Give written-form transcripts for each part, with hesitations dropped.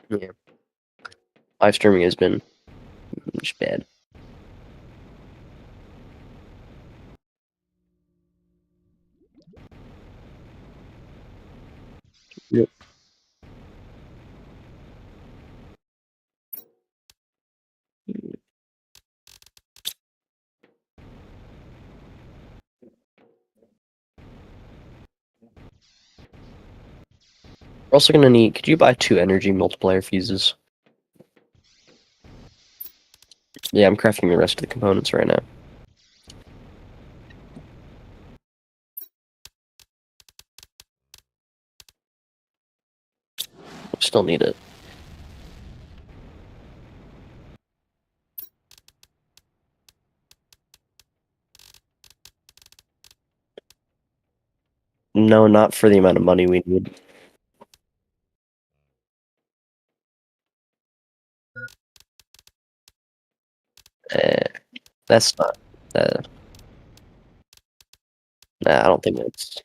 Yeah, live streaming has been just bad. Yep. We're also gonna need. Could you buy 2 energy multiplier fuses? Yeah, I'm crafting the rest of the components right now. Still need it. No, not for the amount of money we need. That's not. Uh, nah, I don't think that's.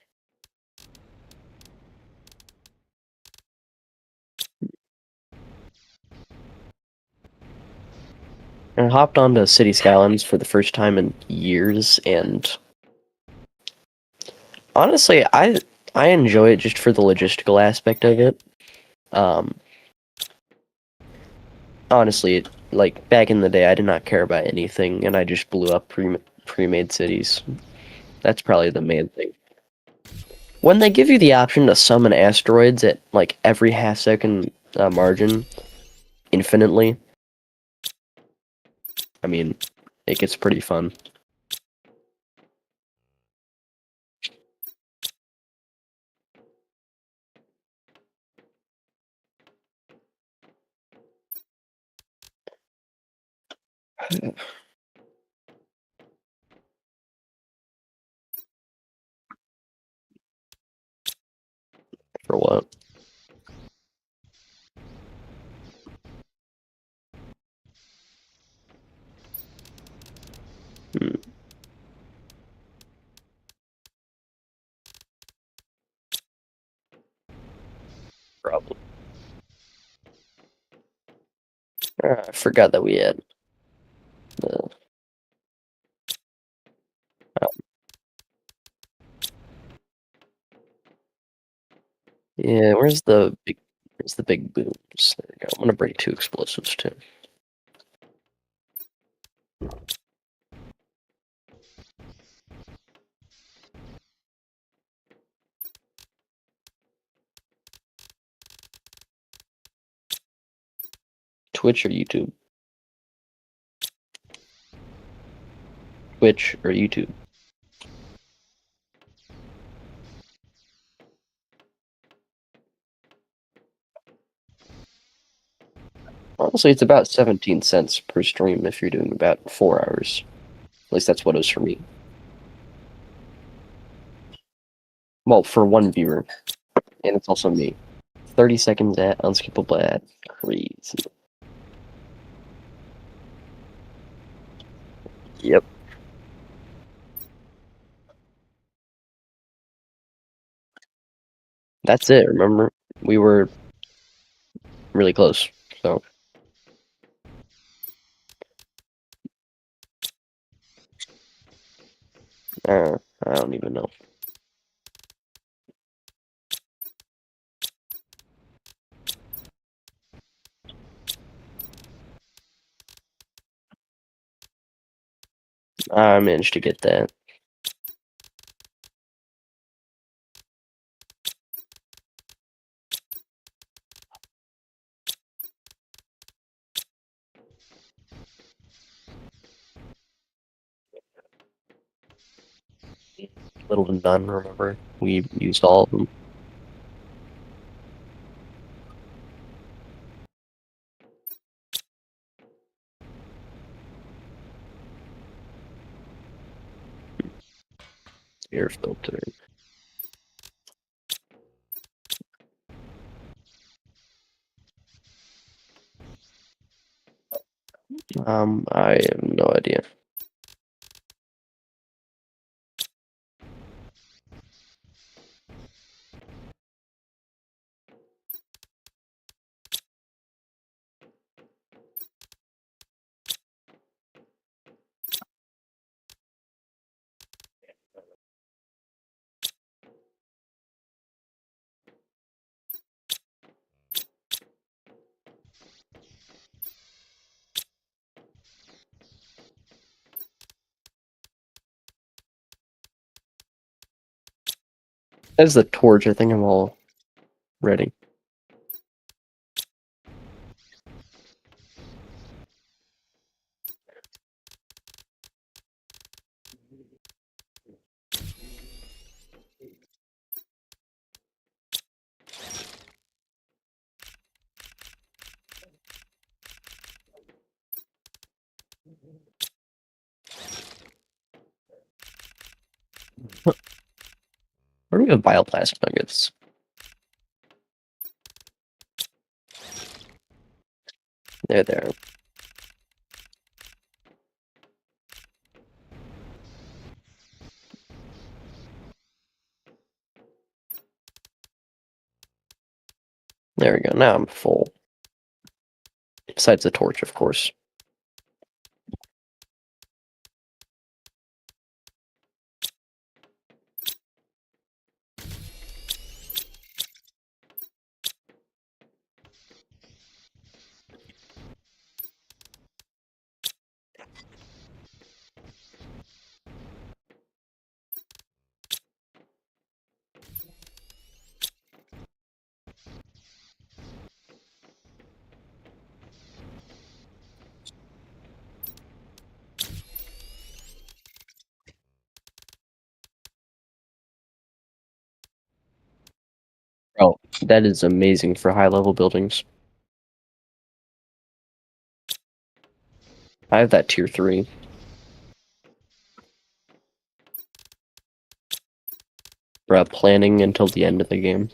I hopped onto City Skylines for the first time in years, and honestly, I enjoy it just for the logistical aspect of it. Um, honestly, like back in the day, I did not care about anything, and I just blew up pre-made cities. That's probably the main thing. When they give you the option to summon asteroids at like every half-second margin, infinitely, I mean, it gets pretty fun. For what? Hmm, probably. I forgot that we had. Uh, yeah, where's the big booms? There we go. I'm gonna bring 2 explosives too. Twitch or YouTube? Twitch or YouTube? Honestly, it's about 17 cents per stream if you're doing about 4 hours. At least that's what it was for me. Well, for one viewer, and it's also me. 30 seconds at unskippable ad. Crazy. Yep. That's it, remember? We were really close, so. I don't even know. I managed to get that. Little to none, remember? We used all of them. Air filter. I have no idea. As the torch, I think I'm all ready. Where do we have bioplastic nuggets? There. There we go. Now I'm full. Besides the torch, of course. Oh, that is amazing for high-level buildings. I have that tier 3. For planning until the end of the game.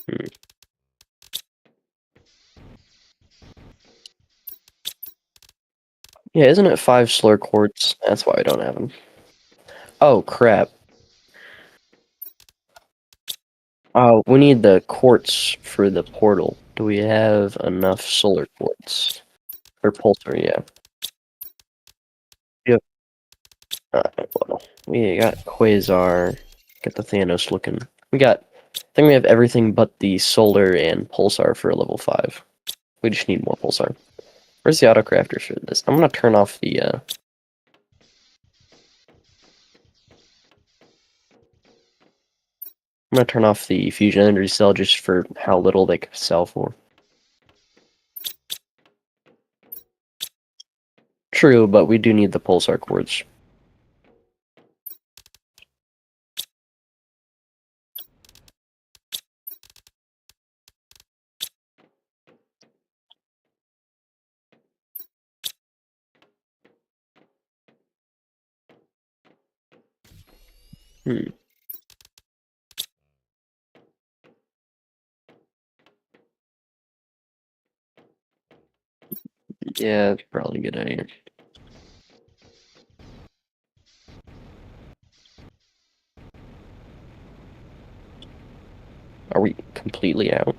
Hmm. Yeah, isn't it 5 slur quartz? That's why I don't have them. Oh, crap. Oh, we need the quartz for the portal. Do we have enough solar quartz? Or pulsar, yeah. Yep. Well, we got Quasar. Get the Thanos looking. I think we have everything but the solar and pulsar for level 5. We just need more pulsar. Where's the autocrafters for this? I'm gonna turn off the, I'm gonna turn off the fusion energy cell just for how little they can sell for. True, but we do need the pulsar quartz. Hmm. Yeah, it's probably a good idea. Are we completely out?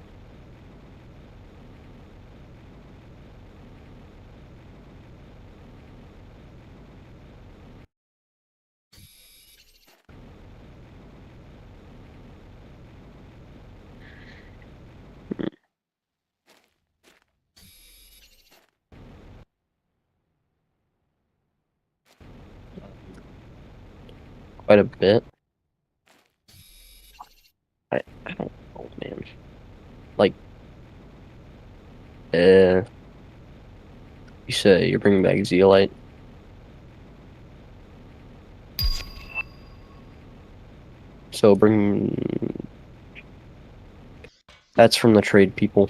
Quite a bit. I don't know, man. Like, you say you're bringing back Zeolite? So bring... That's from the trade people.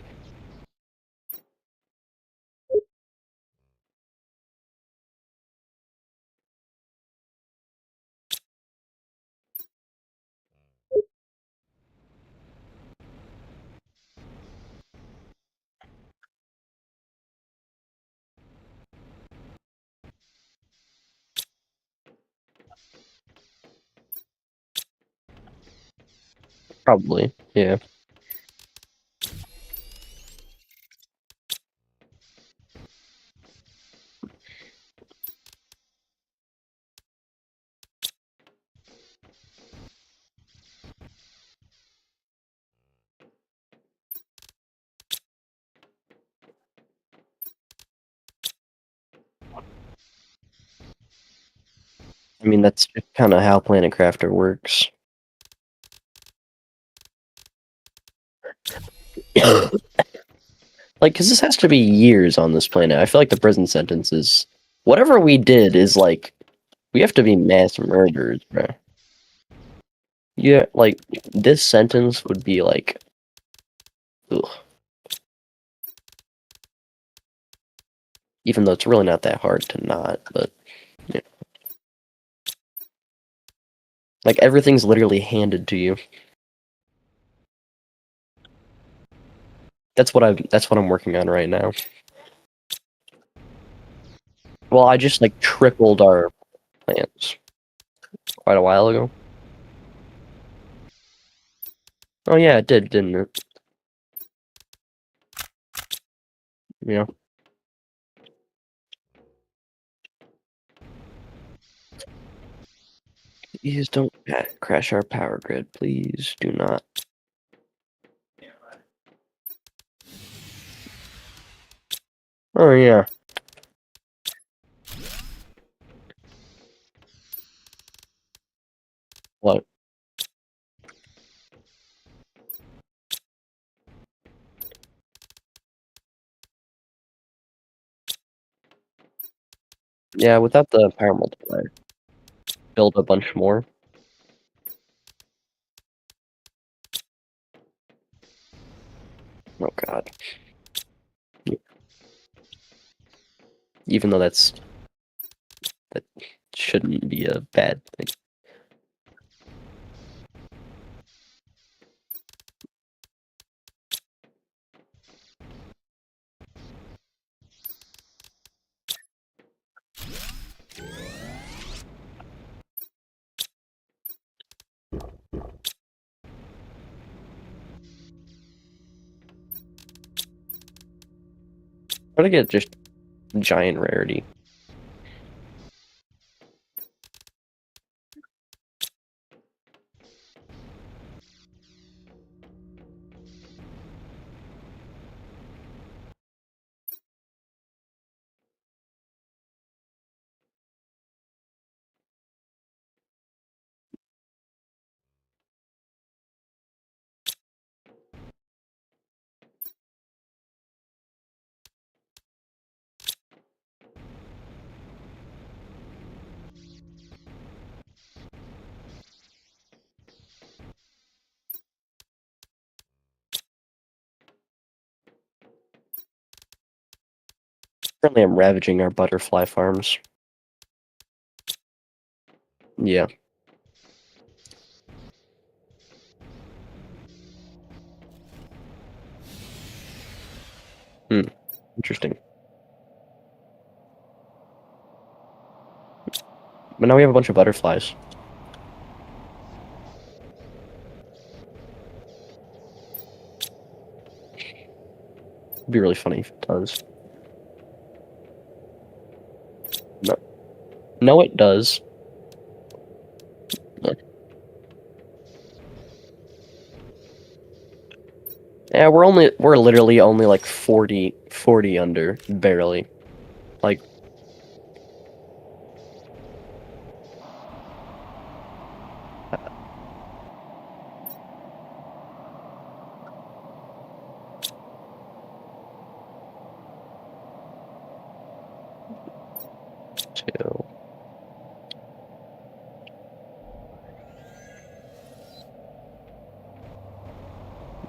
Probably, yeah. I mean, that's kind of how Planet Crafter works. Like, because this has to be years on this planet. I feel like the prison sentence is... Whatever we did is, like... We have to be mass murderers, bro. Yeah, like, this sentence would be, like... Ugh. Even though it's really not that hard to not, but... Yeah. Like, everything's literally handed to you. That's what I'm working on right now. Well, I just, like, tripled our plans quite a while ago. Oh yeah, it did, didn't it? Yeah. Please don't crash our power grid. Please do not. Oh yeah. What? Yeah, without the power multiplier. Build a bunch more. Oh god. Even though that shouldn't be a bad thing. Try to get just giant rarity. Currently, I'm ravaging our butterfly farms. Yeah. Interesting. But now we have a bunch of butterflies. It'd be really funny if it does. No. No, it does. Yeah, we're literally only like 40 under, barely. Like, two.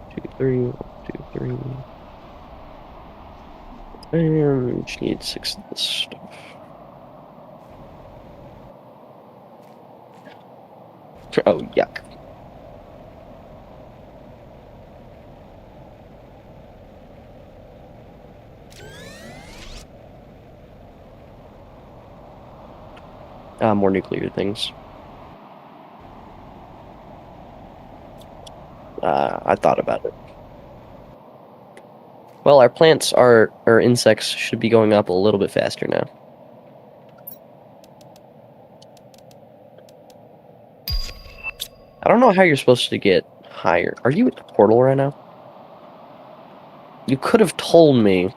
Two, three, 1, 2, 3. And just need 6 of this stuff. Oh, yuck. More nuclear things. I thought about it. Well, our plants our insects should be going up a little bit faster now. I don't know how you're supposed to get higher. Are you at the portal right now? You could have told me.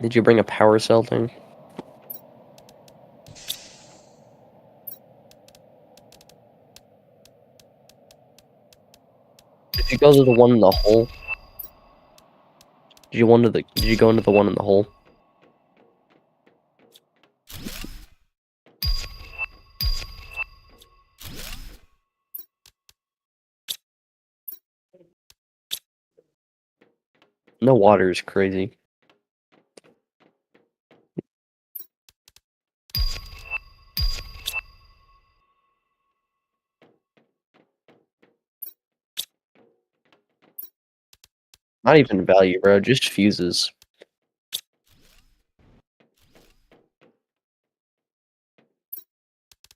Did you bring a power cell thing? Did you go to the one in the hole? Did you go into the one in the hole? No water is crazy. Not even value, bro. Just fuses.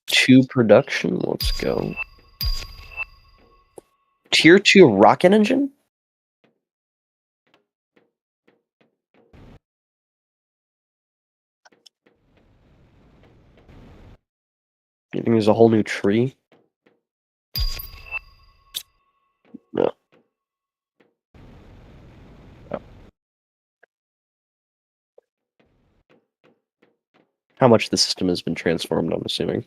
2 production. Let's go. Tier 2 rocket engine? You think there's a whole new tree? No. No. How much the system has been transformed, I'm assuming.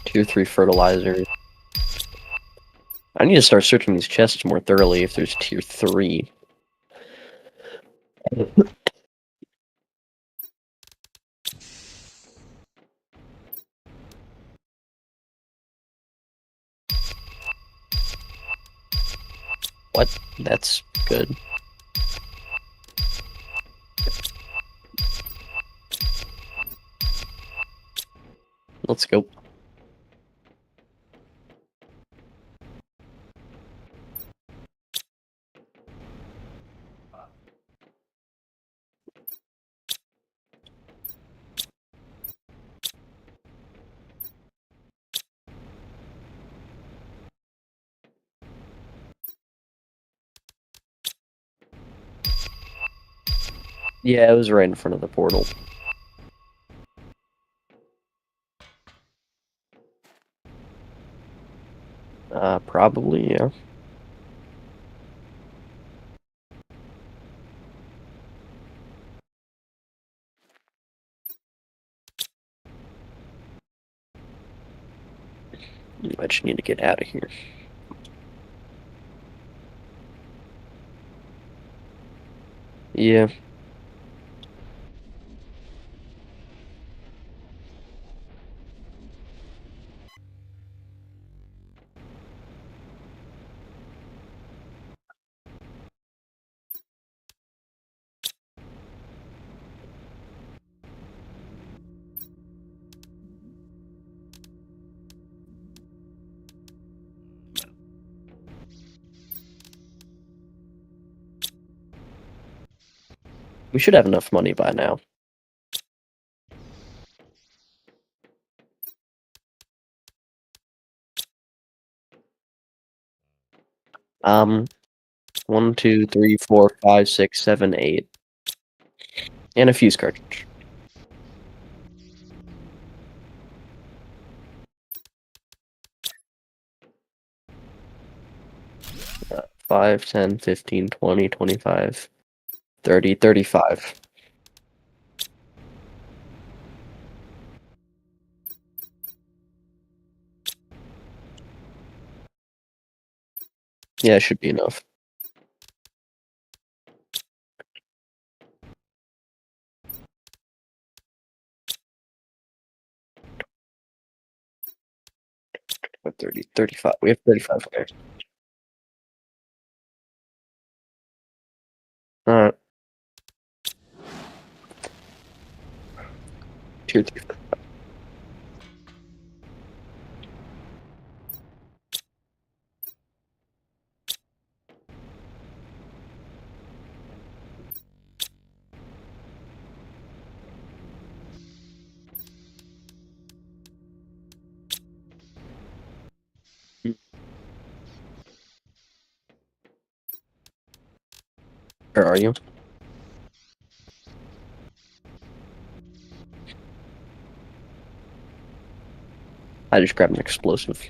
Tier 3 fertilizer. I need to start searching these chests more thoroughly if there's tier 3. What? That's good. Let's go. Yeah, it was right in front of the portal. Probably, yeah. I just need to get out of here. Yeah. We should have enough money by now. Um, 1, 2, 3, 4, 5, 6, 7, 8. And a fuse cartridge. 5, 10, 15, 20, 25, 30, 35. Yeah, it should be enough. What, 30, 35. We have 35. Okay. Alright. Tier 3. Where are you? I just grabbed an explosive.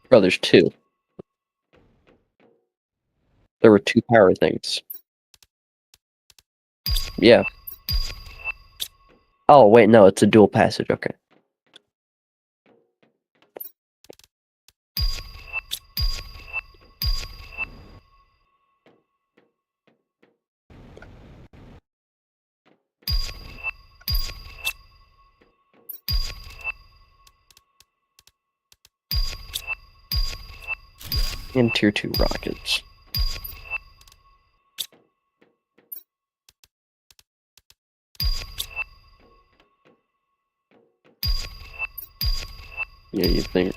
Bro, there's two. There were two power things. Yeah. Oh, wait, no, it's a dual passage. Okay. And tier 2 rockets. Yeah, you think.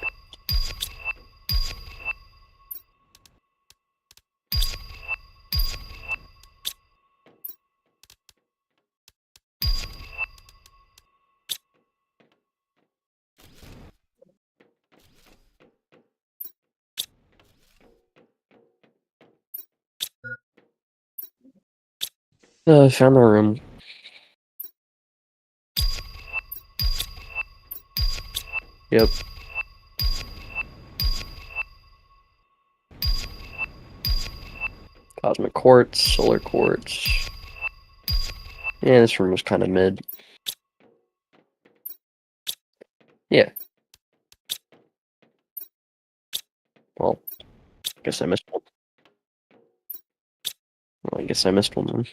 Found the room. Yep. Cosmic quartz, solar quartz. Yeah, this room was kind of mid. Yeah. Well, I guess I missed one. Well, I guess I missed one then.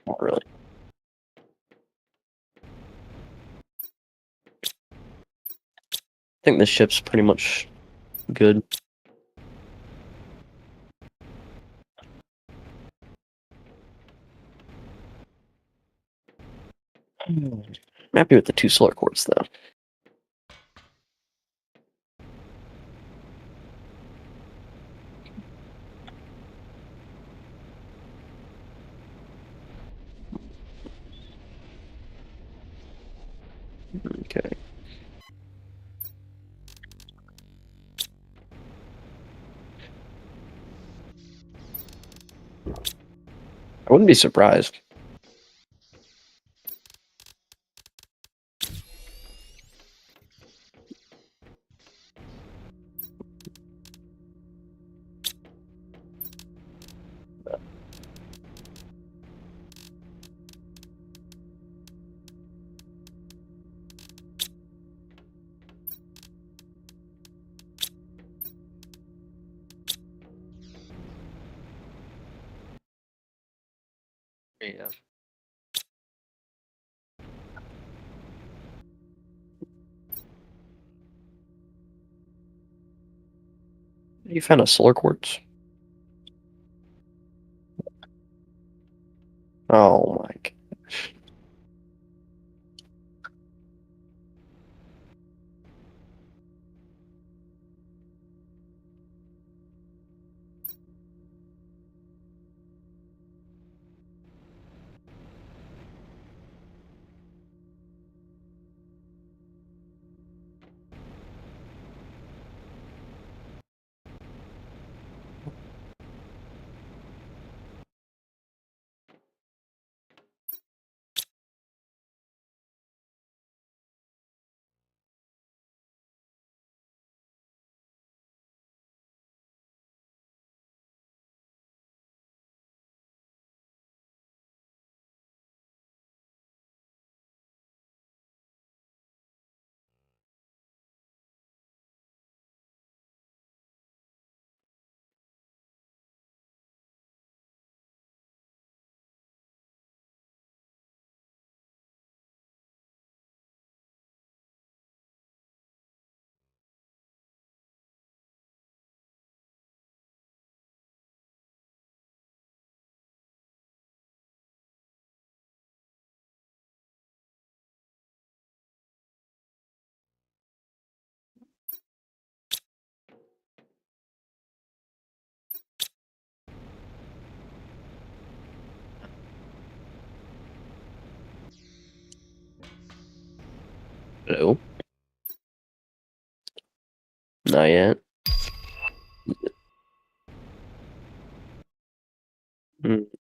Not really. I think this ship's pretty much good. I'm happy with the 2 solar quartz, though. Okay. I wouldn't be surprised. Yeah. You found a solar quartz? Oh my gosh. Hello? Not yet.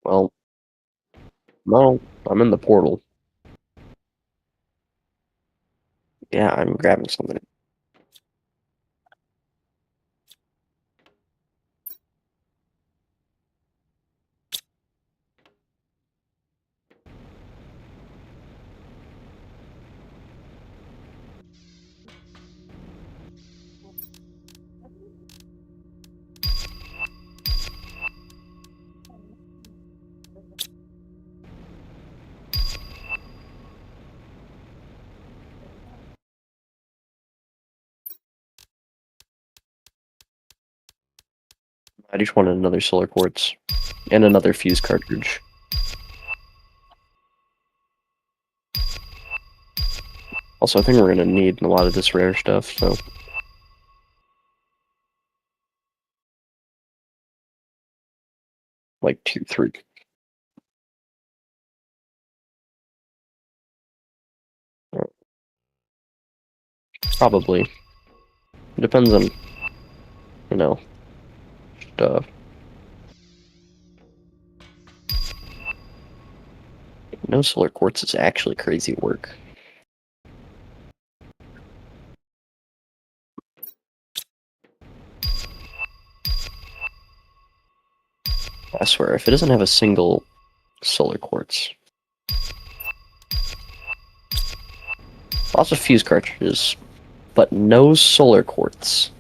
Well, no, I'm in the portal. Yeah, I'm grabbing something. I just wanted another solar quartz and another fuse cartridge. Also, I think we're gonna need a lot of this rare stuff, so. Like 2, 3. Probably. Depends on, you know, stuff. No solar quartz is actually crazy work. I swear, if it doesn't have a single solar quartz. Lots of fuse cartridges, but no solar quartz.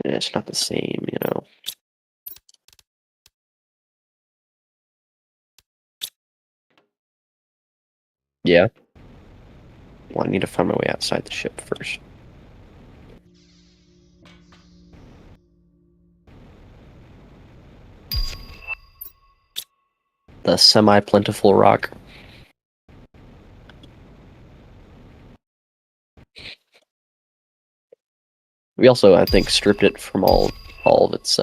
It's not the same, you know. Yeah. Well, I need to find my way outside the ship first. The semi-plentiful rock. We also, I think, stripped it from all of its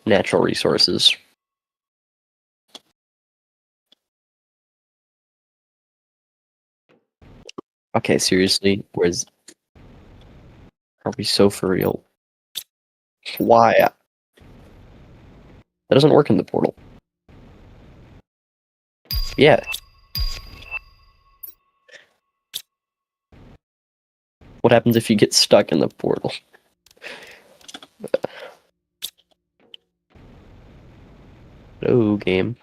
natural resources. Okay, seriously, where's... Are we so for real? Why? That doesn't work in the portal. Yeah. What happens if you get stuck in the portal? Oh, game.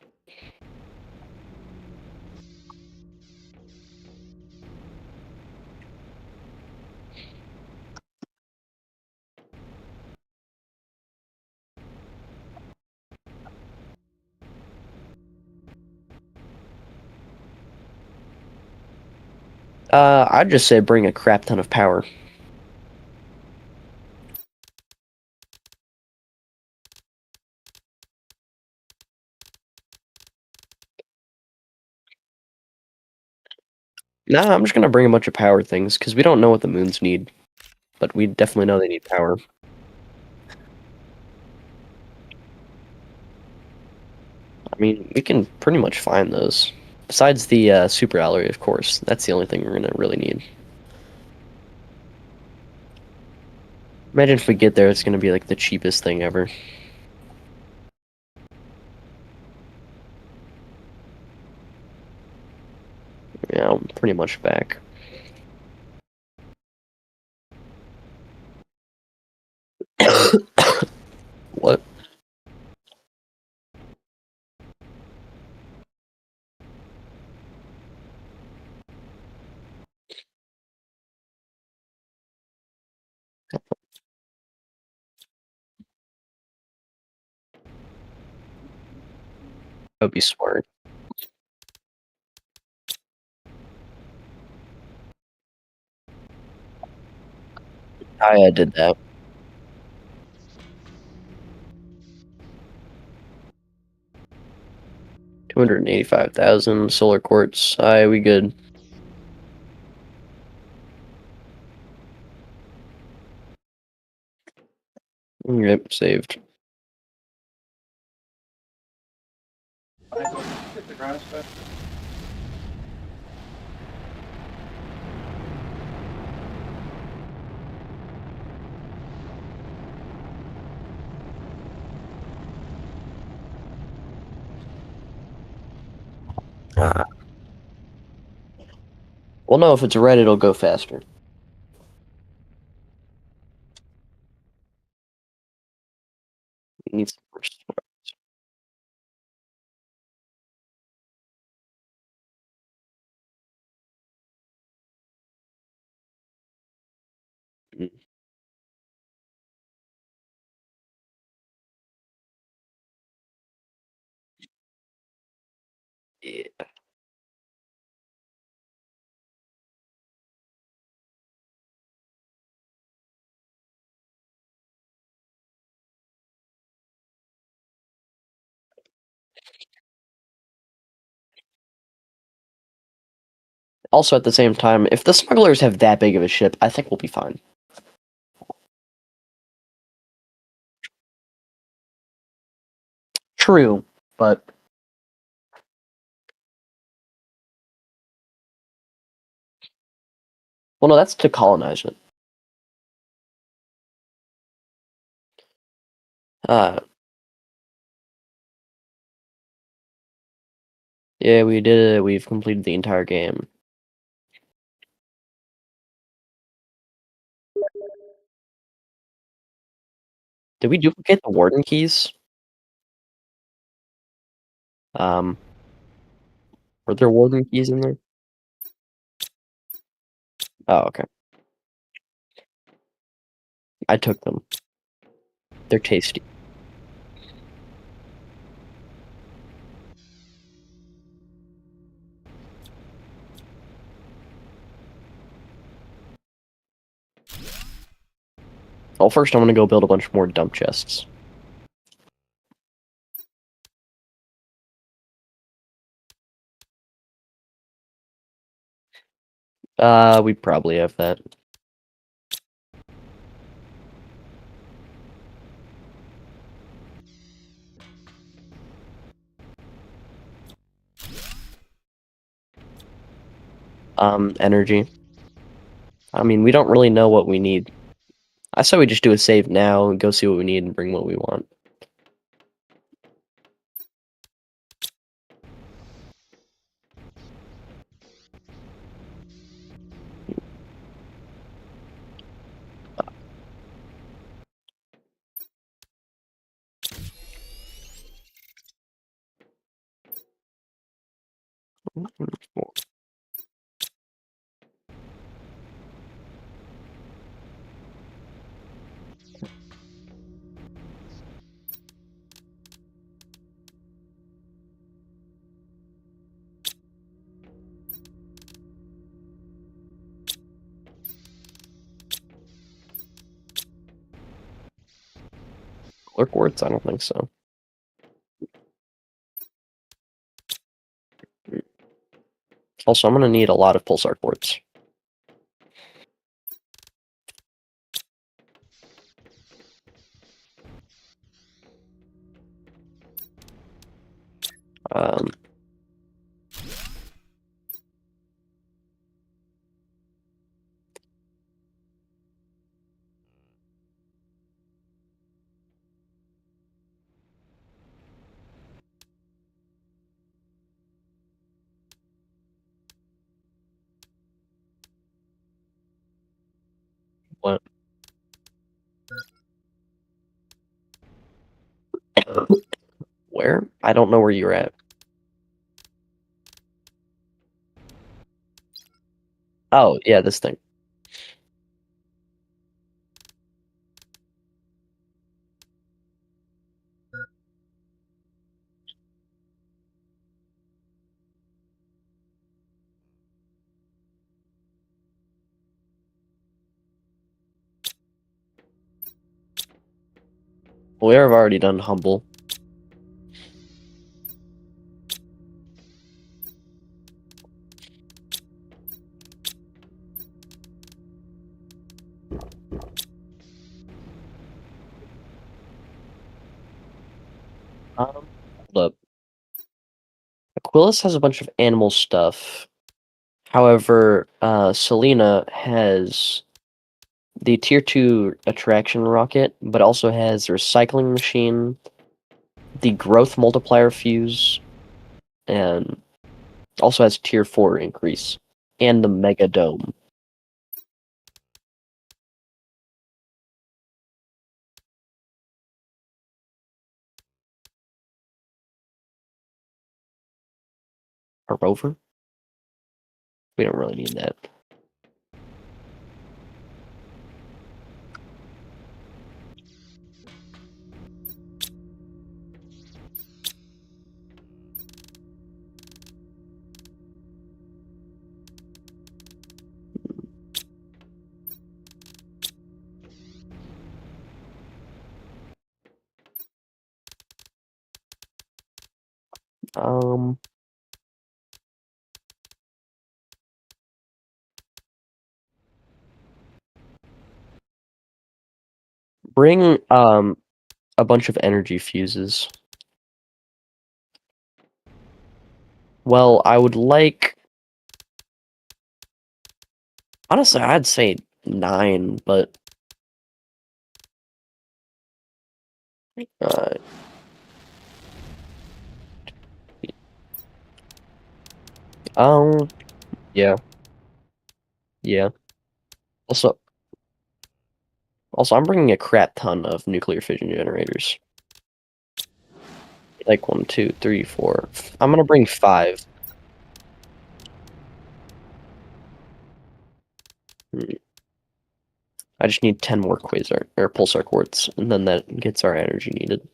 I'd just say bring a crap ton of power. Nah, I'm just gonna bring a bunch of power things, because we don't know what the moons need. But we definitely know they need power. I mean, we can pretty much find those. Besides the super alloy, of course. That's the only thing we're gonna really need. Imagine if we get there, it's gonna be like the cheapest thing ever. Yeah, I'm pretty much back. What? That'd be smart. I did that. 285,000 solar quartz. Aye, we good. Yep, saved. Well, no, if it's red, it'll go faster. It needs to first. Yeah. Also, at the same time, if the smugglers have that big of a ship, I think we'll be fine. True, but well, no, that's to colonize it. Uh, yeah, we did it. We've completed the entire game. Did we duplicate the warden keys? Um, were there warden keys in there? Oh, okay. I took them. They're tasty. Well, first I'm gonna go build a bunch more dump chests. We probably have that. Energy. I mean, we don't really know what we need. I say we just do a save now and go see what we need and bring what we want. Clerk wards? I don't think so. Also, I'm gonna need a lot of pulsar quartz. Um, what? Where? I don't know where you're at. Oh, yeah, this thing. We have already done humble. Hold up. Aquilus has a bunch of animal stuff. However, Selena has the tier 2 attraction rocket, but also has the recycling machine, the growth multiplier fuse, and Also has tier 4 increase. And the Mega Dome. A rover? We don't really need that. Bring a bunch of energy fuses. Well, I would like. Honestly, I'd say 9, but uh, um, yeah, yeah. Also, I'm bringing a crap ton of nuclear fission generators. Like 1, 2, 3, 4. I'm gonna bring 5. I just need 10 more quasar or pulsar quartz, and then that gets our energy needed.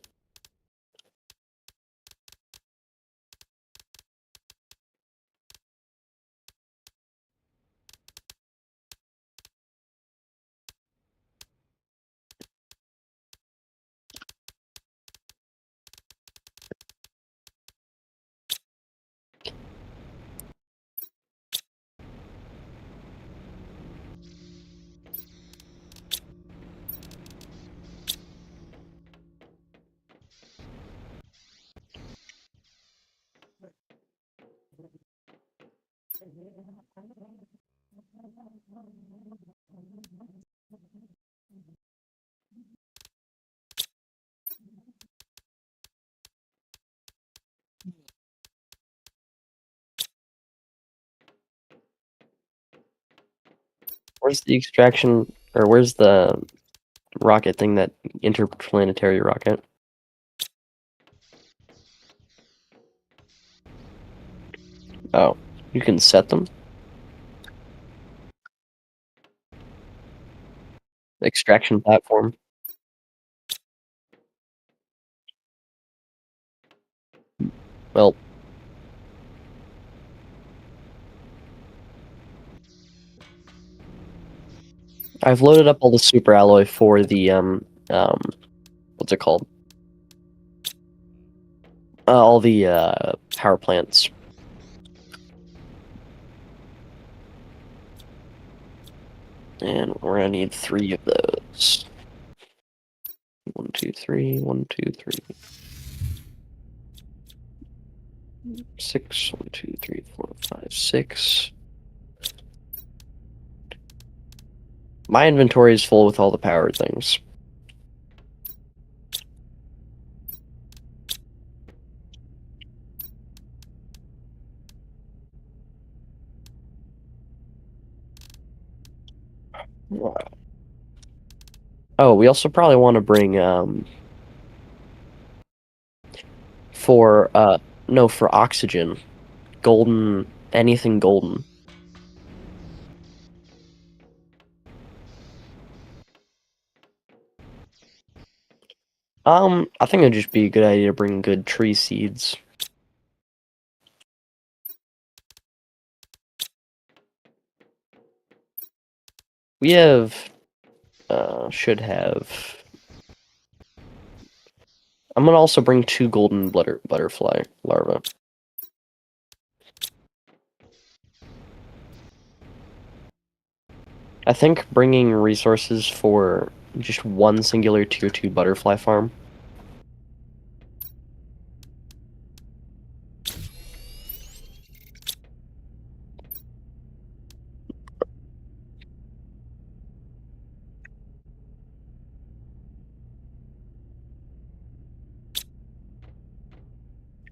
Where's the extraction, or where's the rocket thing, that interplanetary rocket? Oh, you can set them? Extraction platform. Well, I've loaded up all the super alloy for the what's it called? All the power plants. And we're gonna need 3 of those. 1, 2, 3, 1, 2, 3. 6, 1, 2, 3, 4, 5, 6. My inventory is full with all the power things. Oh, we also probably want to bring for no, for oxygen, golden, anything golden. I think it'd just be a good idea to bring good tree seeds. We have should have. I'm gonna also bring 2 golden butterfly larvae. I think bringing resources for just one singular tier 2 butterfly farm.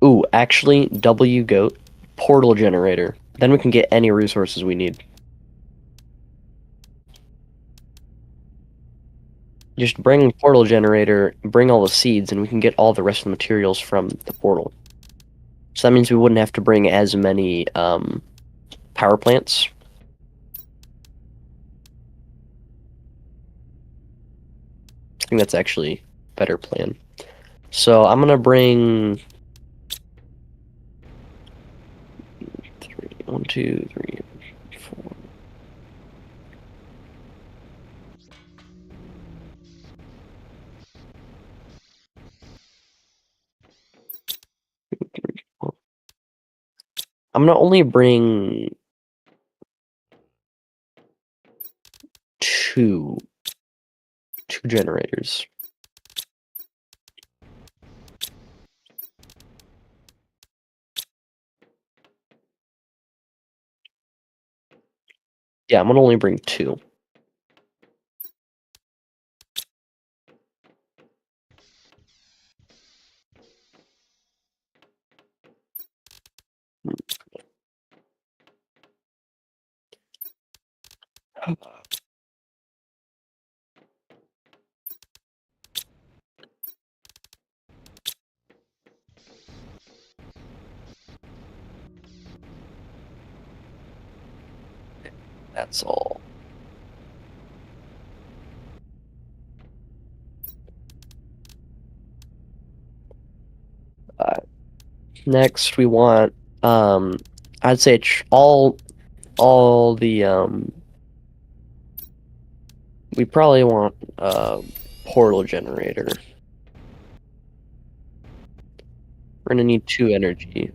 Ooh, actually, W goat portal generator. Then we can get any resources we need. Just bring portal generator, bring all the seeds, and we can get all the rest of the materials from the portal. So that means we wouldn't have to bring as many power plants. I think that's actually a better plan. So I'm gonna bring 1, 2, 3, 4. I'm gonna only bring two generators. Yeah, I'm gonna only bring 2. That's all. Next, we want I'd say all the we probably want portal generator. We're gonna need 2 energy.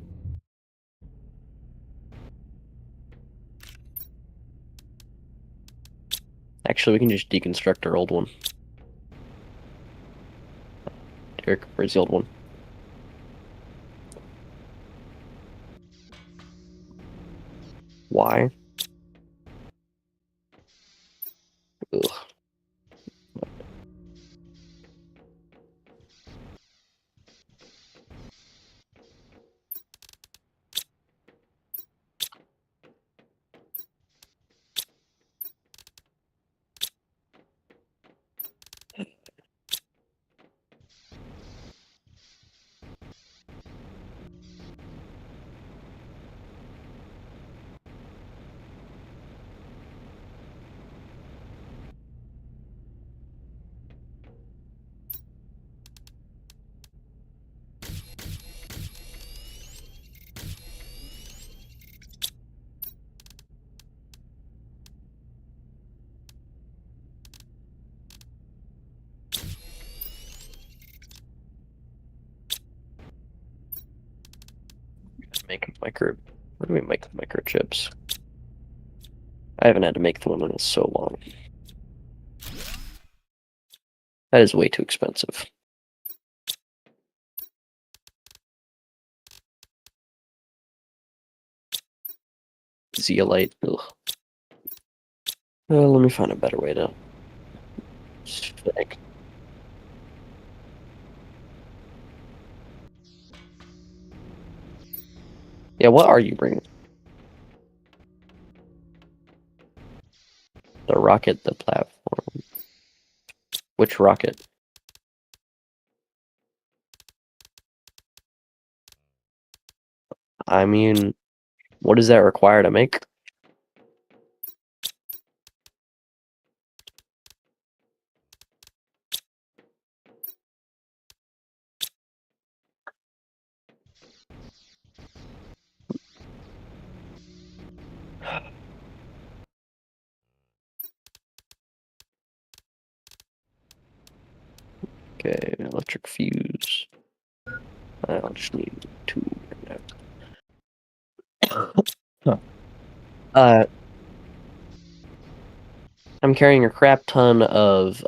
Actually, we can just deconstruct our old one. Eric, where's the old one? Why? Ugh. Make micro. Where do we make the microchips? I haven't had to make them in so long. That is way too expensive. Zeolite. Ugh. Let me find a better way to spec. Yeah, what are you bringing? The rocket, the platform. Which rocket? I mean, what does that require to make? Okay, electric fuse. I'll just need 2 right now. I'm carrying a crap ton of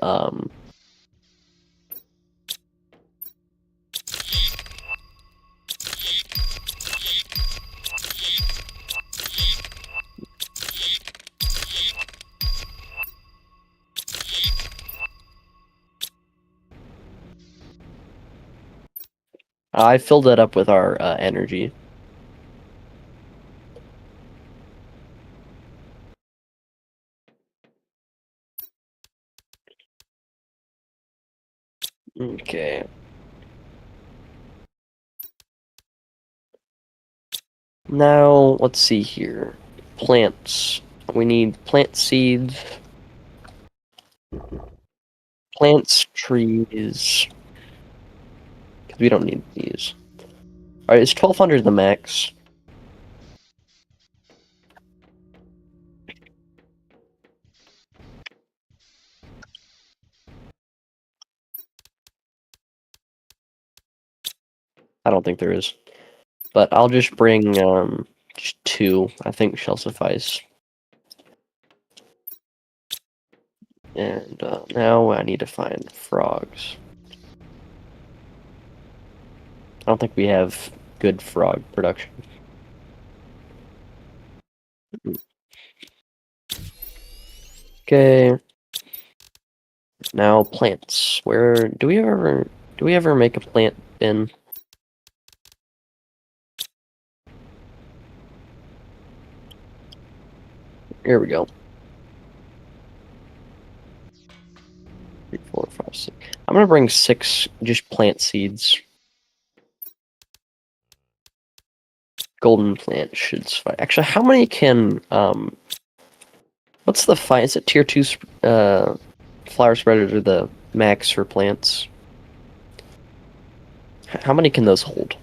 I filled that up with our energy. Okay. Now, let's see here. Plants. We need plant seeds, plants, trees. 'Cause we don't need these. Alright, is 1200 the max? I don't think there is. But I'll just bring just 2. I think shall suffice. And now I need to find frogs. I don't think we have good frog production. Okay. Now plants. Where do we ever make a plant bin? Here we go. 3, 4, 5, 6. I'm gonna bring 6 just plant seeds. Golden plant should suffice. Actually, how many can what's the fight? Is it tier 2 flower spreaders or the max for plants? How many can those hold?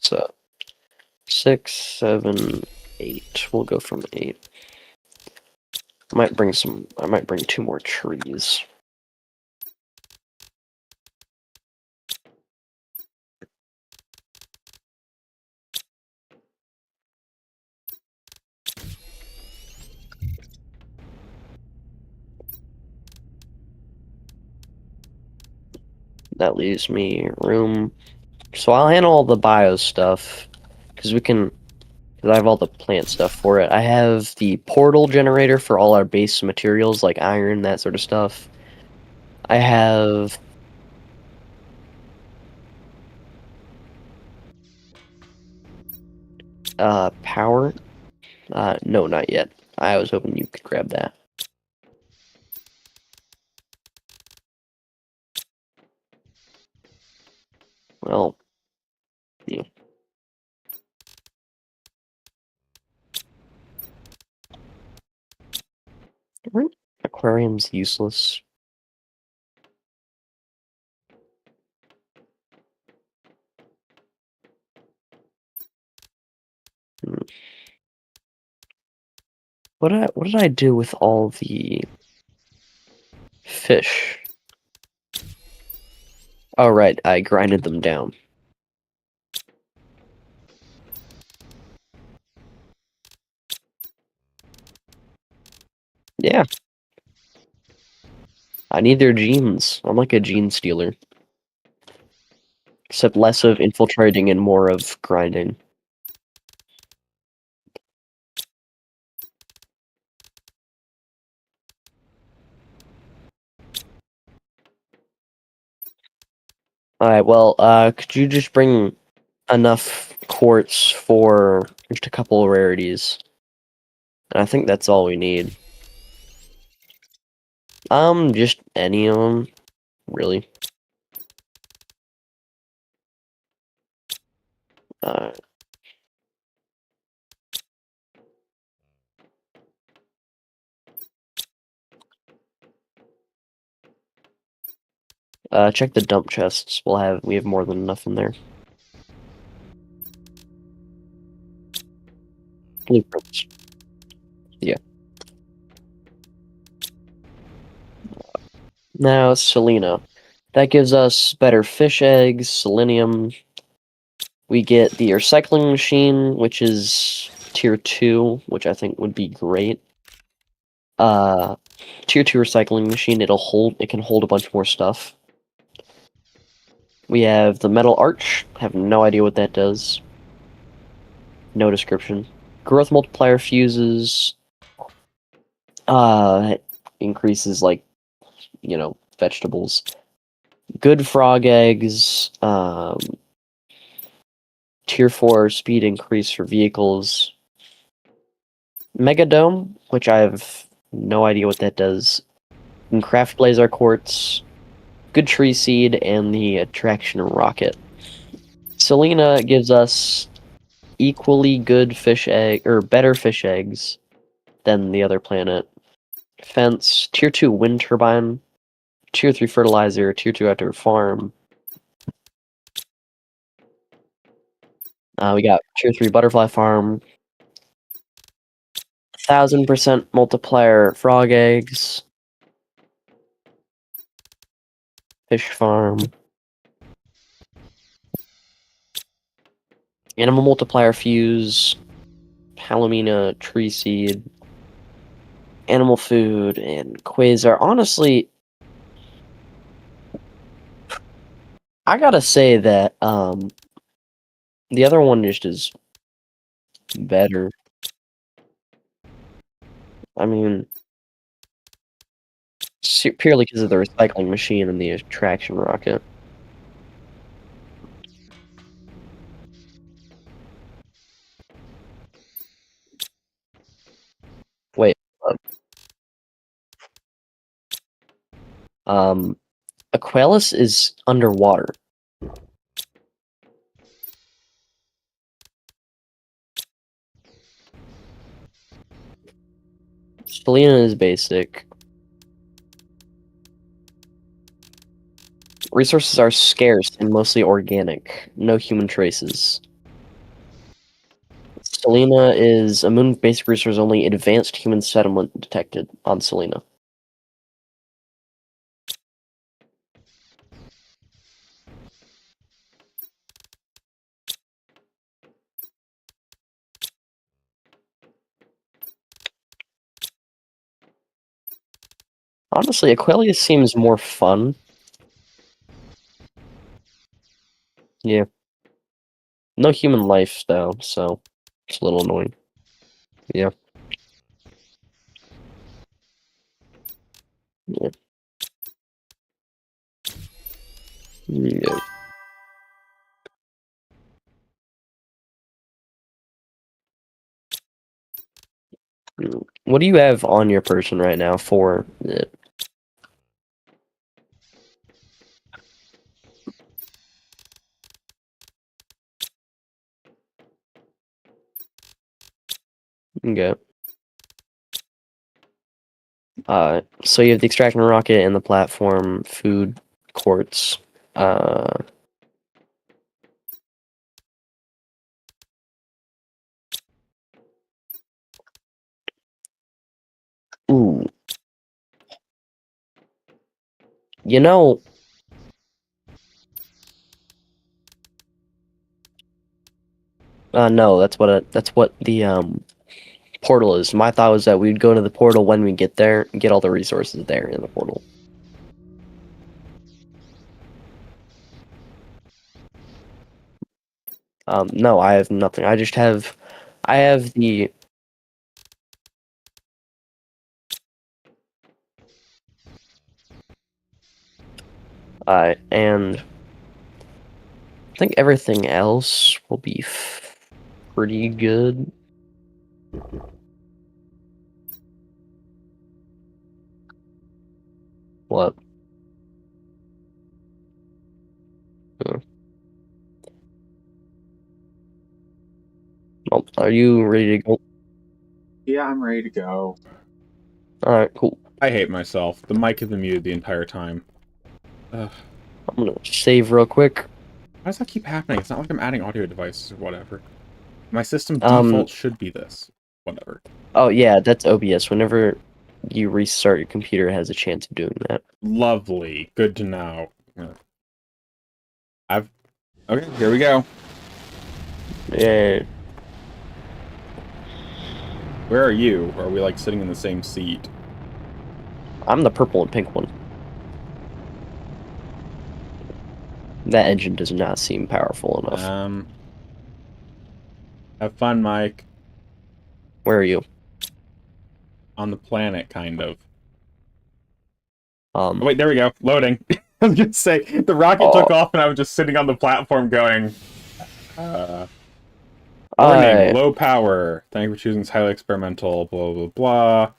So 6, 7, 8. We'll go from 8. I might bring 2 more trees. That leaves me room. So I'll handle all the bio stuff because I have all the plant stuff for it. I have the portal generator for all our base materials like iron, that sort of stuff. I have power. No, not yet. I was hoping you could grab that. Well, yeah. Aquarium's useless. Hmm. What did I do with all the fish? Oh right, I grinded them down. Yeah, I need their genes. I'm like a gene stealer. Except less of infiltrating and more of grinding. Alright, well, could you just bring enough quartz for just a couple of rarities? And I think that's all we need. Just any of them, really. Uh, check the dump chests. We have more than enough in there. Blueprints. Yeah. Now, Selena. That gives us better fish eggs, selenium. We get the recycling machine, which is tier 2, which I think would be great. Tier 2 recycling machine, it can hold a bunch more stuff. We have the metal arch, have no idea what that does. No description. Growth multiplier fuses, increases like, vegetables. Good frog eggs, tier 4 speed increase for vehicles. Megadome, which I have no idea what that does. can craft Blazar Quartz, good tree seed, and the attraction rocket. Selena gives us equally good fish egg, or better fish eggs than the other planet. Fence, tier 2 wind turbine, tier 3 fertilizer, tier 2 outdoor farm. We got tier 3 butterfly farm, 1000% multiplier frog eggs, fish farm, animal multiplier fuse, Palomina tree seed, animal food, and quasar. Honestly, I gotta say that the other one just is better. I mean, purely because of the recycling machine and the attraction rocket. Wait, Aqualus is underwater. Selena is basic. Resources are scarce and mostly organic. No human traces. Selena is a moon basic resource only. Advanced human settlement detected on Selena. Honestly, Aquarius seems more fun. Yeah. No human life, though, so it's a little annoying. Yeah. Yeah. Yeah. What do you have on your person right now for it? Okay. So you have the extraction rocket and the platform, food, quartz. Uh, ooh. You know, no, that's what the portal is. My thought was that we'd go to the portal when we get there and get all the resources there in the portal. No, I have nothing. I have the and I think everything else will be pretty good. What? Uh, Oh, are you ready to go? Yeah, I'm ready to go. Alright, cool. I hate myself. The mic has been muted the entire time. Ugh. I'm gonna save real quick. Why does that keep happening? It's not like I'm adding audio devices or whatever. My system Um, default should be this. Whatever. oh yeah, that's OBS. Whenever you restart your computer, it has a chance of doing that. Lovely. Good to know. Okay, here we go. Yeah, Where are you? Or are we, like, sitting in the same seat? I'm the purple and pink one. That engine does not seem powerful enough. Have fun, Mike. Where are you? On the planet, kind of. Um, Oh, wait, there we go. Loading. I was gonna say, the rocket oh, took off and I was just sitting on the platform going, Warning, I, low power. Thank you for choosing this highly experimental, blah, blah, blah.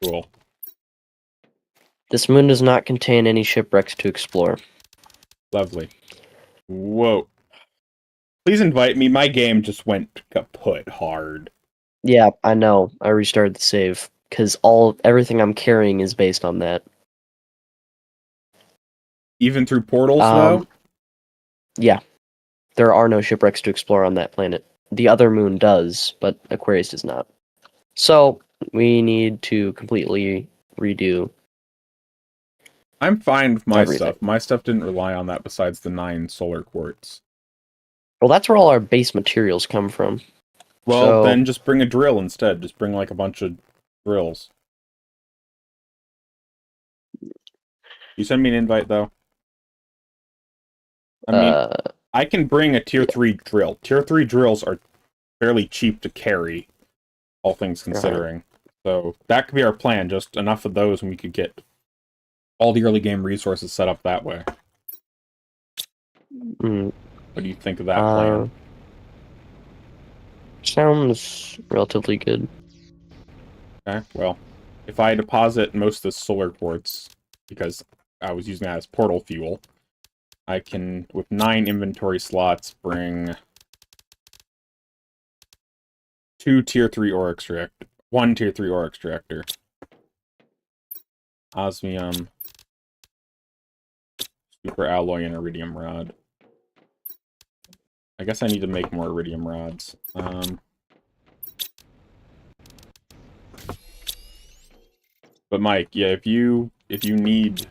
Cool. This moon does not contain any shipwrecks to explore. Lovely. Whoa. Please invite me. My game just went kaput hard. Yeah, I know. I restarted the save because everything I'm carrying is based on that. Even through portals, though? Yeah. There are no shipwrecks to explore on that planet. The other moon does, but Aquarius does not. So, we need to completely redo. I'm fine with my Everything. stuff. My stuff didn't rely on that besides the 9 solar quartz. Well, that's where all our base materials come from. Well, So- then just bring a drill instead. Just bring like a bunch of drills. You send me an invite, though? I mean, I can bring a tier 3 drill. Tier 3 drills are fairly cheap to carry, all things considering. So that could be our plan. Just enough of those and we could get all the early game resources set up that way. mm, What do you think of that plan? sounds relatively good. Okay, well, if I deposit most of the solar quartz, because I was using that as portal fuel, I can, with 9 inventory slots, bring 2 tier 3 ore extractor, 1 tier 3 ore extractor, osmium, super alloy, and iridium rod. I guess I need to make more iridium rods. But Mike, yeah, if you need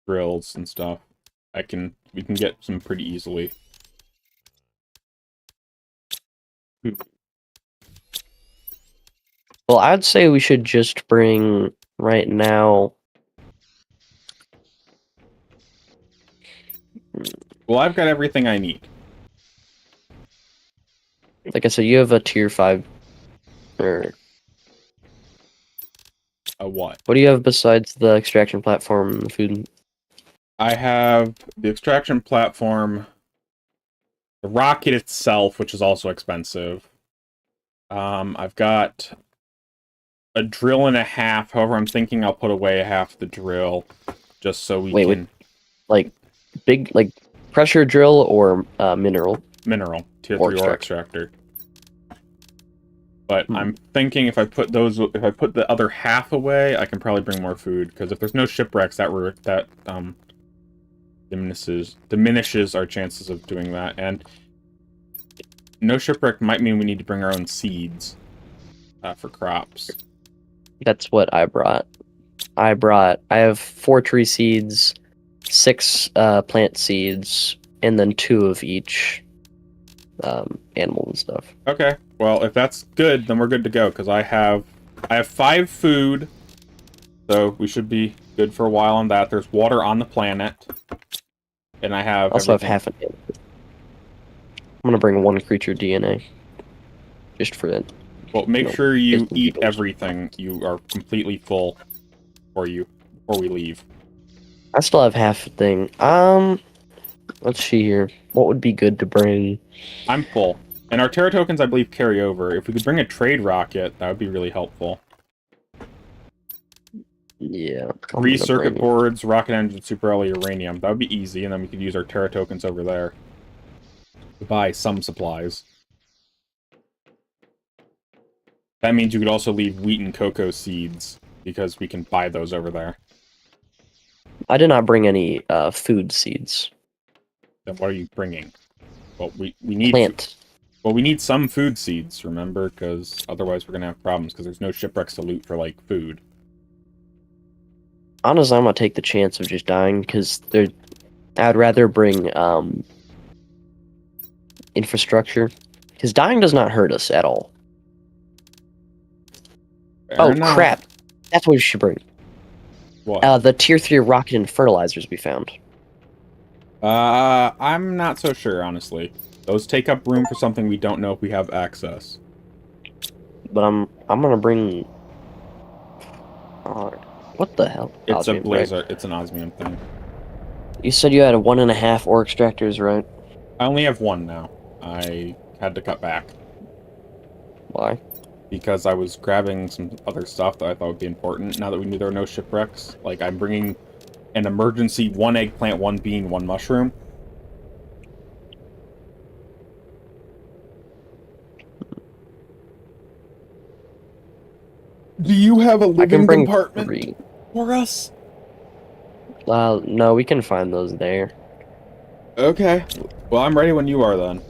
drills and stuff, we can get some pretty easily. Well, I'd say we should just bring right now. Well, I've got everything I need. Like I said, you have a tier 5. Or A what? what do you have besides the extraction platform and the food? I have the extraction platform, the rocket itself, which is also expensive. I've got a drill and a half. However, I'm thinking I'll put away half the drill just so we can. Like big, like pressure drill or mineral? Mineral, tier Ore 3 ore extractor. But I'm thinking if I put the other half away, I can probably bring more food. Because if there's no shipwrecks, that diminishes our chances of doing that. And no shipwreck might mean we need to bring our own seeds for crops. That's what I brought. I have 4 tree seeds, 6 plant seeds, and then 2 of each animal and stuff. Okay, well, if that's good, then we're good to go, because I have 5 food, so we should be good for a while on that. There's water on the planet, and I have Also everything. have half an animal. I'm gonna bring 1 creature DNA. Just for it. Well, make sure you just eat peoples. everything. You are completely full before we leave. I still have half a thing. Let's see here. What would be good to bring? I'm full. And our Terra tokens, I believe, carry over. If we could bring a trade rocket, that would be really helpful. Yeah. 3 circuit boards, rocket engine, super early uranium. That would be easy, and then we could use our Terra tokens over there to buy some supplies. That means you could also leave wheat and cocoa seeds, because we can buy those over there. I did not bring any food seeds. Then what are you bringing? Well, we need... Plant. Well, we need some food seeds, remember? Because otherwise we're going to have problems, because there's no shipwrecks to loot for, like, food. Honestly, I'm gonna take the chance of just dying, because I'd rather bring infrastructure. Because dying does not hurt us at all. Fair enough. Crap. That's what we should bring. What? The tier 3 rocket and fertilizers we found. I'm not so sure, honestly. Those take up room for something we don't know if we have access. But I'm gonna bring... what the hell? It's Osmium, a blazer. Right? It's an osmium thing. You said you had a 1.5 ore extractors, right? I only have 1 now. I had to cut back. Why? because I was grabbing some other stuff that I thought would be important now that we knew there were no shipwrecks. Like, I'm bringing an emergency 1 eggplant, 1 bean, 1 mushroom. Do you have a I can living bring compartment 3. for us? No, we can find those there. Okay. Well, I'm ready when you are, then.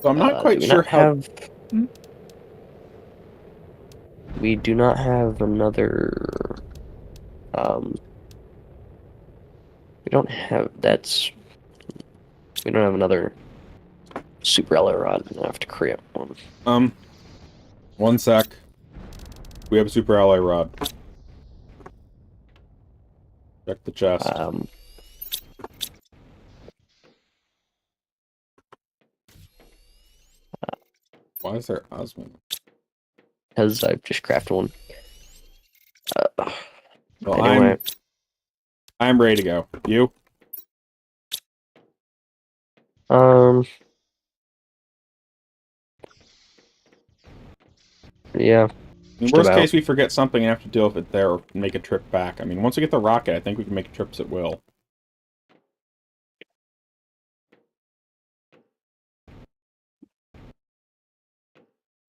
So I'm not quite sure how... We do not have another... We don't have... We don't have another super alloy rod. I have to create one. 1 sec. We have a super alloy rod. Check the chest. Why is there osmond? Because I've just crafted one. Well, anyway. I'm ready to go. You? Yeah. In worst case, we forget something and have to deal with it there or make a trip back. I mean, once we get the rocket, I think we can make trips at will.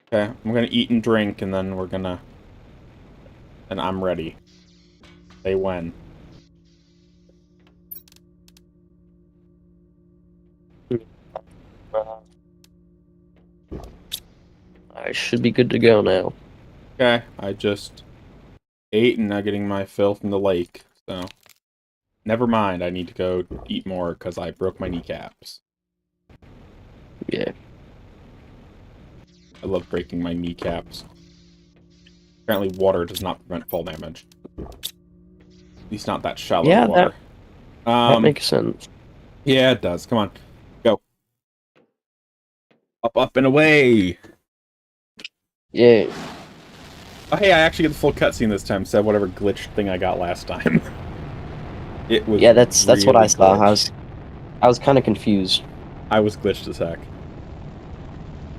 Okay, I'm gonna eat and drink, and then we're gonna... And I'm ready. Say when. I should be good to go now. Okay, I just ate and now getting my fill from the lake, so... Never mind, I need to go eat more because I broke my kneecaps. Yeah. I love breaking my kneecaps. Apparently water does not prevent fall damage. At least not that shallow water. That makes sense. Yeah, it does. Come on. Go. Up, up, and away! Yeah. Oh, hey, I actually get the full cutscene this time, instead of whatever glitched thing I got last time. It was that's really what I saw. glitched. I was kind of confused. I was glitched as heck.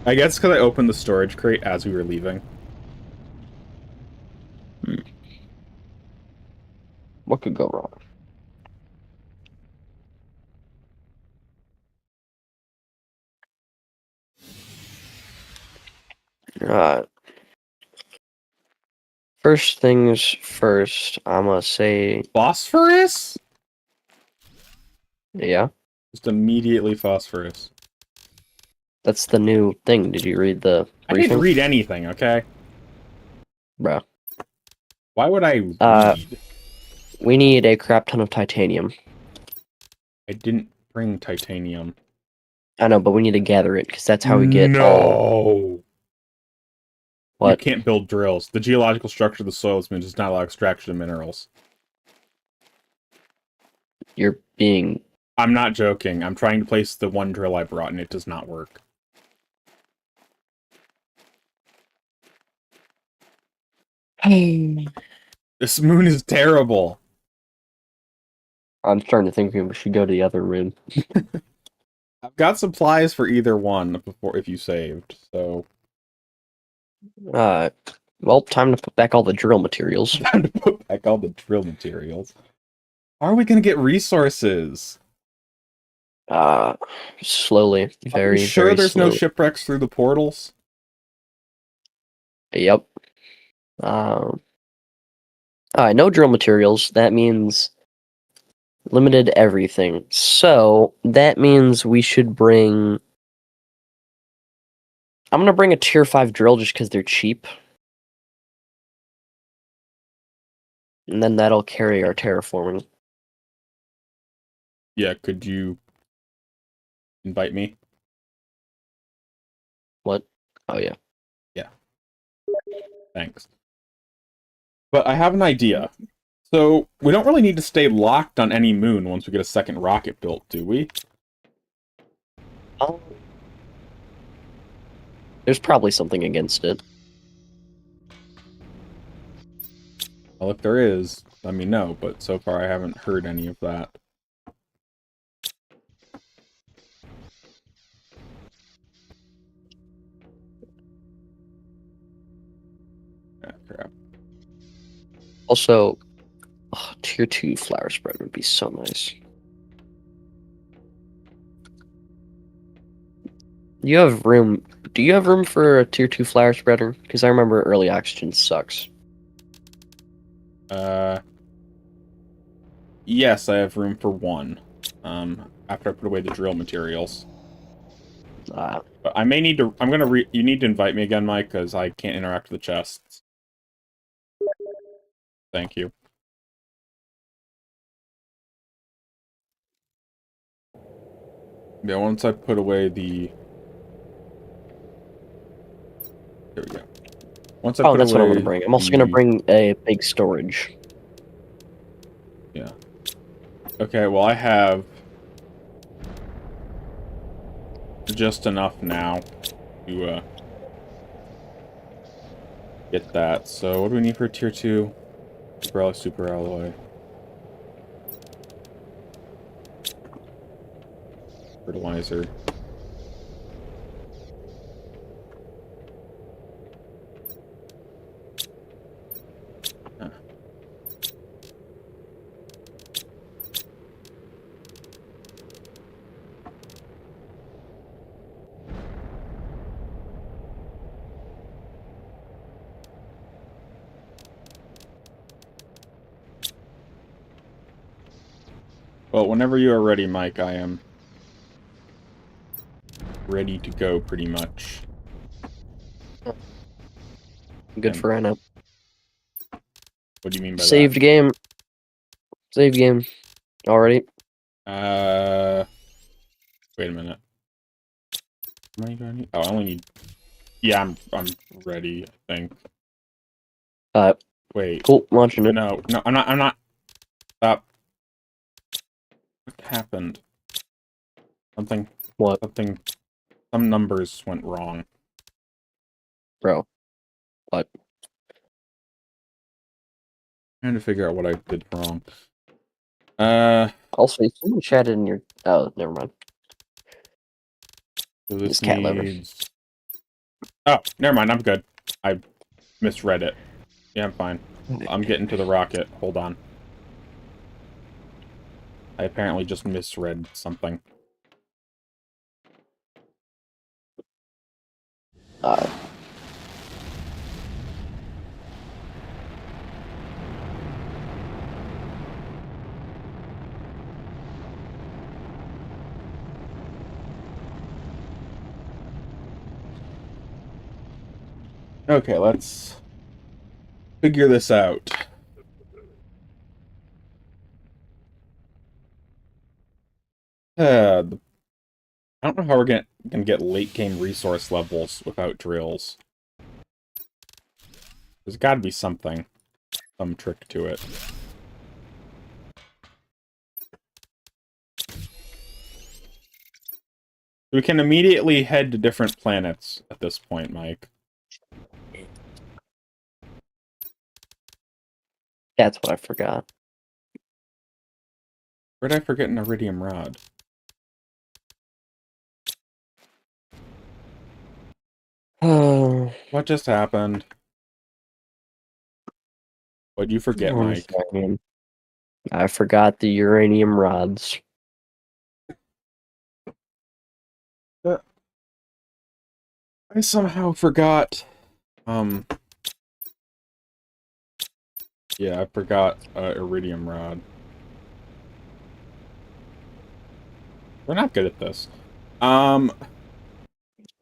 I guess because I opened the storage crate as we were leaving. What could go wrong? First things first, I'm gonna say... Phosphorus? Yeah? Just immediately phosphorus. That's the new thing. Did you read the briefing? I didn't read anything, okay? Bruh. Why would I read? We need a crap ton of titanium. I didn't bring titanium. I know, but we need to gather it, because that's how we get all... What? You can't build drills. The geological structure of the soil does not allow extraction of minerals. You're being... I'm not joking. I'm trying to place the one drill I brought, and it does not work. This moon is terrible. I'm starting to think we should go to the other room. I've got supplies for either one before if you saved, so... Well, time to put back all the drill materials. Time to put back all the drill materials. How are we going to get resources? Slowly. Very, sure very there's slowly. no shipwrecks through the portals? Yep. No drill materials. That means limited everything. So, that means we should bring... I'm gonna bring a tier 5 drill just because they're cheap. And then that'll carry our terraforming. Yeah, could you invite me? What? Oh, yeah. Yeah. Thanks. But I have an idea. So, we don't really need to stay locked on any moon once we get a second rocket built, do we? There's probably something against it. Well, if there is, let me know, but so far I haven't heard any of that. Ah, crap. Also, tier 2 flower spread would be so nice. You have room. Do you have room for a tier 2 flower spreader? Because I remember early oxygen sucks. Yes, I have room for one. After I put away the drill materials. Uh, But I may need to. You need to invite me again, Mike, because I can't interact with the chests. Thank you. Yeah, once I put away the. There we go. Once I oh, put that's what I'm away gonna bring. I'm also gonna bring a big storage. Yeah. Okay, well, I have just enough now to get that. So, what do we need for tier 2? Super alloy. Fertilizer. Huh. Well, whenever you are ready, Mike, I am ready to go, pretty much. Good And for right now. what do you mean by Saved game. Save game. Already. that? Wait a minute. How many do I need? Oh, I only need... Yeah, I'm ready, I think. Wait. Cool. Launching it. No, I'm not... Stop. What happened? Something... What, Some numbers went wrong. bro? What? Trying to figure out what I did wrong. Also, someone chatted in your. Oh, never mind. So It's this cat liver. needs... Oh, never mind, I'm good. I misread it. Yeah, I'm fine. I'm getting to the rocket. Hold on. I apparently just misread something. Uh, Okay, let's figure this out. I don't know how we're gonna get late game resource levels without drills. There's got to be something, some trick to it. We can immediately head to different planets at this point, Mike. that's what I forgot. Where did I forget an iridium rod? Oh, What just happened? What'd you forget, Mike? I forgot the uranium rods. I somehow forgot. Yeah, I forgot iridium rod. We're not good at this.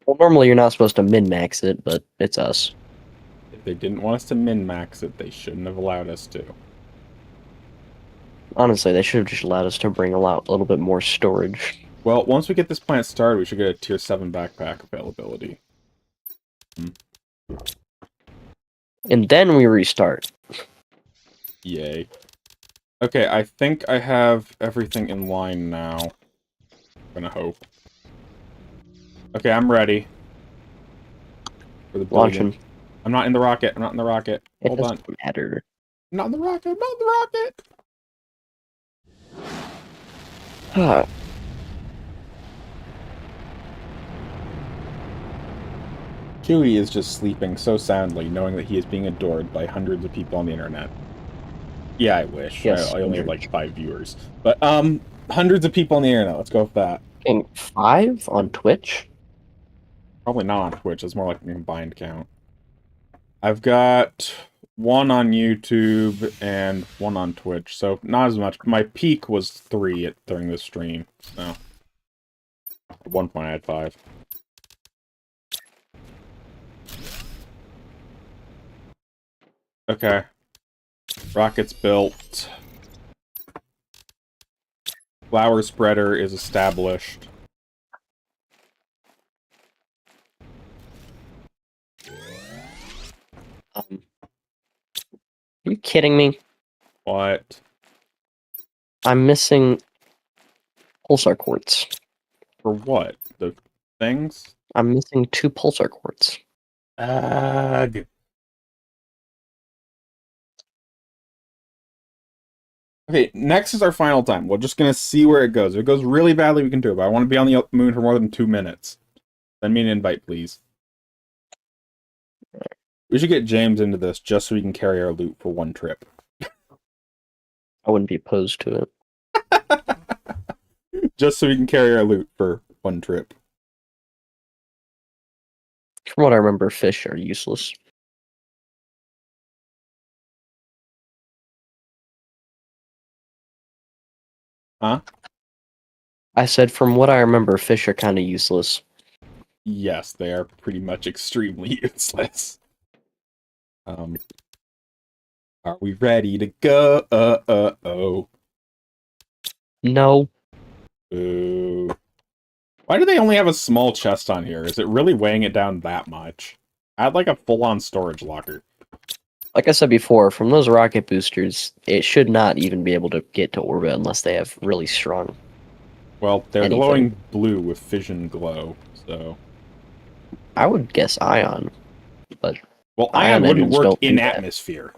Well, normally you're not supposed to min-max it, but it's us. If they didn't want us to min-max it, they shouldn't have allowed us to. Honestly, they should have just allowed us to bring a little bit more storage. Well, once we get this plant started, we should get a tier 7 backpack availability. And then we restart. Yay. Okay, I think I have everything in line now. I'm gonna hope. Okay, I'm ready. For the building. Launching. I'm not in the rocket. I'm not in the rocket. It Hold on. doesn't matter. I'm not in the rocket. I'm not in the rocket. Chewie is just sleeping so soundly, knowing that he is being adored by hundreds of people on the internet. Yeah, I wish. Yes, I only have hundreds. like 5 viewers. But, hundreds of people on the internet. Let's go with that. And 5 on Twitch? Probably not on Twitch. It's more like a combined count. I've got 1 on YouTube and 1 on Twitch, so not as much. My peak was 3 during this stream, so... At one point I had 5. Okay. Rocket's built. Flower spreader is established. Are you kidding me? What? I'm missing pulsar quartz. For what? The things? I'm missing 2 pulsar quartz. Ugh. Okay, next is our final time. We're just gonna see where it goes. If it goes really badly, we can do it, but I want to be on the moon for more than 2 minutes. Send me an invite, please. We should get James into this just so we can carry our loot for 1 trip. I wouldn't be opposed to it. Just so we can carry our loot for 1 trip. From what I remember, fish are useless. Huh? I said, from what I remember, fish are kind of useless. Yes, they are pretty much extremely useless. Are we ready to go? Oh. No. Ooh. Why do they only have a small chest on here? Is it really weighing it down that much? Add like a full-on storage locker. Like I said before, from those rocket boosters, it should not even be able to get to orbit unless they have really strong. Well, they're Anything. glowing blue with fission glow, so... I would guess ion, but... Well, Ion ion wouldn't engines work don't in do that. atmosphere.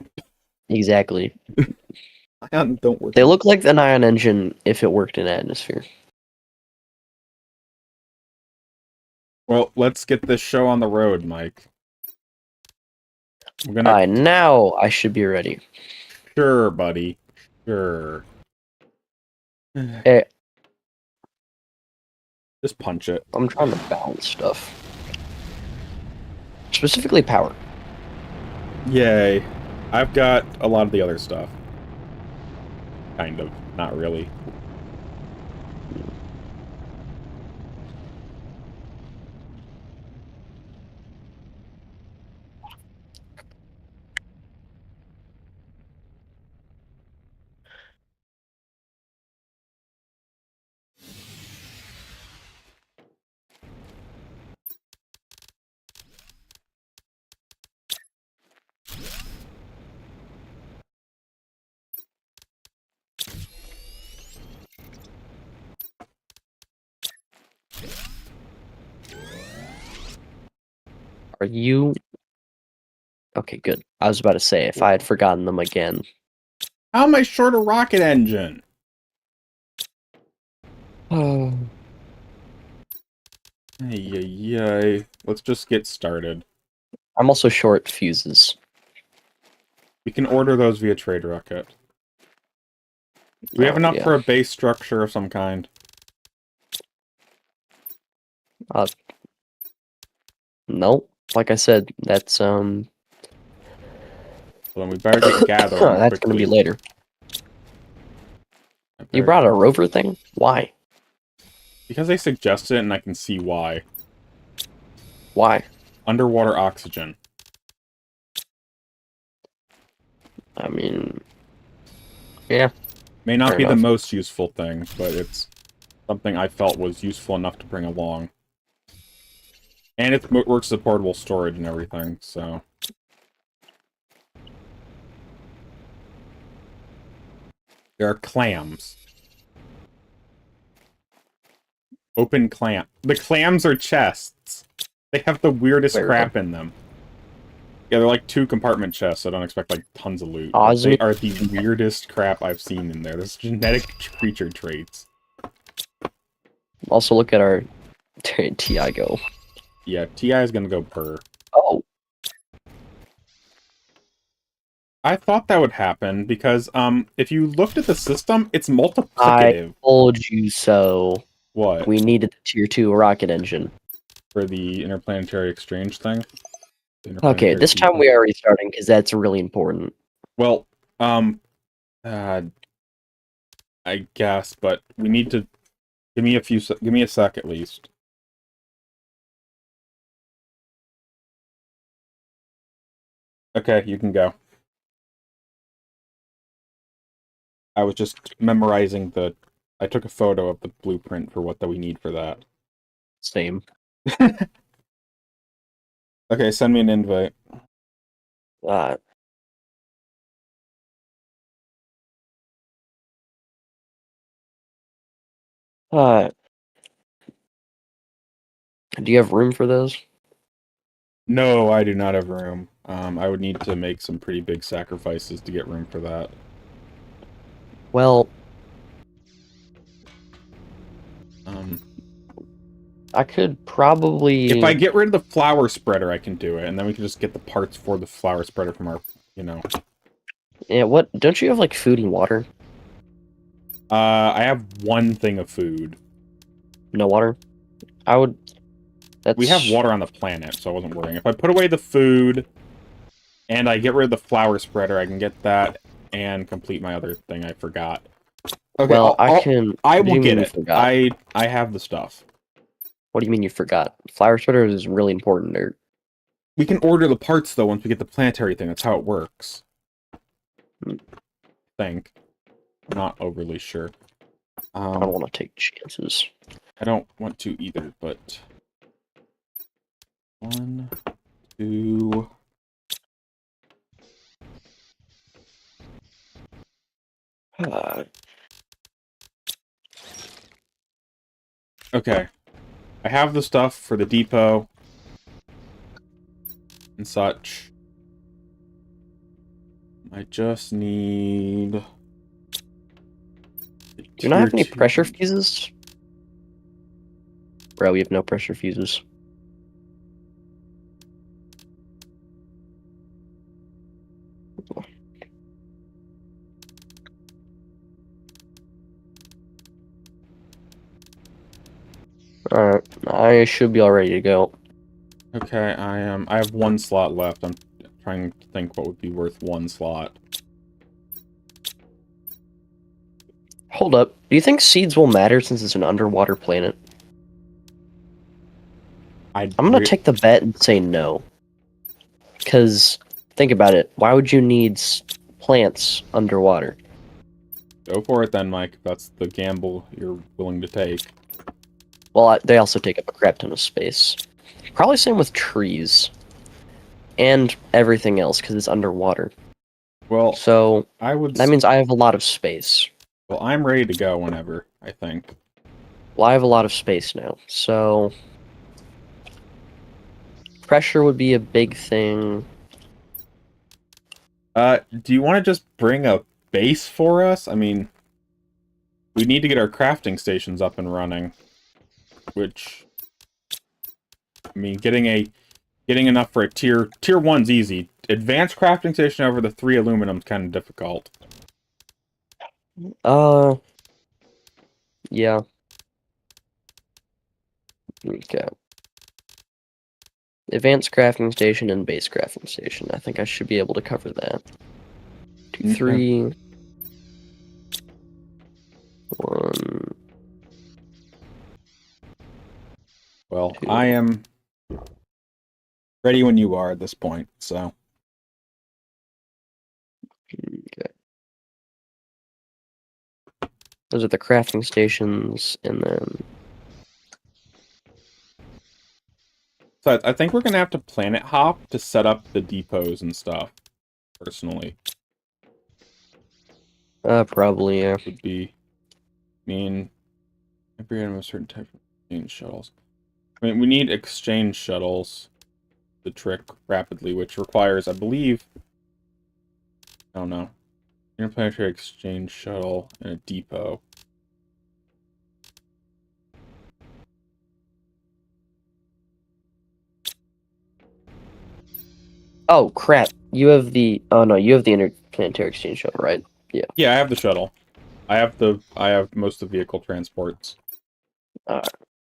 Exactly. Ion don't work. They look like an ion engine if it worked in atmosphere. Well, let's get this show on the road, Mike. I'm gonna... Alright, now I should be ready. Sure, buddy. Sure. Eh, Just punch it. I'm trying to balance stuff. Specifically power. Yay. I've got a lot of the other stuff. Kind of. Not really. Are you... Okay, good. I was about to say, if I had forgotten them again. How am I short a rocket engine? Oh. Ay. Let's just get started. I'm also short fuses. We can order those via Trade Rocket. Do we have enough yeah. for a base structure of some kind? Nope. Like I said, that's Well, then we better get gathering that's gonna be quickly. later. You brought a rover thing? Why? Because they suggested it and I can see why. Why? Underwater oxygen. I mean... Yeah. May not Fair be the enough. most useful thing, but it's something I felt was useful enough to bring along. And it works as portable storage and everything, so... There are clams. Open clam. The clams are chests. They have the weirdest Wait, crap in them. Yeah, they're like 2 compartment chests, so I don't expect like tons of loot. Ozzy. They are the weirdest crap I've seen in there. There's genetic creature traits. Also look at our TI go. Yeah, TI is gonna go purr. Oh, I thought that would happen because if you looked at the system, it's I multiplicative. told you so. What? We needed the tier 2 rocket engine. For the interplanetary exchange thing? The Okay, interplanetary this time depot? we are restarting because that's really important. Well, uh, I guess, but we need to give me give me a sec at least. Okay, you can go. I was just memorizing I took a photo of the blueprint for what that we need for that. Same. Okay, send me an invite. Uh, uh, do you have room for those? No, I do not have room. I would need to make some pretty big sacrifices to get room for that. Well, Um, I could probably. if I get rid of the flower spreader, I can do it, and then we can just get the parts for the flower spreader from our, you know. Yeah, what? Don't you have like food and water? I have one thing of food. No water? I would. That's. We have water on the planet, so I wasn't worrying. If I put away the food and I get rid of the flower spreader, I can get that and complete my other thing I forgot. Okay, Well, I can. I What do will you get mean you it. forgot? I have the stuff. What do you mean you forgot? Flower spreader is really important. There. We can order the parts though once we get the planetary thing. That's how it works. Hmm. Think. I'm not overly sure. I don't want to take chances. I don't want to either, but 1, 2. Okay. I have the stuff for the depot and such. I just need. Do you not have any Tier 2. pressure fuses? Bro, we have no pressure fuses. Alright, I should be all ready to go. Okay, I have one slot left. I'm trying to think what would be worth one slot. Hold up. Do you think seeds will matter since it's an underwater planet? I'm gonna take the bet and say no. Because, think about it. Why would you need plants underwater? Go for it then, Mike. That's the gamble you're willing to take. Well, they also take up a crap ton of space. Probably same with trees. And everything else, because it's underwater. Well, So, I would. that means I have a lot of space. Well, I'm ready to go whenever, I think. Well, I have a lot of space now, so... Pressure would be a big thing. Do you want to just bring a base for us? I mean, we need to get our crafting stations up and running. Which, I mean, getting enough for a tier 1's easy. Advanced crafting station over the 3 aluminum's kind of difficult. Yeah. Okay. Advanced crafting station and base crafting station. I think I should be able to cover that. 2, Okay. 3... 1... Well, 2. I am ready when you are at this point, so. Okay. Those are the crafting stations, and then... So I think we're going to have to planet hop to set up the depots and stuff, personally. Probably, yeah. Would be, I mean, every item of a certain type of exchange shuttles. I mean, we need exchange shuttles to trick rapidly, which requires, I believe, I don't know, interplanetary exchange shuttle and a depot. Oh crap! You have the. Oh no, you have the interplanetary exchange shuttle, right? Yeah. Yeah, I have the shuttle. I have most of the vehicle transports.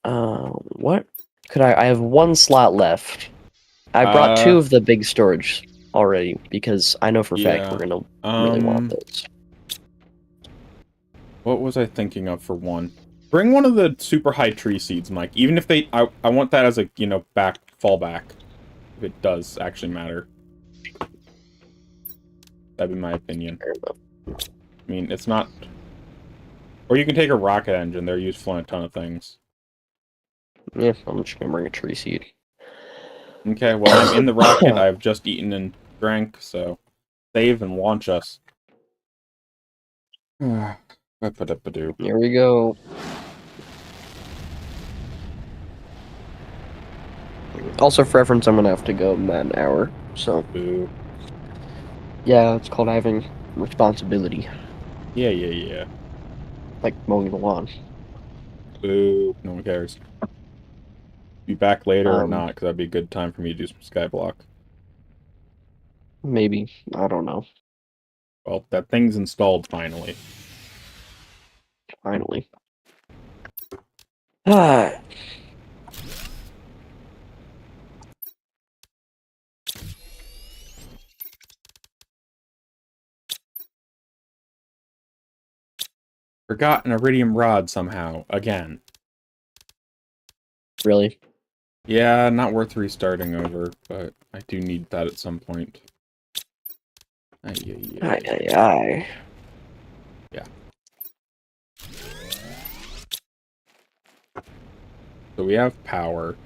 What? Could I have one slot left. I brought two Uh, of the big storage already because I know for a fact we're yeah. gonna really want those. What was I thinking of for one? Bring one of the super high tree seeds, Mike. Even if they, I want that as a, you know, fallback. If it does actually matter. That'd be my opinion. I mean, it's not... Or you can take a rocket engine. They're useful in a ton of things. Yeah, I'm just gonna bring a tree seed. Okay, well, I'm in the rocket. I've just eaten and drank, so save and launch us. Ba-ba-da-ba-doo. Here we go. Also, for reference, I'm gonna have to go in about an hour. So, Boo. yeah, it's called having responsibility, Yeah. like mowing the lawn. Boo. No one cares. Be back later or Um, not, because that'd be a good time for me to do some skyblock. maybe, I don't know. Well, that thing's installed finally. Finally. Ah, Forgot an iridium rod somehow. Again. really? Yeah, not worth restarting over, but I do need that at some point. Ay, ay, ay. Aye, aye, aye. Yeah. So we have power.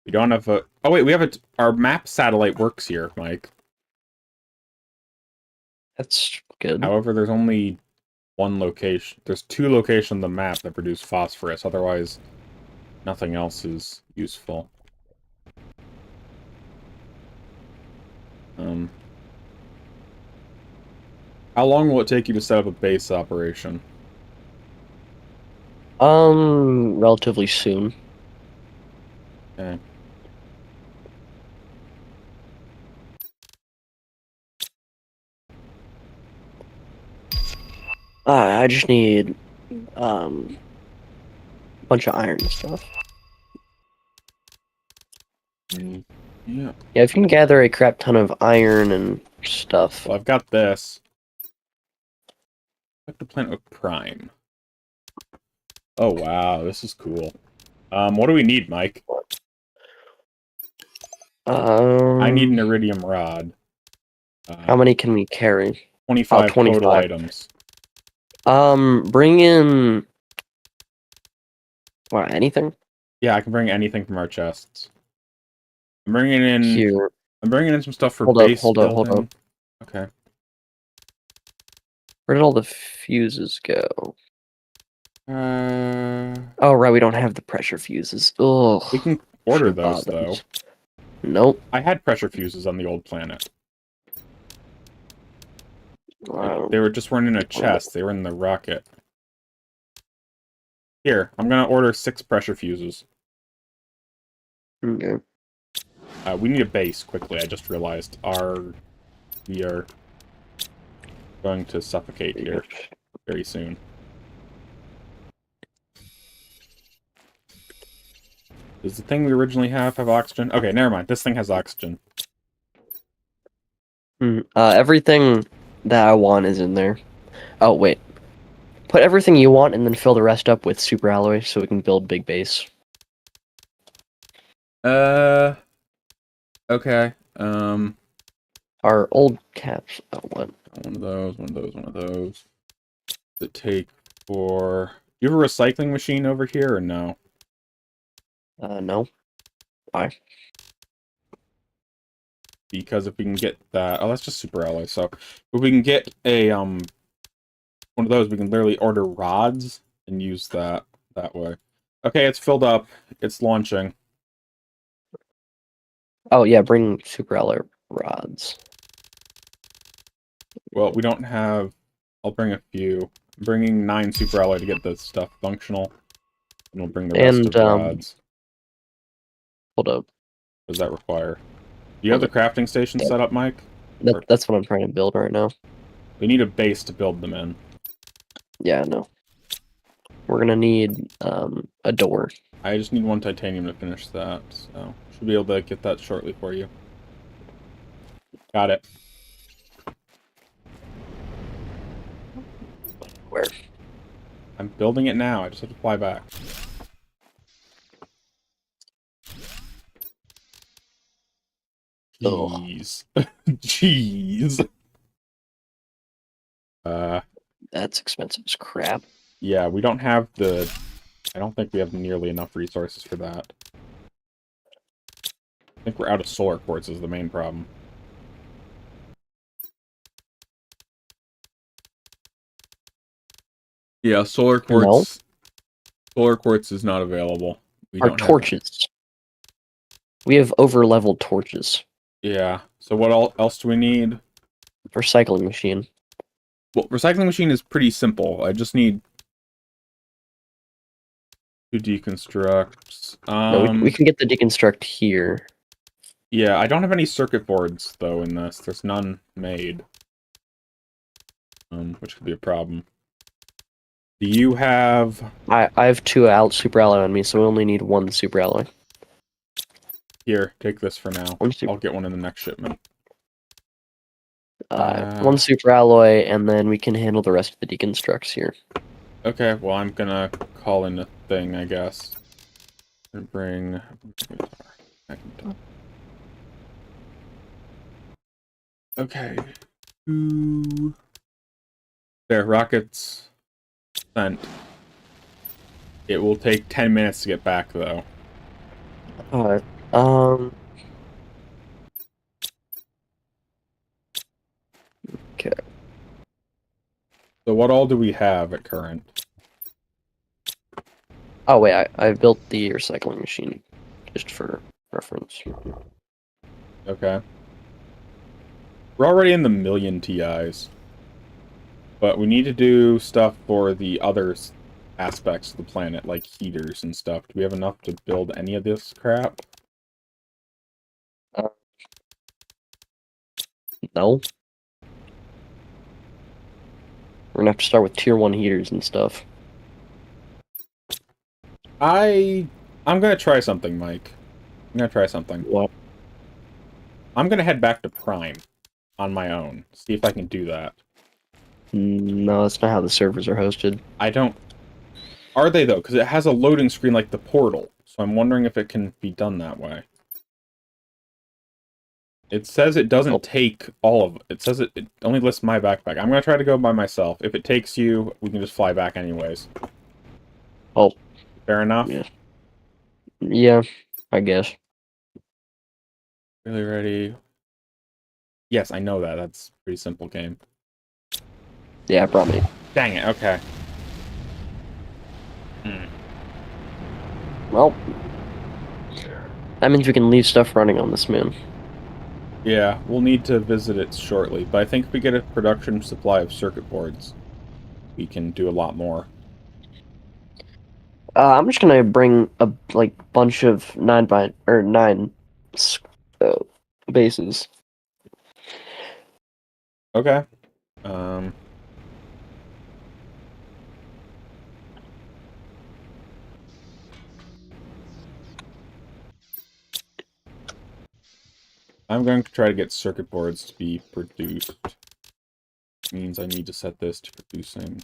We don't have a... Oh wait, we have a... Our map satellite works here, Mike. That's good. However, there's only one location. There's two locations on the map that produce phosphorus. Otherwise, nothing else is useful. How long will it take you to set up a base operation? Relatively soon. Okay. I just need, a bunch of iron and stuff. Yeah. Yeah, if you can gather a crap ton of iron and stuff. Well, I've got this. I have to plant with Prime. Oh, wow. This is cool. What do we need, Mike? I need an iridium rod. How many can we carry? 25 25. total items. Bring in... What, anything? Yeah, I can bring anything from our chests. I'm bringing in... Here. I'm bringing in some stuff for Hold up, base hold up, hold building. up. Okay. Where did all the fuses go? Uh... Oh, right, we don't have the pressure fuses. Ugh. We can order Should've those, bought though. those. Nope. I had pressure fuses on the old planet. Wow. They weren't in a chest. They were in the rocket. Here, I'm gonna order 6 pressure fuses. Okay. We need a base, quickly. I just realized. We are going to suffocate here very soon. Does the thing we originally have oxygen? Okay, never mind. This thing has oxygen. Everything that I want is in there. Oh, wait. Put everything you want and then fill the rest up with super alloy so we can build big base. Okay. Our old caps. Oh, what? One of those, one of those, one of those. Does it take for... Do you have a recycling machine over here, or no? No. Why? Because if we can get that... Oh, that's just super alloy, so... If we can get a, one of those, we can literally order rods and use that way. Okay, it's filled up. It's launching. Oh, yeah, bring super alloy rods. Well, we don't have... I'll bring a few. I'm bringing 9 super alloy to get this stuff functional. And we'll bring the rest of the rods. Hold up. What does that require? Do you have the crafting station Yeah. set up, Mike? That's what I'm trying to build right now. We need a base to build them in. Yeah, no. We're gonna need a door. I just need one titanium to finish that, so should be able to get that shortly for you. Got it. Where? I'm building it now. I just have to fly back. Oh. Jeez. Jeez. That's expensive as crap. Yeah, we don't have the... I don't think we have nearly enough resources for that. I think we're out of solar quartz is the main problem. Yeah, solar quartz... No. Solar quartz is not available. We Our don't have... torches. We have over-leveled torches. Yeah. So what else do we need? Recycling machine. Well, recycling machine is pretty simple. I just need to deconstruct. No, we can get the deconstruct here. Yeah, I don't have any circuit boards though in this. There's none made, which could be a problem. Do you have? I have two super alloy on me, so we only need one super alloy. Here, take this for now. One super, I'll get one in the next shipment. one super alloy, and then we can handle the rest of the deconstructs here. Okay, well I'm gonna call in a thing, I guess. And bring. Okay. Ooh. There, rockets sent. It will take 10 minutes to get back, though. Alright. Okay. So what all do we have at current? Oh wait, I built the recycling machine, just for reference. Okay. We're already in the million TIs. But we need to do stuff for the other aspects of the planet, like heaters and stuff. Do we have enough to build any of this crap? No. We're gonna have to start with tier 1 heaters and stuff. I'm gonna try something, Mike. I'm gonna try something. What? I'm gonna head back to Prime on my own. See if I can do that. No, that's not how the servers are hosted. I don't... Are they, though? Because it has a loading screen like the portal. So I'm wondering if it can be done that way. It says it doesn't take all of it. It says it only lists my backpack. I'm going to try to go by myself. If it takes you, we can just fly back anyways. Oh. Fair enough? Yeah. Yeah, I guess. Really ready? Yes, I know that. That's a pretty simple game. Yeah, probably. Dang it, okay. Well, that means we can leave stuff running on this moon. Yeah, we'll need to visit it shortly, but I think if we get a production supply of circuit boards, we can do a lot more. I'm just gonna bring a bunch of 9 bases. Okay. I'm going to try to get circuit boards to be produced. Which means I need to set this to producing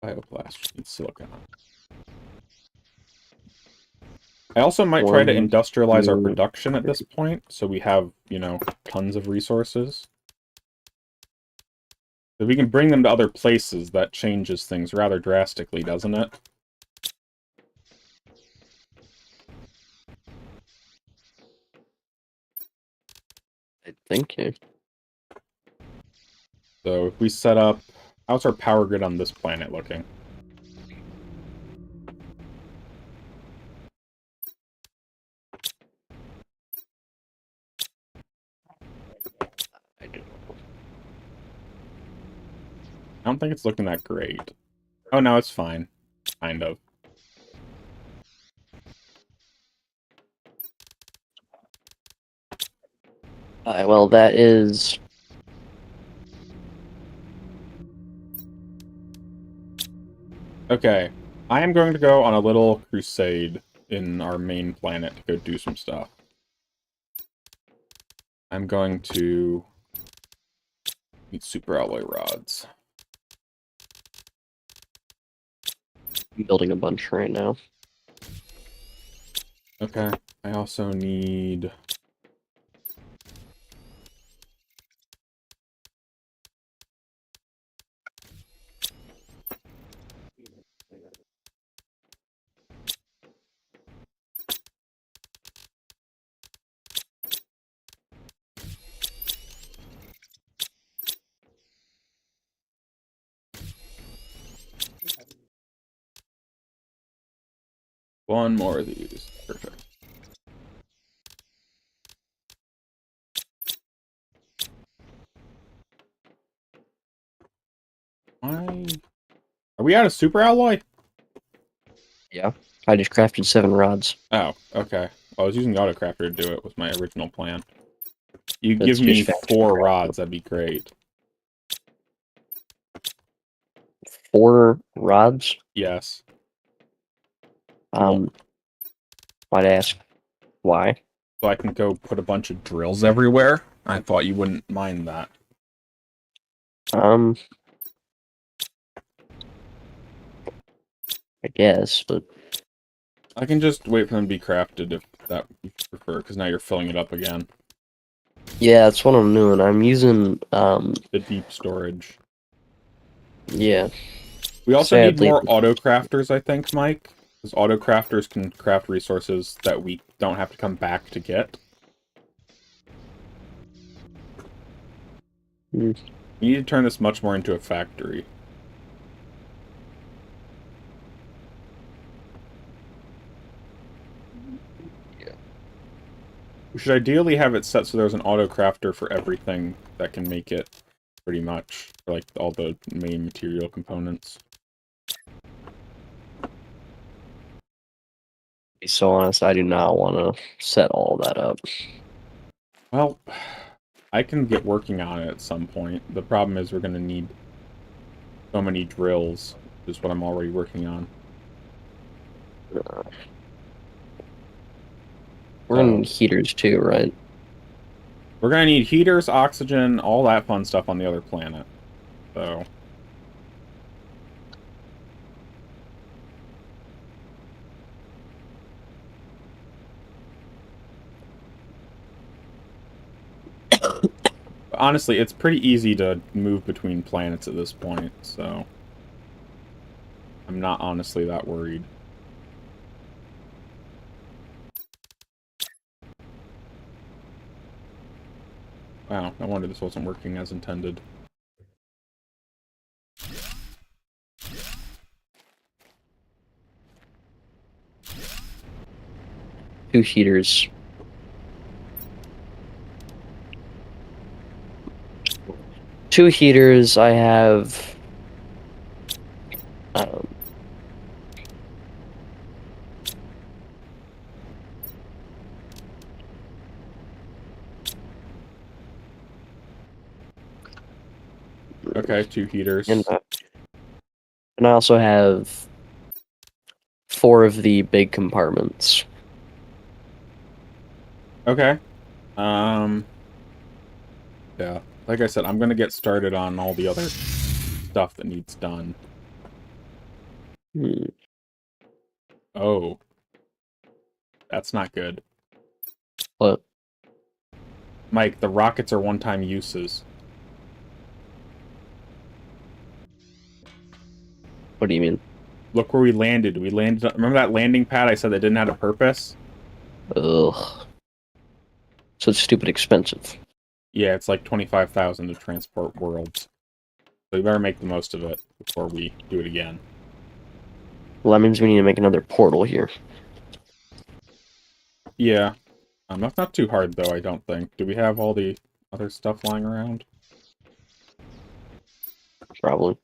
bioblast, which needs silicon. I also might try to industrialize our production at this point, so we have, you know, tons of resources. If we can bring them to other places, that changes things rather drastically, doesn't it? I think. Yeah. So if we set up... How's our power grid on this planet looking? I don't think it's looking that great. Oh, no, it's fine. Kind of. Well, that is... Okay, I am going to go on a little crusade in our main planet to go do some stuff. I'm going to need super alloy rods. I'm building a bunch right now. Okay, I also need... one more of these. Perfect. Why? Are we out of super alloy? Yeah. I just crafted 7 rods. Oh, okay. Well, I was using the autocrafter to do it, was my original plan. You That's give me just factory 4 crafting. rods, that'd be great. 4 rods? Yes. Might ask why. So I can go put a bunch of drills everywhere. I thought you wouldn't mind that. I guess, but I can just wait for them to be crafted if that you prefer, because now you're filling it up again. yeah, that's what I'm doing. I'm using The deep storage. yeah. We also need Sadly. more auto-crafters, I think, Mike. Because auto-crafters can craft resources that we don't have to come back to get. Hmm. We need to turn this much more into a factory. Yeah. We should ideally have it set so there's an auto-crafter for everything that can make it, pretty much. For, like, all the main material components. To be so honest, I do not want to set all that up. Well, I can get working on it at some point. The problem is we're going to need so many drills, which is what I'm already working on. We're gonna need heaters too, right? We're going to need heaters, oxygen, all that fun stuff on the other planet. So... honestly, it's pretty easy to move between planets at this point, so... I'm not honestly that worried. Wow, no wonder this wasn't working as intended. Two heaters. Two heaters. I have. Okay, 2 heaters. And I also have 4 of the big compartments. Okay. Yeah. Like I said, I'm gonna get started on all the other stuff that needs done. Hmm. Oh. That's not good. What? Mike, the rockets are one-time uses. What do you mean? Look where we landed. We landed... Remember that landing pad I said that didn't have a purpose? Ugh. So it's stupid expensive. Yeah, it's like 25,000 to transport worlds. So we better make the most of it before we do it again. Well, that means we need to make another portal here. Yeah. That's not too hard, though, I don't think. Do we have all the other stuff lying around? Probably.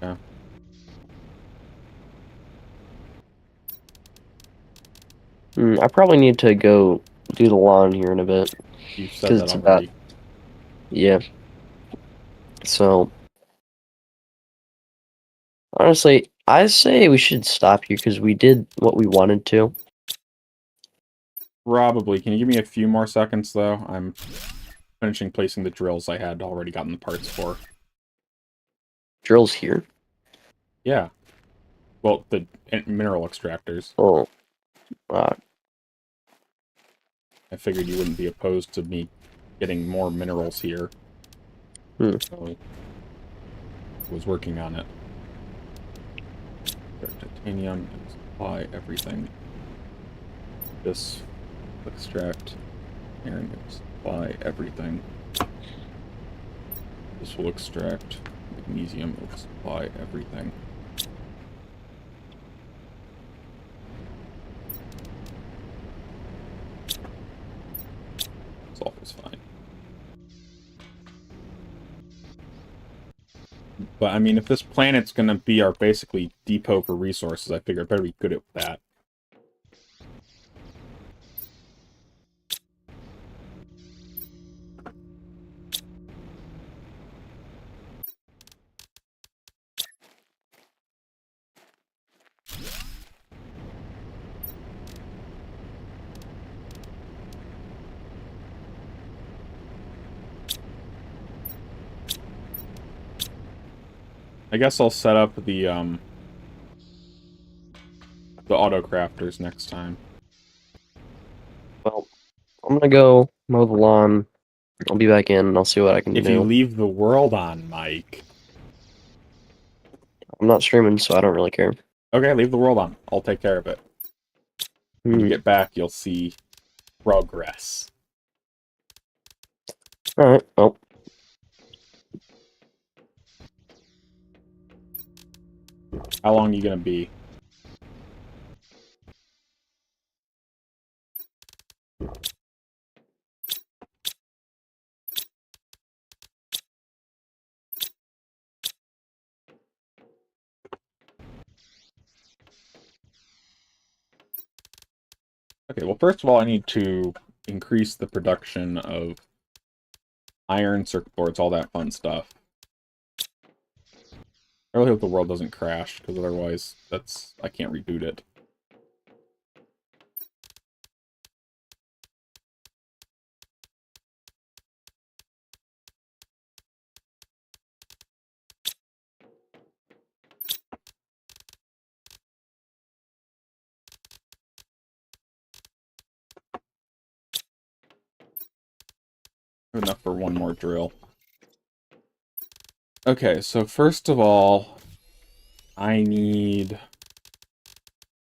Yeah. I probably need to go do the lawn here in a bit. You said 'Cause that it's about already. yeah. So honestly, I say we should stop here because we did what we wanted to. Probably. Can you give me a few more seconds, though? I'm finishing placing the drills I had already gotten the parts for. Drills here. Yeah. Well, the mineral extractors. Oh, I figured you wouldn't be opposed to me getting more minerals here. So, I was working on it. Titanium, supply everything. This extract, iron, supply everything. This will extract magnesium, it will supply everything. Sulfur's fine. But, I mean, if this planet's gonna be our basically depot for resources, I figure I better be good at that. I guess I'll set up the auto crafters next time. well, I'm gonna go mow the lawn. I'll be back in and I'll see what I can If do. you leave the world on, Mike. I'm not streaming, so I don't really care. Okay, leave the world on. I'll take care of it. When you get back, you'll see progress. Alright, well. How long are you gonna be? Okay, well, first of all, I need to increase the production of iron, circuit boards, all that fun stuff. I really hope the world doesn't crash, because otherwise, I can't reboot it. Enough for one more drill. Okay, so first of all, I need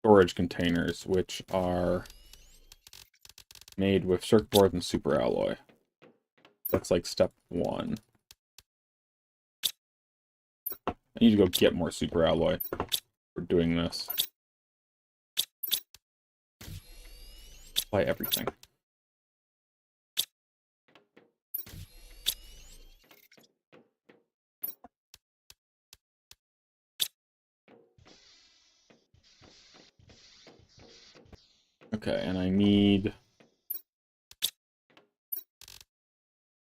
storage containers, which are made with circuit board and super alloy. That's like step one. I need to go get more super alloy for doing this. Buy everything. Okay, and I need...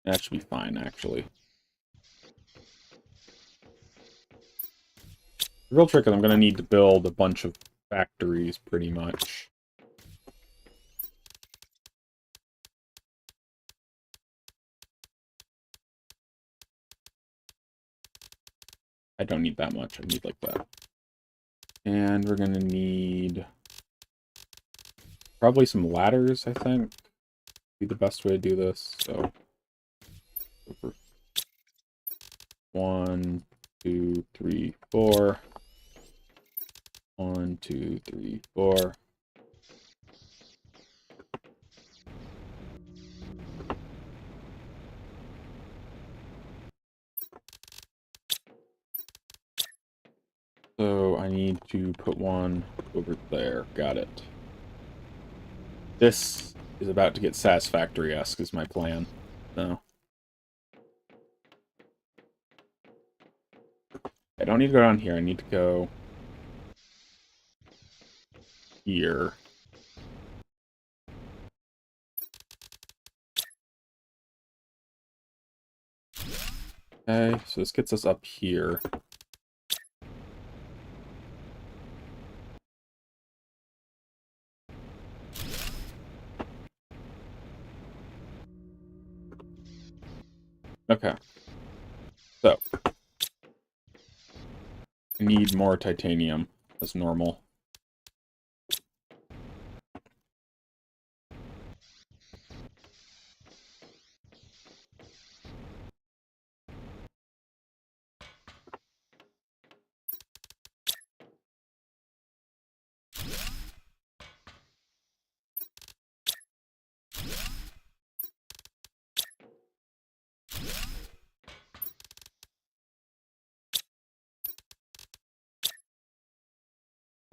That should be fine, actually. The real trick is I'm going to need to build a bunch of factories, pretty much. I don't need that much. I need like that. And we're going to need probably some ladders, I think. Be the best way to do this. So, over 1, 2, 3, 4. 1, 2, 3, 4. So I need to put one over there. Got it. This is about to get Satisfactory-esque is my plan. No. I don't need to go down here. I need to go here. Okay, so this gets us up here. Okay. So, I need more titanium as normal.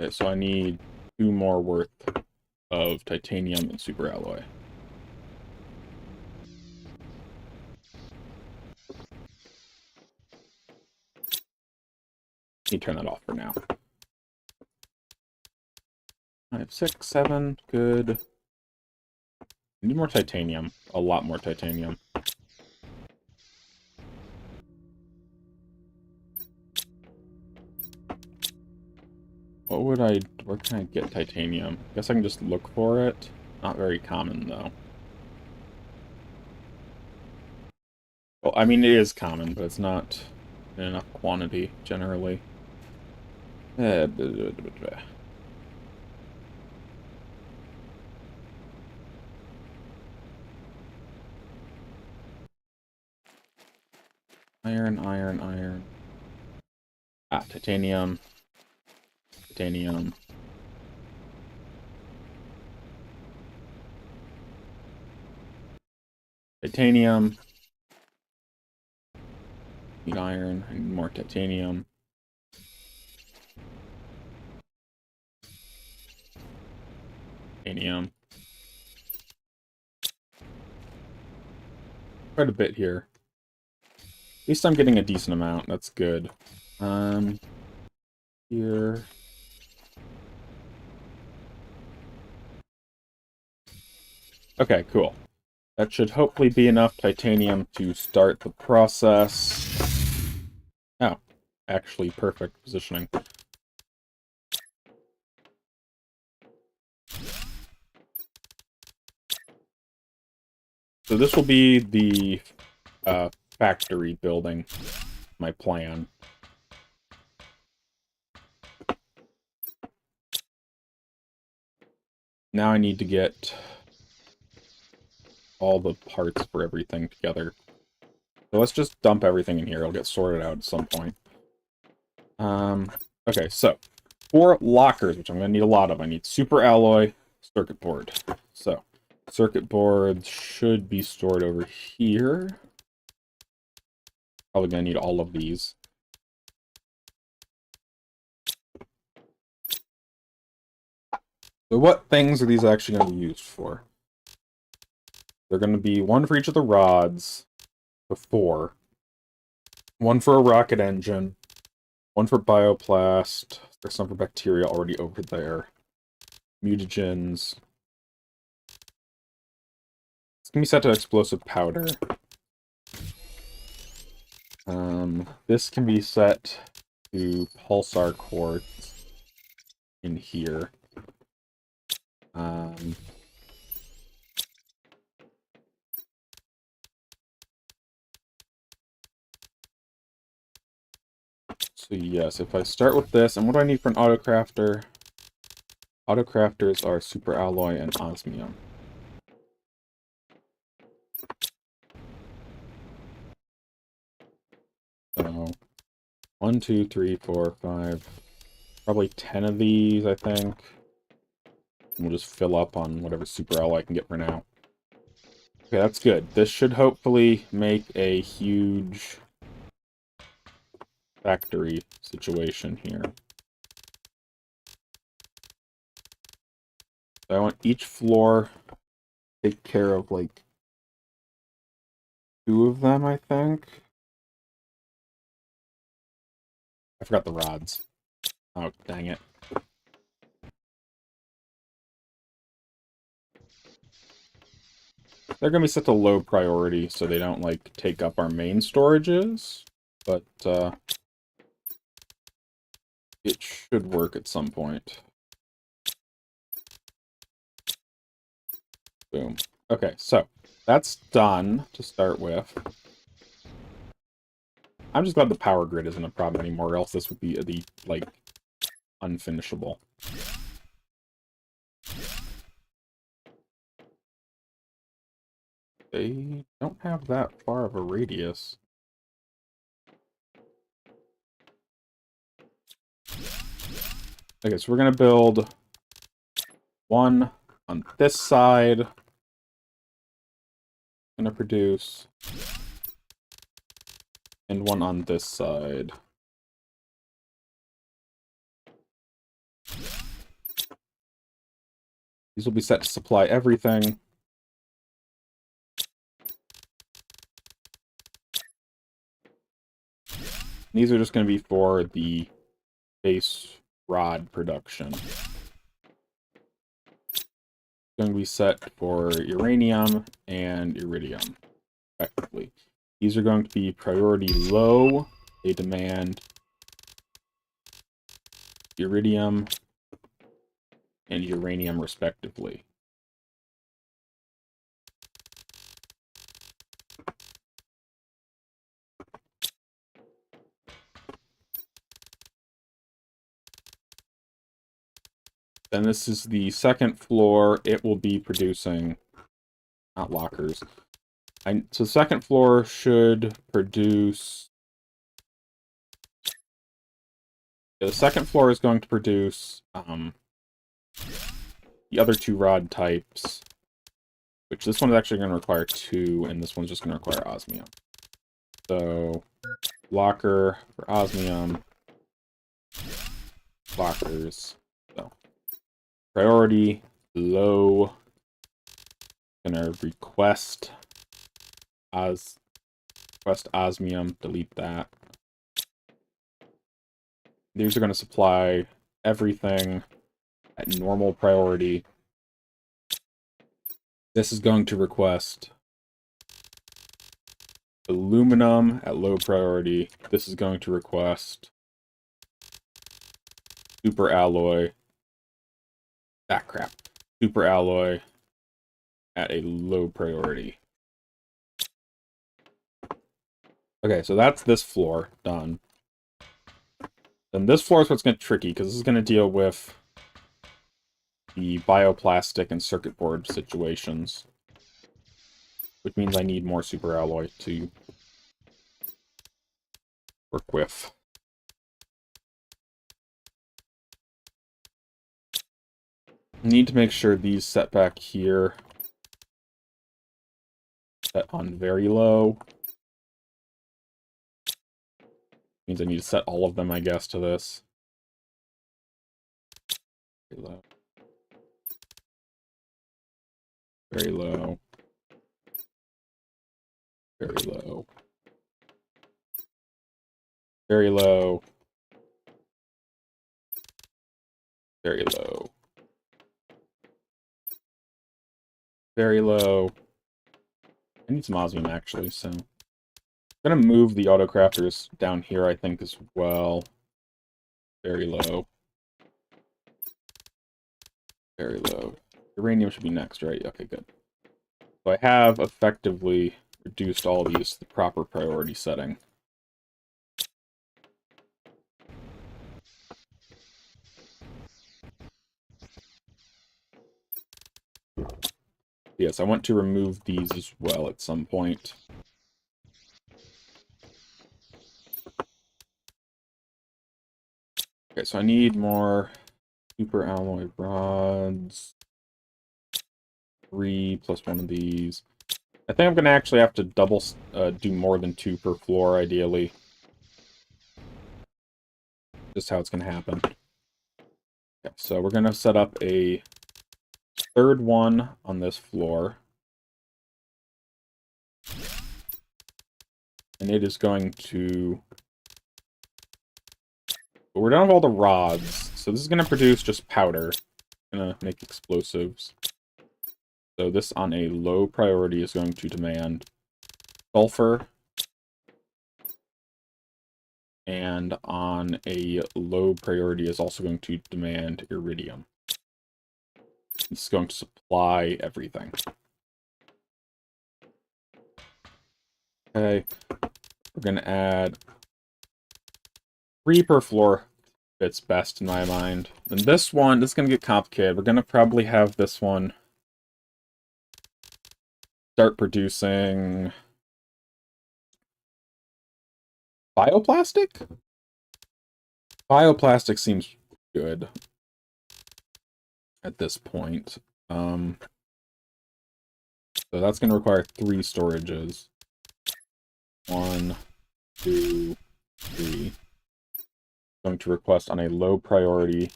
Okay, so I need 2 more worth of titanium and super alloy. Let me turn that off for now. 5, 6, 7, good. I need more titanium. A lot more titanium. Where can I get titanium? I guess I can just look for it. Not very common, though. Well, I mean, it is common, but it's not in enough quantity, generally. Blah, blah, blah, blah, blah. Iron, iron, iron. Ah, titanium. Titanium. Titanium. Need iron. I need more titanium. Titanium. Quite a bit here. At least I'm getting a decent amount. That's good. Here. Okay, cool. That should hopefully be enough titanium to start the process. Oh, actually perfect positioning. So this will be the factory building, my plan. Now I need to get all the parts for everything together. So let's just dump everything in here. It'll get sorted out at some point. Okay, so 4 lockers, which I'm going to need a lot of. I need super alloy, circuit board. So circuit boards should be stored over here. Probably going to need all of these. So what things are these actually going to be used for? They're going to be 1 for each of the rods, so 4. 1 for a rocket engine, 1 for bioplast. There's some for bacteria already over there. Mutagens. It's going to be set to explosive powder. This can be set to pulsar quartz in here. So yes, if I start with this, and what do I need for an autocrafter? Autocrafters are super alloy and osmium. So 1, 2, 3, 4, 5, probably 10 of these, I think. And we'll just fill up on whatever super alloy I can get for now. Okay, that's good. This should hopefully make a huge factory situation here. So I want each floor to take care of like 2 of them, I think. I forgot the rods. Oh, dang it. They're going to be set to low priority so they don't, like, take up our main storages. But, it should work at some point. Boom. Okay, so that's done to start with. I'm just glad the power grid isn't a problem anymore, or else this would be the, like, unfinishable. They don't have that far of a radius. Okay, so we're gonna build one on this side. Gonna produce. And one on this side. These will be set to supply everything. These are just going to be for the base rod production. Going to be set for uranium and iridium, effectively. These are going to be priority low. They demand iridium and uranium, respectively. Then this is the second floor. It will be producing, not lockers. So the second floor should produce... Yeah, the second floor is going to produce the other two rod types, which this one is actually going to require 2, and this one's just going to require osmium. So, locker for osmium, lockers. So, priority low. Gonna request osmium, delete that. These are going to supply everything at normal priority. This is going to request aluminum at low priority. This is going to request super alloy. That crap. Super alloy at a low priority. Okay, so that's this floor done. Then this floor is what's going to be tricky, because this is going to deal with the bioplastic and circuit board situations. Which means I need more super alloy to work with. Need to make sure these set back here set on very low. Means I need to set all of them, I guess, to this. Very low. Very low. Very low. Very low. Very low. Very low. I need some osmium, actually, so... I'm going to move the autocrafters down here, I think, as well. Very low. Very low. Uranium should be next, right? Okay, good. So I have effectively reduced all of these to the proper priority setting. Yes, I want to remove these as well at some point. Okay, so I need more super alloy rods. 3 plus 1 of these. I think I'm going to actually have to double do more than 2 per floor, ideally. Just how it's going to happen. Okay, so we're going to set up a third one on this floor. And it is going to... But we're done with all the rods, so this is going to produce just powder. Going to make explosives. So this on a low priority is going to demand sulfur. And on a low priority is also going to demand iridium. It's going to supply everything. Okay, we're going to add 3 per floor. Fits best in my mind. And this one, this is going to get complicated. We're going to probably have this one start producing bioplastic? Bioplastic seems good at this point. So that's going to require 3 storages. 1, 2, 3. Going to request on a low priority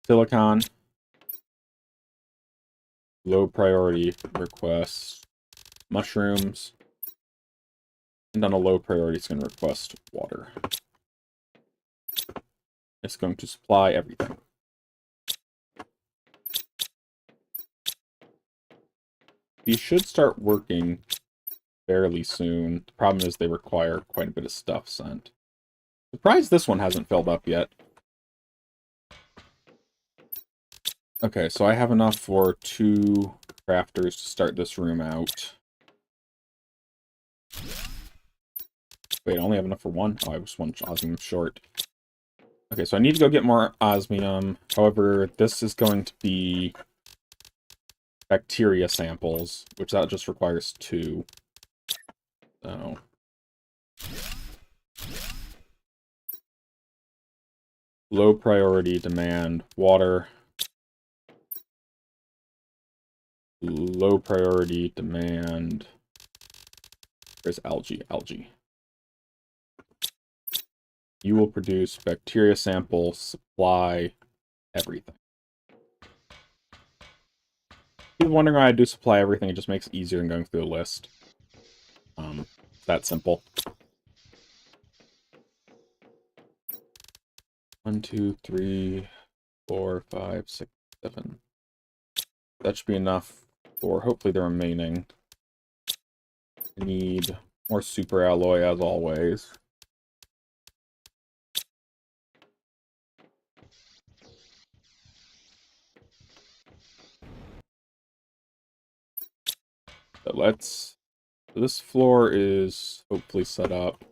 silicon. Low priority request mushrooms. And on a low priority, it's going to request water. It's going to supply everything. These should start working fairly soon. The problem is they require quite a bit of stuff sent. Surprised this one hasn't filled up yet. Okay, so I have enough for 2 crafters to start this room out. Wait, I only have enough for 1? Oh, I was 1 osmium short. Okay, so I need to go get more osmium. However, this is going to be bacteria samples, which that just requires 2. So low priority demand water. Low priority demand. There's algae. You will produce bacteria samples, supply everything. If you're wondering why I do supply everything, it just makes it easier than going through the list. It's that simple. 1, 2, 3, 4, 5, 6, 7. That should be enough for hopefully the remaining. I need more super alloy as always. So this floor is hopefully set up.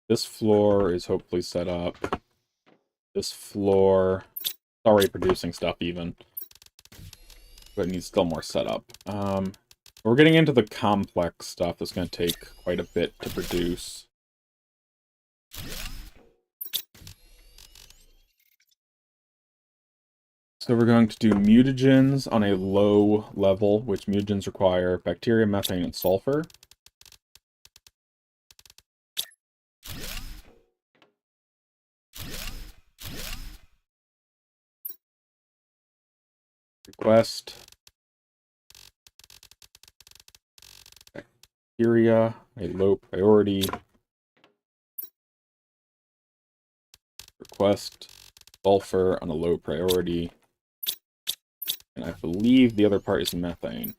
This floor is hopefully set up. This floor is already producing stuff even. But it needs still more setup. We're getting into the complex stuff that's going to take quite a bit to produce. So we're going to do mutagens on a low level, which mutagens require bacteria, methane, and sulfur. Request bacteria, a low priority. Request sulfur on a low priority. And I believe the other part is methane.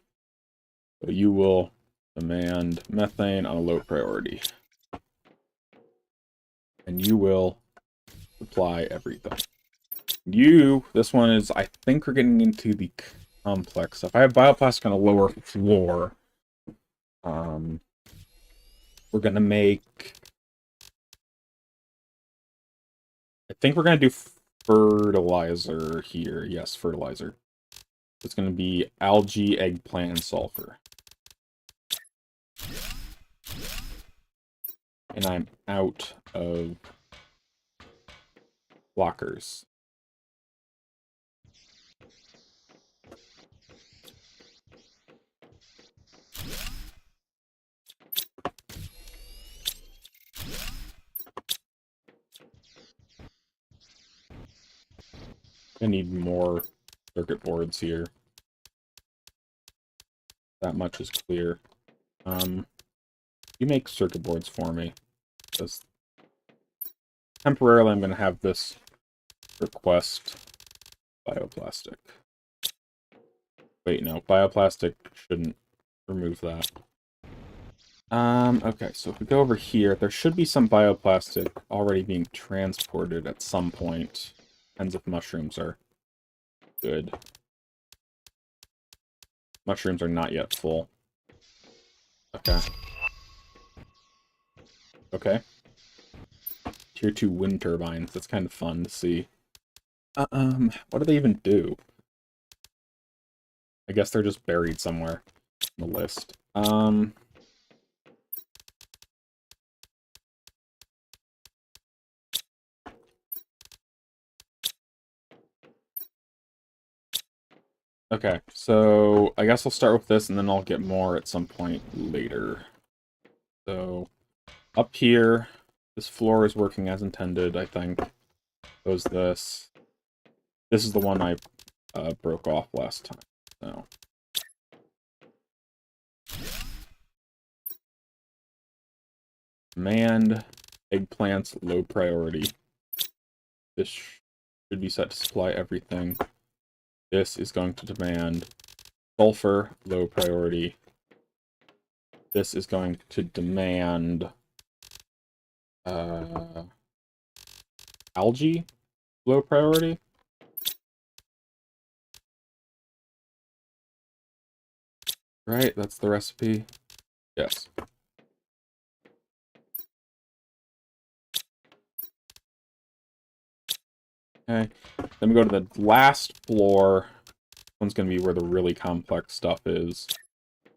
So you will demand methane on a low priority. And you will supply everything. This one is, I think we're getting into the complex stuff. I have bioplastic on a lower floor. We're gonna make... I think we're gonna do fertilizer here. Yes, fertilizer. It's gonna be algae, eggplant, and sulfur. And I'm out of blockers. I need more circuit boards here. That much is clear. You make circuit boards for me. Because temporarily I'm going to have this request bioplastic. Wait, no. Bioplastic shouldn't remove that. Okay, so if we go over here, there should be some bioplastic already being transported at some point. Depends if mushrooms are good. Mushrooms are not yet full. Okay. Okay. Tier 2 wind turbines. That's kind of fun to see. What do they even do? I guess they're just buried somewhere in the list. Okay, so I guess I'll start with this and then I'll get more at some point later. So, up here, this floor is working as intended, I think. Goes this. This is the one I broke off last time. So. Manned eggplants, low priority. This should be set to supply everything. This is going to demand sulfur, low priority. This is going to demand algae, low priority. Right, that's the recipe. Yes. Okay, then we go to the last floor. This one's going to be where the really complex stuff is. I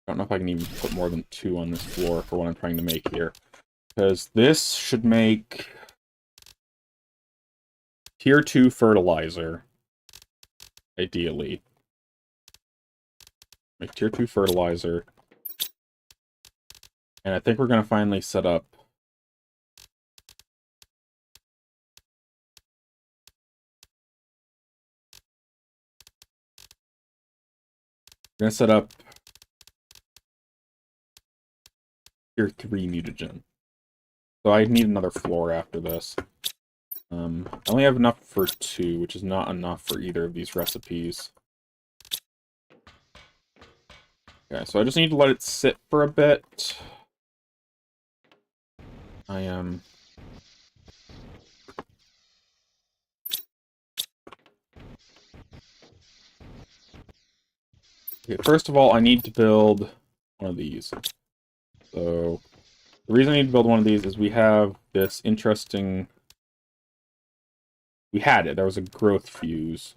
don't know if I can even put more than 2 on this floor for what I'm trying to make here. Because this should make Tier 2 fertilizer, ideally. Make Tier 2 fertilizer. And I think we're going to finally set up Tier 3 mutagen. So I need another floor after this. I only have enough for 2, which is not enough for either of these recipes. Okay, so I just need to let it sit for a bit. I am... Okay, first of all, I need to build one of these. So, the reason I need to build one of these is we have this interesting... We had it. There was a growth fuse.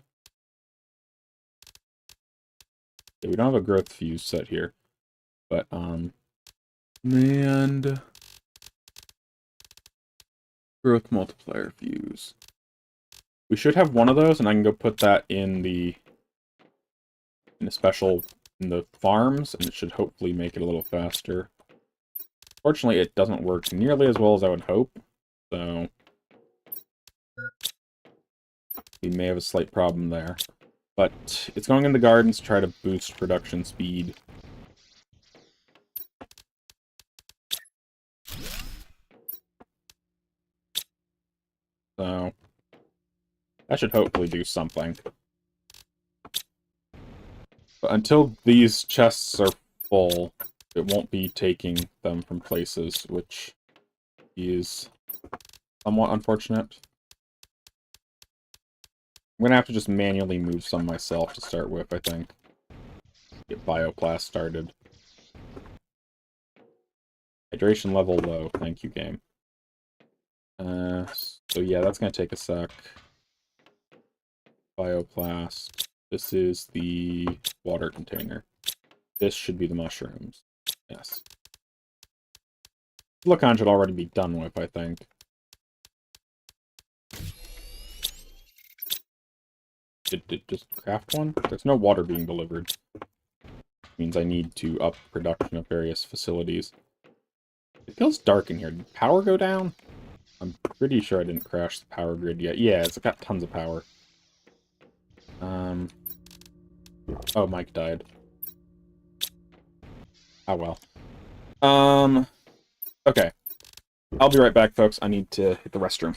Yeah, we don't have a growth fuse set here. But, and... Growth multiplier fuse. We should have one of those, and I can go put that in the... in the farms, and it should hopefully make it a little faster. Fortunately, it doesn't work nearly as well as I would hope, so we may have a slight problem there. But it's going in the gardens to try to boost production speed. So that should hopefully do something. But until these chests are full, it won't be taking them from places, which is somewhat unfortunate. I'm gonna have to just manually move some myself to start with, I think. Get Bioplast started. Hydration level low. Thank you, game. So yeah, that's gonna take a sec. Bioplast. This is the water container. This should be the mushrooms. Yes. Silicon should already be done with, I think. Did just craft one? There's no water being delivered. Means I need to up production of various facilities. It feels dark in here. Did power go down? I'm pretty sure I didn't crash the power grid yet. Yeah, it's got tons of power. Oh, Mike died. Oh, well. Okay. I'll be right back, folks. I need to hit the restroom.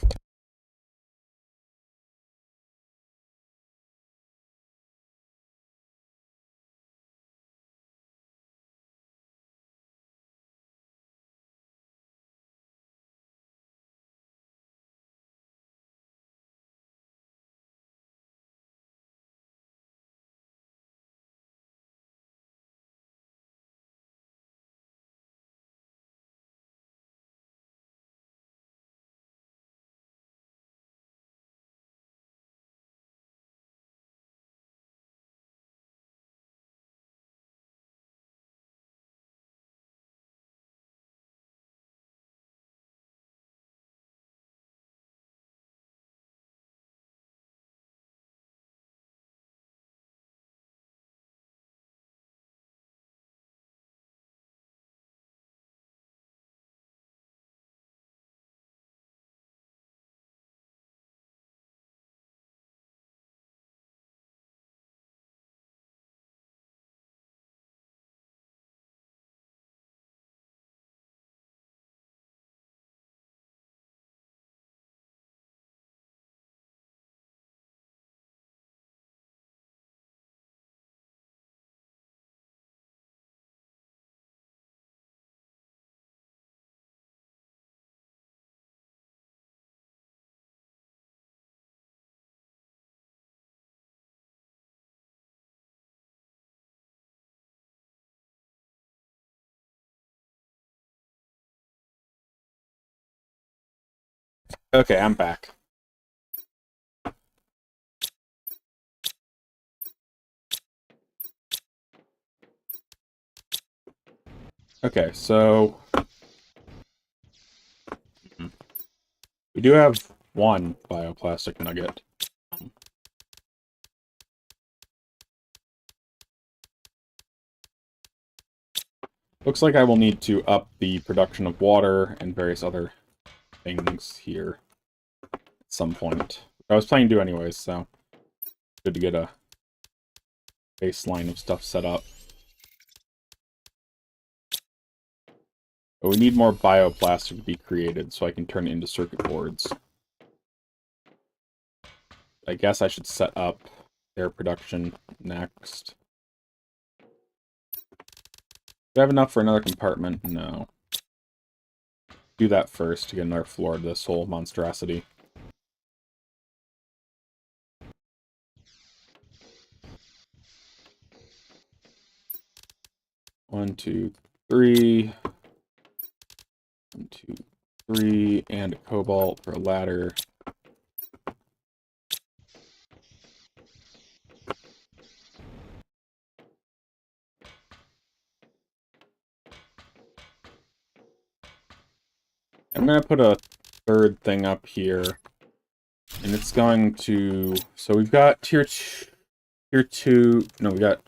Okay, I'm back. Okay, so we do have one bioplastic nugget. Looks like I will need to up the production of water and various other things here at some point. I was planning to do anyways, so good to get a baseline of stuff set up. But we need more bioplastic to be created so I can turn it into circuit boards. I guess I should set up their production next. Do I have enough for another compartment? No. Do that first to get another floor of this whole monstrosity. One, two, three. 1, 2, 3, and a cobalt for a ladder. I'm going to put a third thing up here. And it's going to... So we've got tier 2... No, we got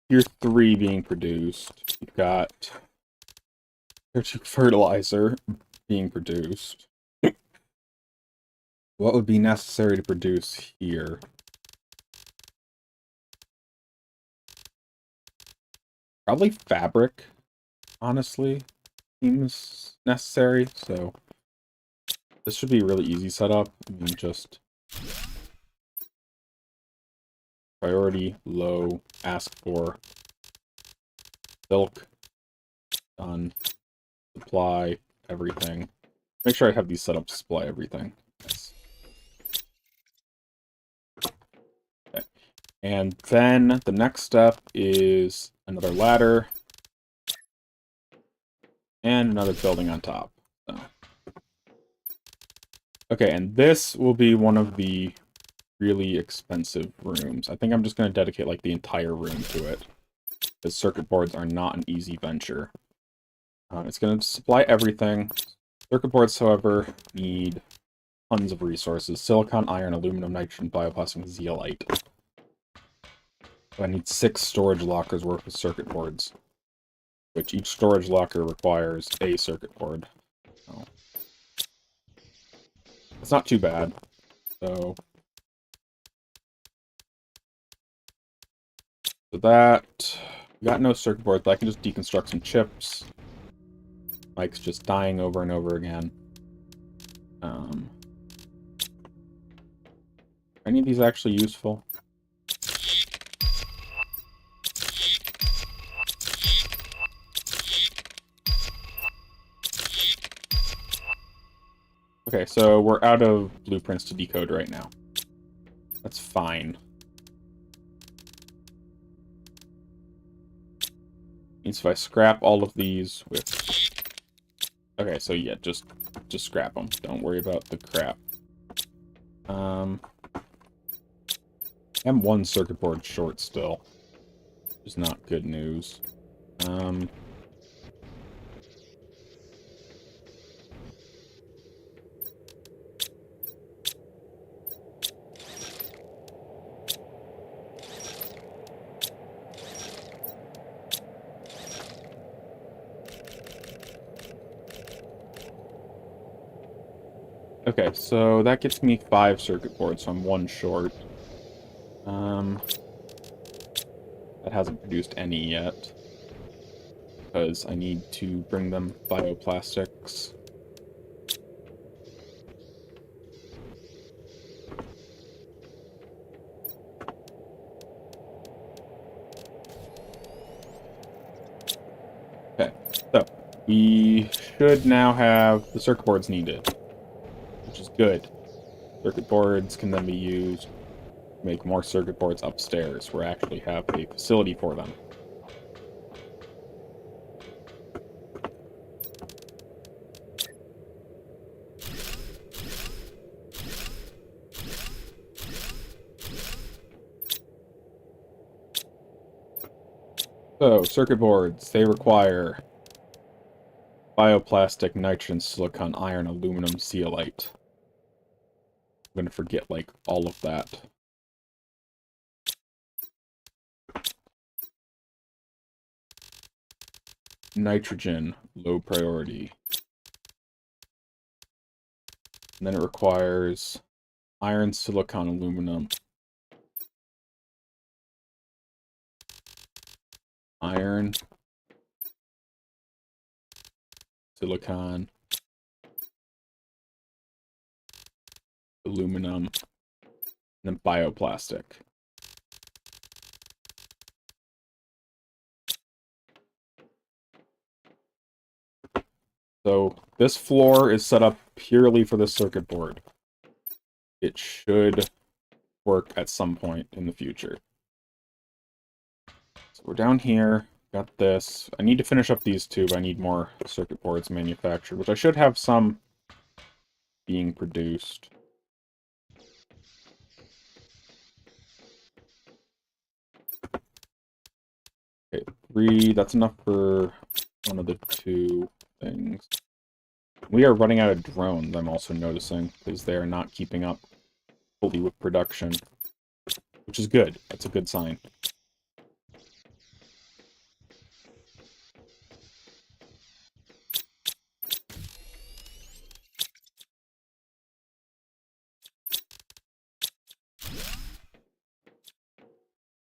tier 3 being produced. We've got tier 2 fertilizer being produced. What would be necessary to produce here? Probably fabric, honestly, seems necessary, so this should be a really easy setup. I mean, just priority, low, ask for, silk, done, supply, everything. Make sure I have these set up to supply everything. Yes. Okay. And then the next step is another ladder and another building on top. So. Okay, and this will be one of the really expensive rooms. I think I'm just going to dedicate like the entire room to it, because circuit boards are not an easy venture. It's going to supply everything. Circuit boards, however, need tons of resources. Silicon, iron, aluminum, nitrogen, bioplastic, and zeolite. So I need 6 storage lockers worth of circuit boards, which each storage locker requires a circuit board. So it's not too bad. So that, we got no circuit boards, but I can just deconstruct some chips. Mike's just dying over and over again. Are any of these actually useful? Okay, so we're out of blueprints to decode right now. That's fine. Means if I scrap all of these with... Okay, so yeah, just scrap them. Don't worry about the crap. I'm 1 circuit board short still, which is not good news. Okay, so that gets me 5 circuit boards, so I'm 1 short. That hasn't produced any yet, because I need to bring them bioplastics. Okay, so we should now have the circuit boards needed, which is good. Circuit boards can then be used to make more circuit boards upstairs, where I actually have a facility for them. So, circuit boards, they require bioplastic, nitrogen, silicon, iron, aluminum, zeolite. I'm gonna forget, like, all of that. Nitrogen, low priority. And then it requires iron, silicon, aluminum. Iron, silicon, aluminum, and then bioplastic. So this floor is set up purely for the circuit board. It should work at some point in the future. So we're down here, got this. I need to finish up these two, but I need more circuit boards manufactured, which I should have some being produced. Okay, 3, that's enough for one of the two things. We are running out of drones, I'm also noticing, because they are not keeping up fully with production, which is good. That's a good sign.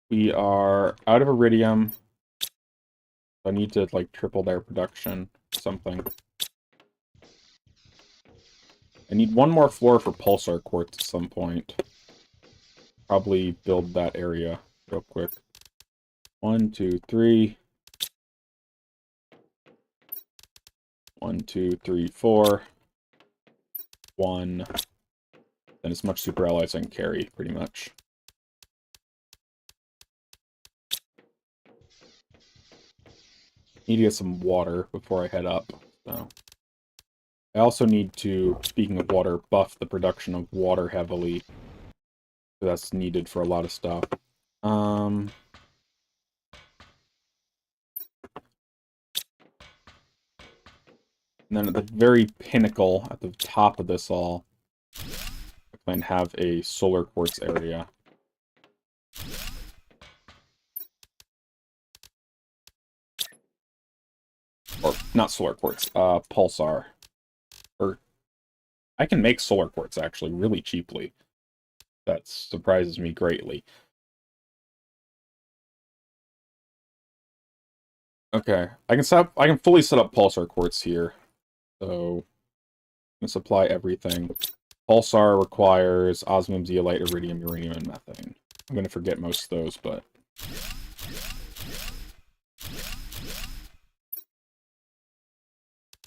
We are out of iridium. I need to, like, triple their production, something. I need one more floor for pulsar quartz at some point. Probably build that area real quick. 1, 2, 3. 1, 2, 3, 4. 1. Then as much super alloys I can carry, pretty much. Need to get some water before I head up. So I also need to, speaking of water, buff the production of water heavily. That's needed for a lot of stuff. And then at the very pinnacle, at the top of this all, I plan to have a solar quartz area. Or, not solar quartz, pulsar. Or, I can make solar quartz, actually, really cheaply. That surprises me greatly. Okay, I can fully set up pulsar quartz here. So, I'm gonna supply everything. Pulsar requires osmium, zeolite, iridium, uranium, and methane. I'm gonna forget most of those, but...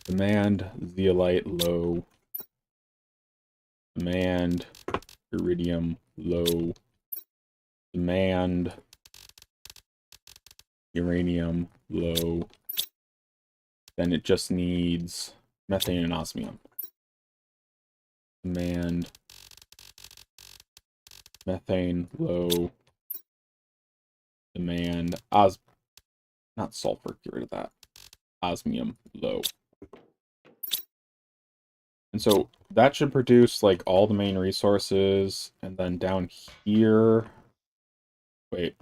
Demand, zeolite, low. Demand, iridium, low. Demand, uranium, low. Then it just needs methane and osmium. Demand, methane, low. Demand, not sulfur, get rid of that. Osmium, low. And so that should produce, like, all the main resources, and then down here... Wait.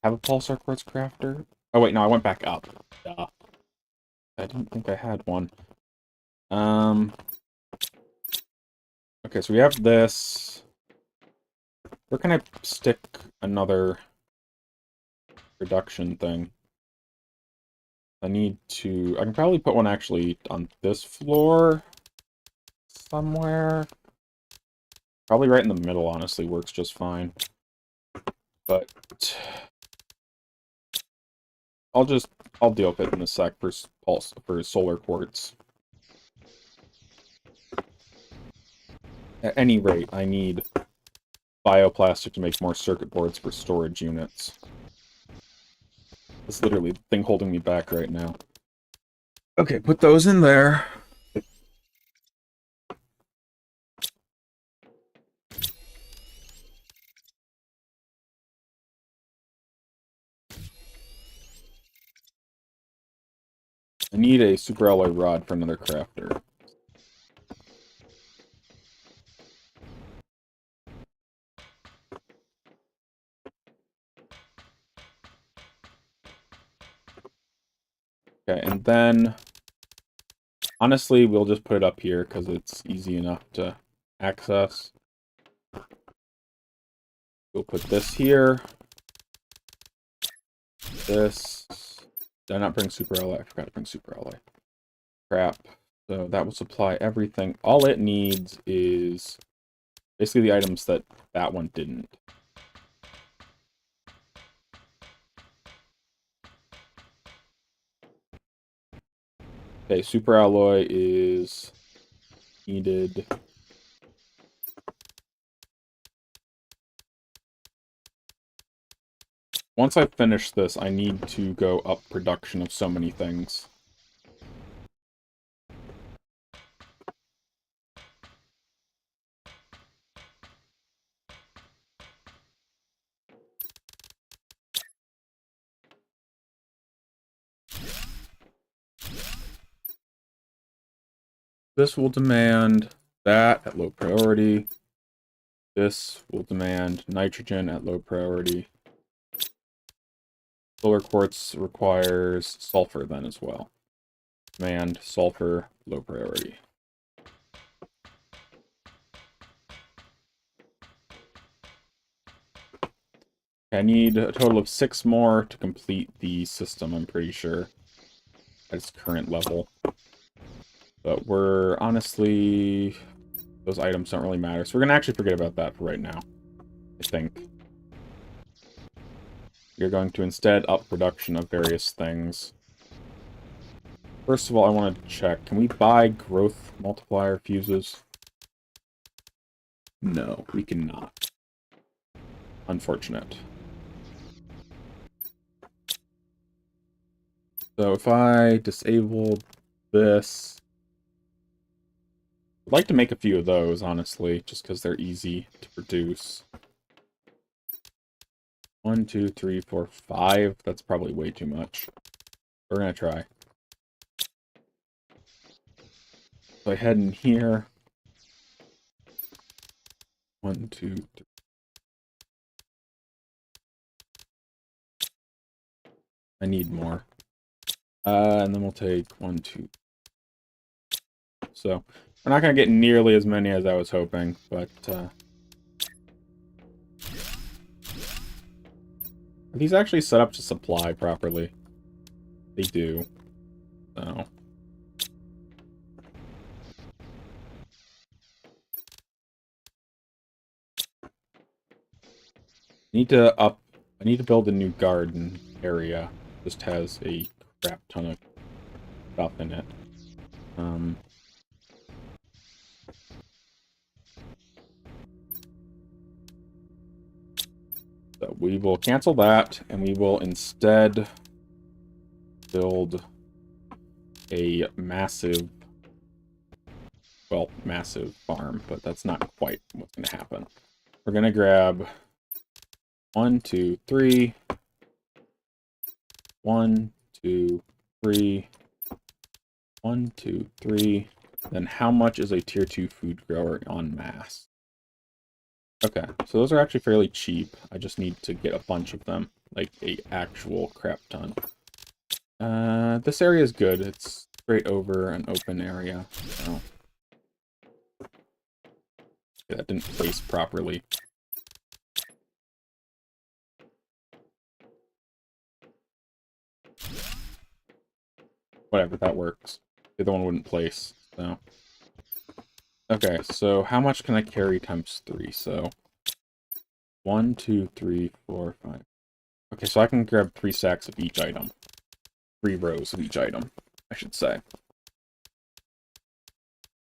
Have a pulsar quartz crafter? Oh, wait, no, I went back up. Duh. I didn't think I had one. Okay, so we have this. Where can I stick another production thing? I can probably put one actually on this floor somewhere. Probably right in the middle, honestly, works just fine. But I'll deal with it in a sec for solar quartz. At any rate, I need bioplastic to make more circuit boards for storage units. It's literally the thing holding me back right now. Okay, put those in there. I need a super alloy rod for another crafter. Okay, and then honestly, we'll just put it up here because it's easy enough to access. We'll put this here. This. Did I not bring super alloy? I forgot to bring super alloy. Crap. So that will supply everything. All it needs is basically the items that that one didn't. Okay, super alloy is needed. Once I finish this, I need to go up production of so many things. This will demand that at low priority. This will demand nitrogen at low priority. Solar quartz requires sulfur then as well. Demand sulfur, low priority. I need a total of 6 more to complete the system, I'm pretty sure, at its current level. But we're honestly... those items don't really matter, so we're going to actually forget about that for right now, I think. We're going to instead up production of various things. First of all, I want to check, can we buy growth multiplier fuses? No, we cannot. Unfortunate. So if I disable this... I'd like to make a few of those, honestly, just because they're easy to produce. 1, 2, 3, 4, 5. That's probably way too much. We're going to try. So I head in here. 1, 2, 3. I need more. And then we'll take 1, 2. So, we're not going to get nearly as many as I was hoping, but... Are these actually set up to supply properly? They do. So... I need to build a new garden area. Just has a crap ton of stuff in it. So we will cancel that, and we will instead build a massive, well, massive farm, but that's not quite what's going to happen. We're going to grab 1, 2, 3. 1, 2, 3. 1, 2, 3. Then how much is a tier 2 food grower en masse? Okay, so those are actually fairly cheap. I just need to get a bunch of them, like a actual crap ton. This area is good. It's straight over an open area. So yeah, that didn't place properly. Whatever, that works. The other one wouldn't place, so. Okay, so how much can I carry times 3? So 1, 2, 3, 4, 5. Okay, so I can grab 3 sacks of each item. 3 rows of each item, I should say.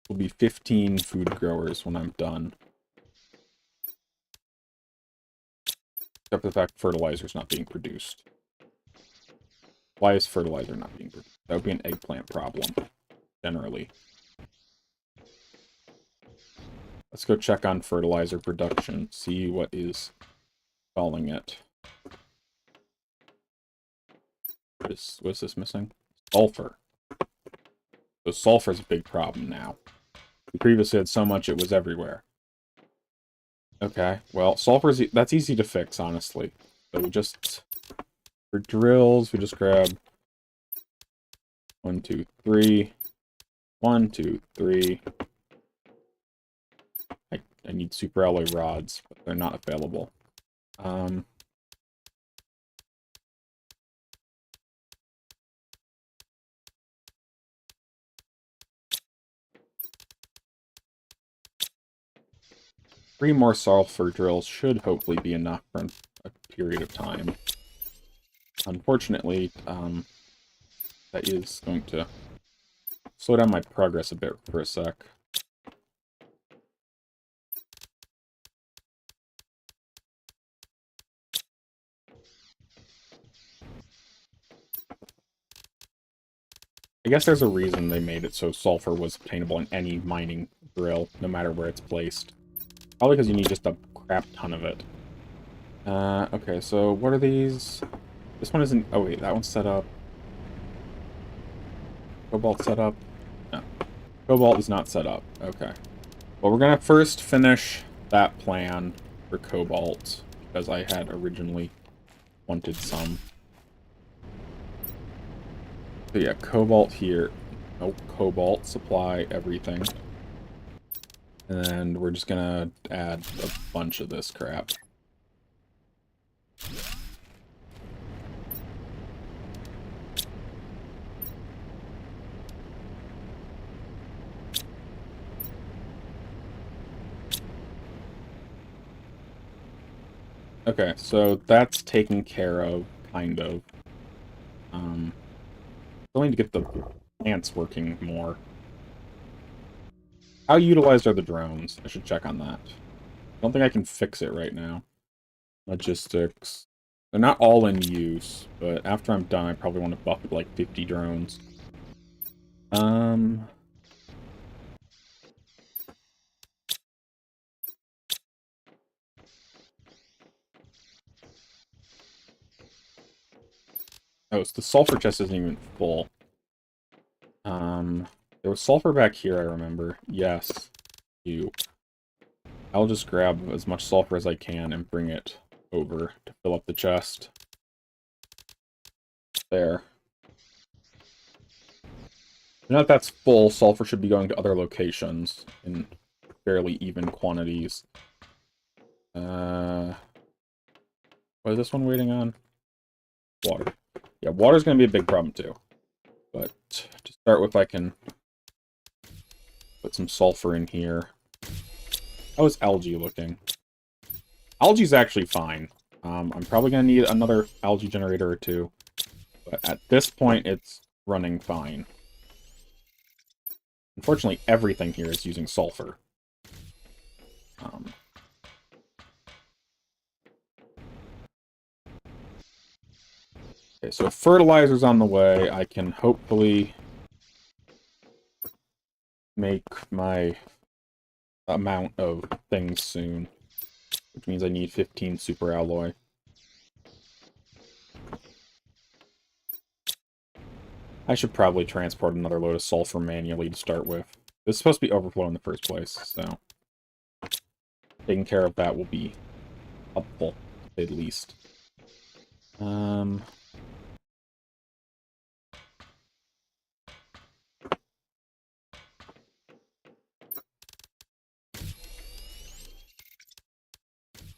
Will be 15 food growers when I'm done. Except for the fact fertilizer is not being produced. Why is fertilizer not being produced? That would be an eggplant problem, generally. Let's go check on fertilizer production, see what is stalling it. What is this missing? Sulfur. So sulfur's a big problem now. We previously had so much it was everywhere. Okay, well, that's easy to fix, honestly. So we just, for drills, we just grab 1, 2, 3. 1, 2, 3. I need super alloy rods, but they're not available. 3 more sulfur drills should hopefully be enough for a period of time. Unfortunately, that is going to slow down my progress a bit for a sec. I guess there's a reason they made it so sulfur was obtainable in any mining drill, no matter where it's placed. Probably because you need just a crap ton of it. Okay, so what are these? This one isn't... Oh wait, that one's set up. Cobalt set up? No. Cobalt is not set up. Okay. Well, we're gonna first finish that plan for Cobalt, because I had originally wanted some. So yeah, Cobalt here. No, Cobalt, supply, everything. And we're just gonna add a bunch of this crap. Okay, so that's taken care of, kind of. Still need to get the plants working more. How utilized are the drones? I should check on that. I don't think I can fix it right now. Logistics. They're not all in use, but after I'm done, I probably want to buff like 50 drones. Oh, so the sulfur chest isn't even full. There was sulfur back here, I remember. Yes. I'll just grab as much sulfur as I can and bring it over to fill up the chest. There. Now that that's full, sulfur should be going to other locations in fairly even quantities. What is this one waiting on? Water. Yeah, water's going to be a big problem too. But to start with, I can put some sulfur in here. How is algae looking? Algae's actually fine. I'm probably going to need another algae generator or two. But at this point, it's running fine. Unfortunately, everything here is using sulfur. Okay, so fertilizer's on the way. I can hopefully make my amount of things soon, which means I need 15 super alloy. I should probably transport another load of sulfur manually to start with. This is supposed to be overflow in the first place, so taking care of that will be helpful, at least.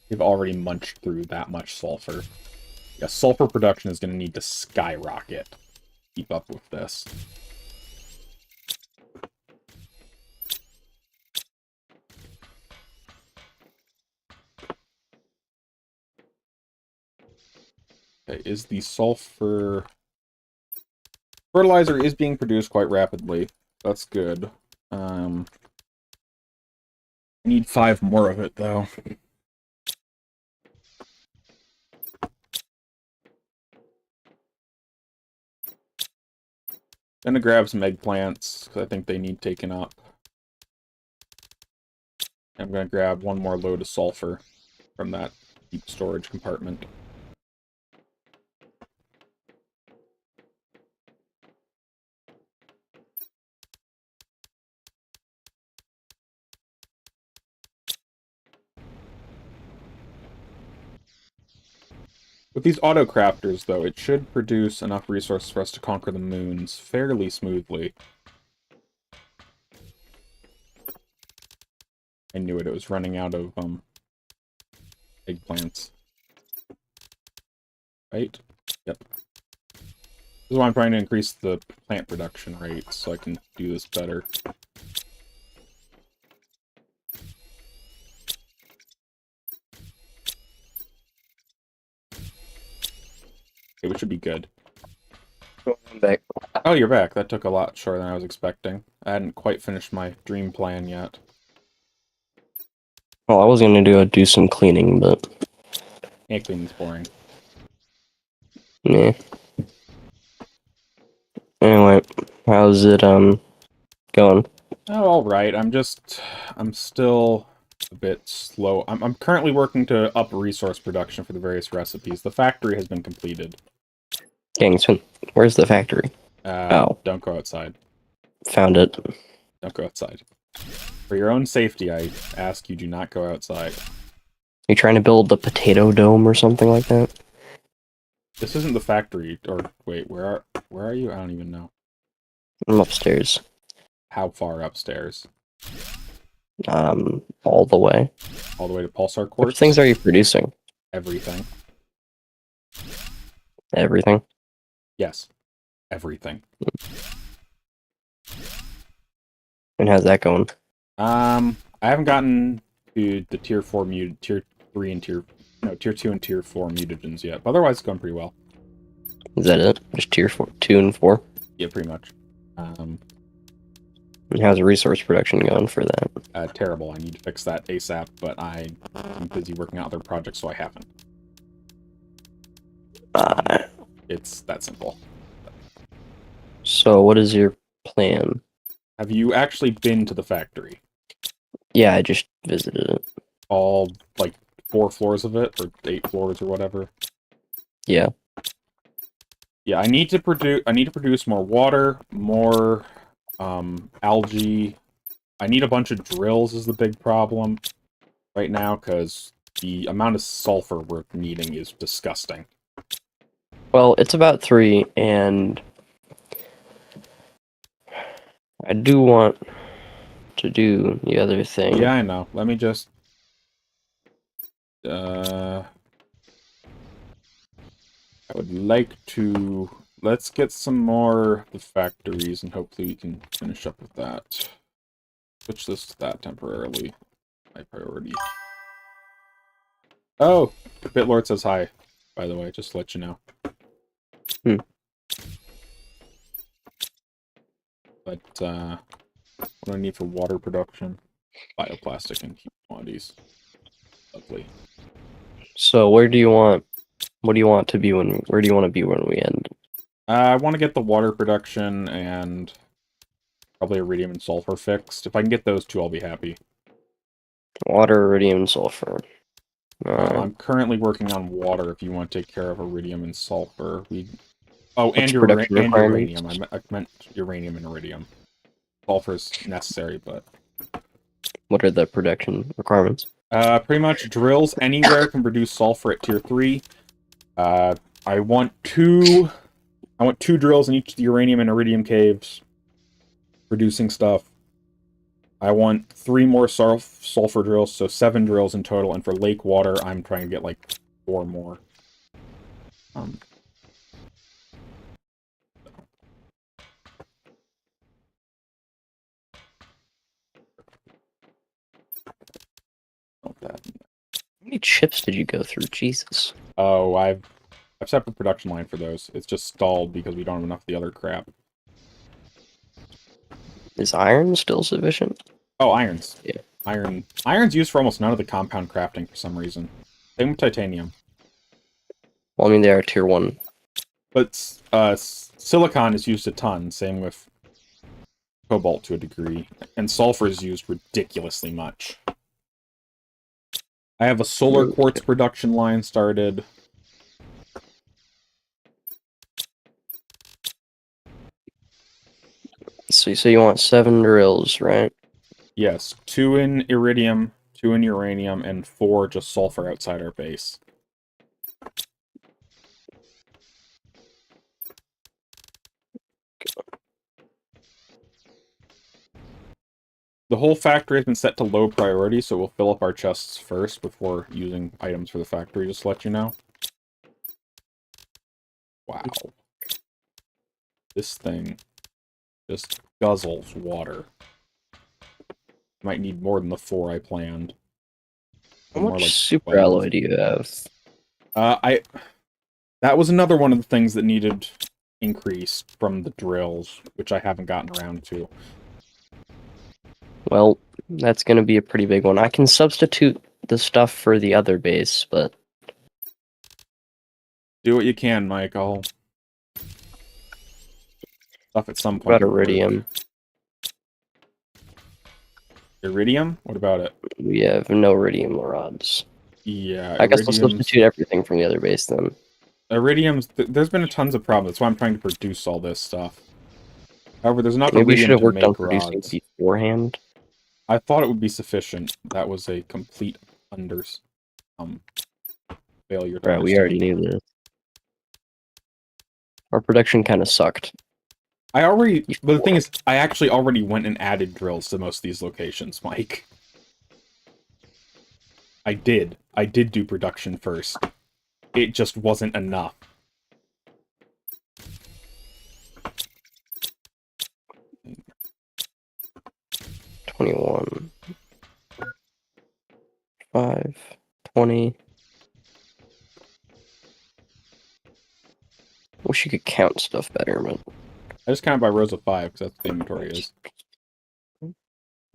We've already munched through that much sulfur. Yeah, sulfur production is going to need to skyrocket to keep up with this. Okay, is the sulfur... Fertilizer is being produced quite rapidly. That's good. I need 5 more of it, though. Gonna grab some eggplants, because I think they need taken up. I'm gonna grab one more load of sulfur from that deep storage compartment. With these auto crafters, though, it should produce enough resources for us to conquer the moons fairly smoothly. I knew it. It was running out of eggplants. Right? Yep. This is why I'm trying to increase the plant production rate so I can do this better. Okay, we should be good. I'm back. Oh, you're back. That took a lot shorter than I was expecting. I hadn't quite finished my dream plan yet. Well, I was gonna do some cleaning, but Yeah, cleaning's boring. yeah. Anyway, how's it going? Oh, alright. I'm still a bit slow. I'm currently working to up resource production for the various recipes. The factory has been completed. Gangsman, where's the factory? Oh. Don't go outside. Found it. Don't go outside. For your own safety, I ask you do not go outside. You trying to build the potato dome or something like that? This isn't the factory. Or wait, where are you? I don't even know. I'm upstairs. How far upstairs? All the way. All the way to Pulsar What Quartz? things are you producing? Everything. Everything. Yes. Everything. And how's that going? I haven't gotten to the tier 4 muted, tier 3 and tier 2 and tier 4 mutagens yet. But otherwise, it's going pretty well. Is that it? Just tier 2 and 4? Yeah, pretty much. And how's resource production going for that? Terrible. I need to fix that ASAP, but I'm busy working on other projects, so I haven't. It's that simple. So what is your plan? Have you actually been to the factory? Yeah, I just visited it. All, like, 4 floors of it? Or 8 floors or whatever? Yeah. Yeah, I need to produce more water, more algae. I need a bunch of drills is the big problem right now, because the amount of sulfur we're needing is disgusting. Well, it's about 3, and I do want to do the other thing. Yeah, I know. Let me just... I would like to... Let's get some more of the factories, and hopefully we can finish up with that. Switch this to that temporarily. My priority. Oh! Bitlord says hi, by the way, just to let you know. But, what do I need for water production? Bioplastic in huge quantities. Lovely. So what do you want to be where do you want to be when we end? I want to get the water production and probably iridium and sulfur fixed. If I can get those two, I'll be happy. Water, iridium, and sulfur. I'm currently working on water if you want to take care of iridium and sulfur. Oh, and, What's production and requirements? uranium. I meant uranium and iridium. Sulfur's necessary, but... What are the production requirements? Pretty much drills anywhere can produce sulfur at tier 3. I want two drills in each of the uranium and iridium caves producing stuff. I want 3 more sulfur drills, so 7 drills in total, and for lake water, I'm trying to get like 4 more. How many chips did you go through? Jesus. Oh, I've separate production line for those. It's just stalled because we don't have enough of the other crap. Is iron still sufficient? Oh, irons. Yeah. Iron's used for almost none of the compound crafting for some reason. Same with titanium. Well, I mean, they are tier 1. But silicon is used a ton, same with cobalt to a degree. And sulfur is used ridiculously much. I have a solar quartz production line started. So you want 7 drills, right? Yes, 2 in iridium, 2 in uranium, and 4 just sulfur outside our base. The whole factory has been set to low priority, so we'll fill up our chests first before using items for the factory, just to let you know. Wow. This thing just guzzles water. Might need more than the 4 I planned. How More much like super 12. alloy do you have? That was another one of the things that needed increased from the drills, which I haven't gotten around to. Well, that's going to be a pretty big one. I can substitute the stuff for the other base, but Do what you can, Mike. I'll stuff at some what point. about iridium? Iridium? What about it? We have no iridium rods. Yeah, I guess I'll iridium's... substitute everything from the other base then. Iridium's... There's been tons of problems. That's why I'm trying to produce all this stuff. However, there's enough Maybe we should iridium have to worked on make producing rods. beforehand. I thought it would be sufficient. That was a complete failure to Right, we already understand. knew this. Our production kind of sucked. But the thing is, I actually already went and added drills to most of these locations, Mike. I did do production first. It just wasn't enough. $21. 5, 20. Wish you could count stuff better, but I just count by rows of 5, because that's what the inventory is.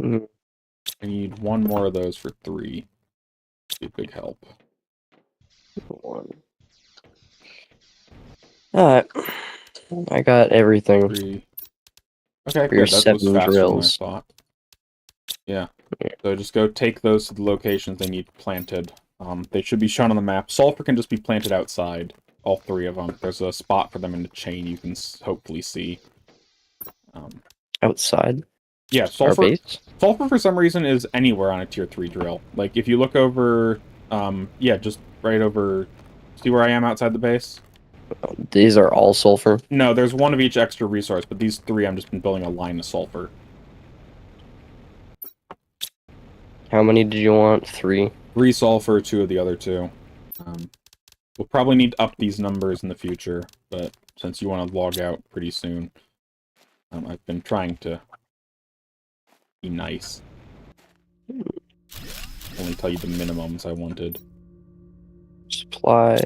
mm, I need 1 more of those for 3. Be a big help. 1. Alright. I got everything. 3. Okay, For your good. That was 7 faster drills. than I thought. Yeah. So just go take those to the locations they need planted. They should be shown on the map. Sulfur can just be planted outside. All 3 of them. There's a spot for them in the chain you can hopefully see. Outside? Yeah, Our sulfur. base? Sulfur for some reason is anywhere on a tier 3 drill. Like if you look over, yeah, just right over. See where I am outside the base? These are all sulfur. No, there's 1 of each extra resource, but these 3 I'm just been building a line of sulfur. How many did you want? 3? 3 sulfur, 2 of the other 2. We'll probably need to up these numbers in the future, but since you want to log out pretty soon, I've been trying to be nice. Only tell you the minimums I wanted. Supply.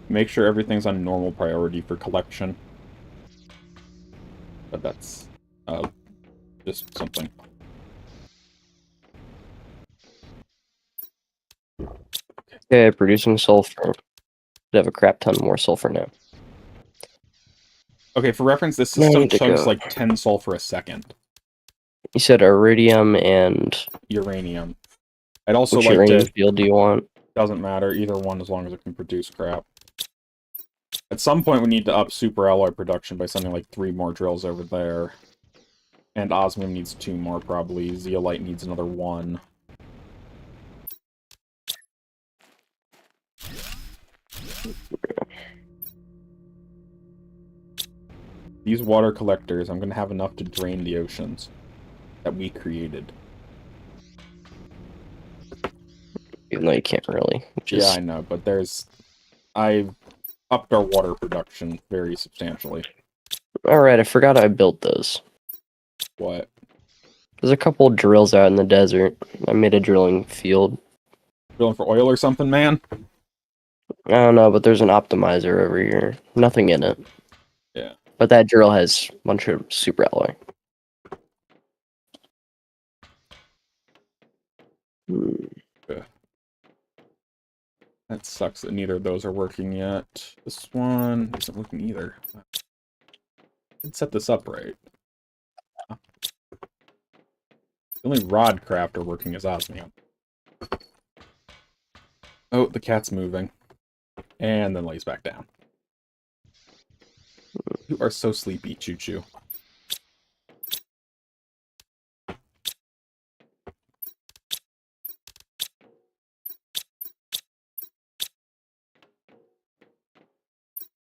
Make sure everything's on normal priority for collection. But that's just something. Okay, producing sulfur. Should have a crap ton more sulfur now. Okay, for reference, this Ready system to chugs go. like 10 sulfur a second. You said iridium and Uranium. I'd also which like uranium to... field do you want? Doesn't matter, either one as long as it can produce crap. At some point we need to up super alloy production by sending like 3 more drills over there. And osmium needs 2 more probably. Zeolite needs another 1. These water collectors, I'm going to have enough to drain the oceans that we created. Even though you can't really. Yeah, I know, but I've upped our water production very substantially. Alright, I forgot I built those. What? There's a couple drills out in the desert. I made a drilling field. Drilling for oil or something, man? I don't know, but there's an optimizer over here. Nothing in it. Yeah. But that drill has a bunch of super alloy. That sucks that neither of those are working yet. This one isn't working either. Let's set this up right. The only rod craft are working is osmium. Oh, the cat's moving. And then lays back down. You are so sleepy, Choo-Choo.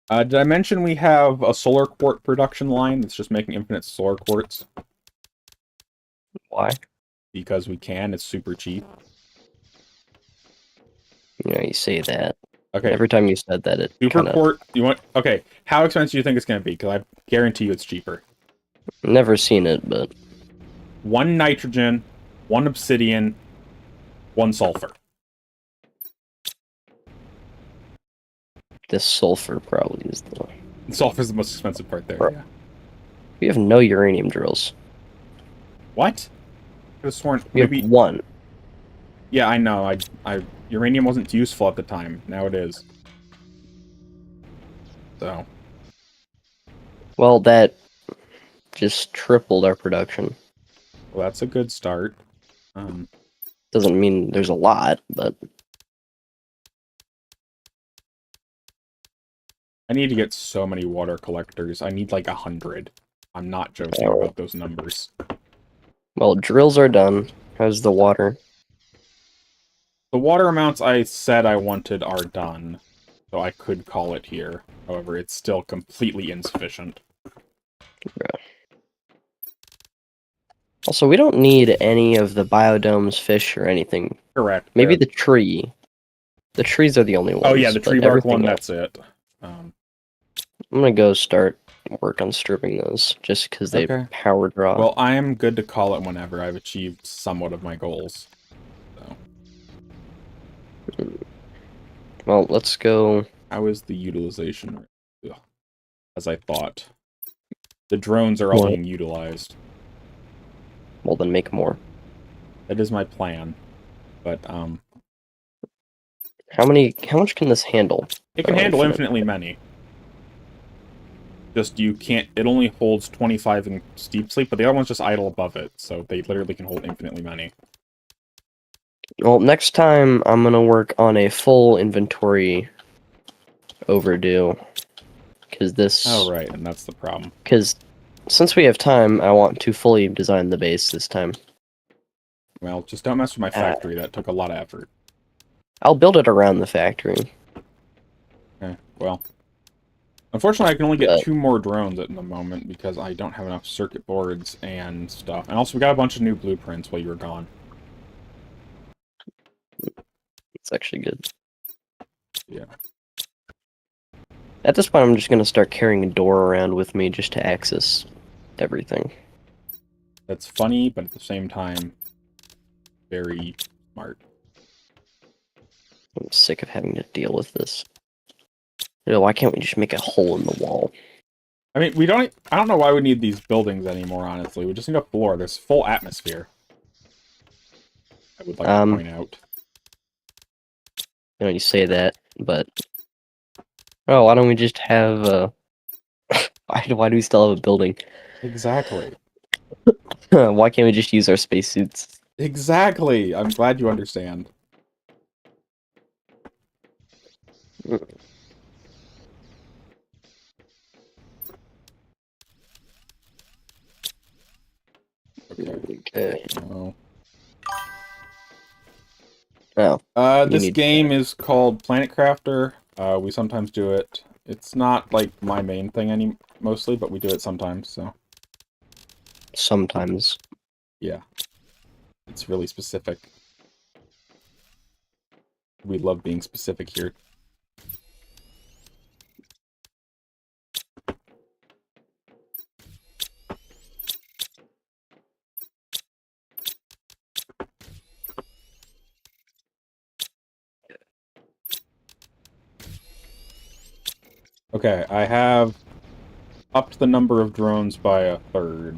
Did I mention we have a solar quartz production line that's just making infinite solar quartz? Why? Because we can. It's super cheap. You know, you say that. Okay. Every time you said that, it Super kind of quartz. You want? Okay. How expensive do you think it's going to be? Because I guarantee you it's cheaper. never seen it, but 1 nitrogen, 1 obsidian, 1 sulfur. this sulfur probably is the. Sulfur is the most expensive part there. Bro. Yeah. We have no uranium drills. What? I could have sworn We maybe. have one. Yeah, I know. Uranium wasn't useful at the time. Now it is. So. Well, that just tripled our production. Well, that's a good start. Doesn't mean there's a lot, but I need to get so many water collectors. I need like 100. I'm not joking Oh. about those numbers. well, drills are done. How's the water? The water amounts I said I wanted are done, so I could call it here. However, it's still completely insufficient. Also, we don't need any of the biodomes, fish, or anything. Correct. Maybe there. the tree. The trees are the only ones. Oh yeah, the but tree bark everything one, else- that's it. I'm gonna go start work on stripping those, just because they Okay. power draw. Well, I am good to call it whenever I've achieved somewhat of my goals. So. Well, let's go. How is the utilization? Ugh. As I thought. The drones are all What? being utilized. Well, then make more. That is my plan. But, How much can this handle? it can Oh, handle infinite. infinitely many. Just you can't. It only holds 25 in steep sleep, but the other ones just idle above it, so they literally can hold infinitely many. Well, next time I'm gonna work on a full inventory overdue. Because this. Oh, right, and that's the problem. Because since we have time, I want to fully design the base this time. Well, just don't mess with my factory. That took a lot of effort. I'll build it around the factory. Okay, well. Unfortunately, I can only get But- 2 more drones at the moment because I don't have enough circuit boards and stuff. And also, we got a bunch of new blueprints while you were gone. It's actually good. Yeah. At this point, I'm just gonna start carrying a door around with me just to access everything. That's funny, but at the same time, very smart. I'm sick of having to deal with this. You know, why can't we just make a hole in the wall? I mean, I don't know why we need these buildings anymore, honestly. We just need a floor. There's full atmosphere. I would like to point out. You know, you say that, but oh, why don't we just have why do we still have a building? Exactly. Why can't we just use our spacesuits? Exactly. I'm glad you understand. Okay. Oh. Oh, This need game is called Planet Crafter. We sometimes do it. It's not like my main thing mostly, but we do it sometimes. So sometimes. yeah, it's really specific. We love being specific here. Okay, I have upped the number of drones by a third.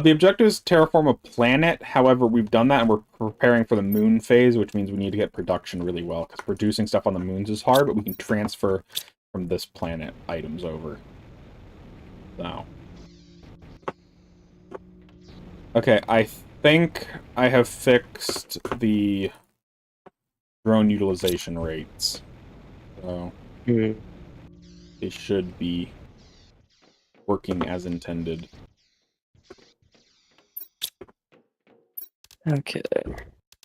The objective is to terraform a planet. However, we've done that and we're preparing for the moon phase, which means we need to get production really well, because producing stuff on the moons is hard, but we can transfer from this planet items over. So. Okay, I think I have fixed the drone utilization rates. So, they should be working as intended. Okay.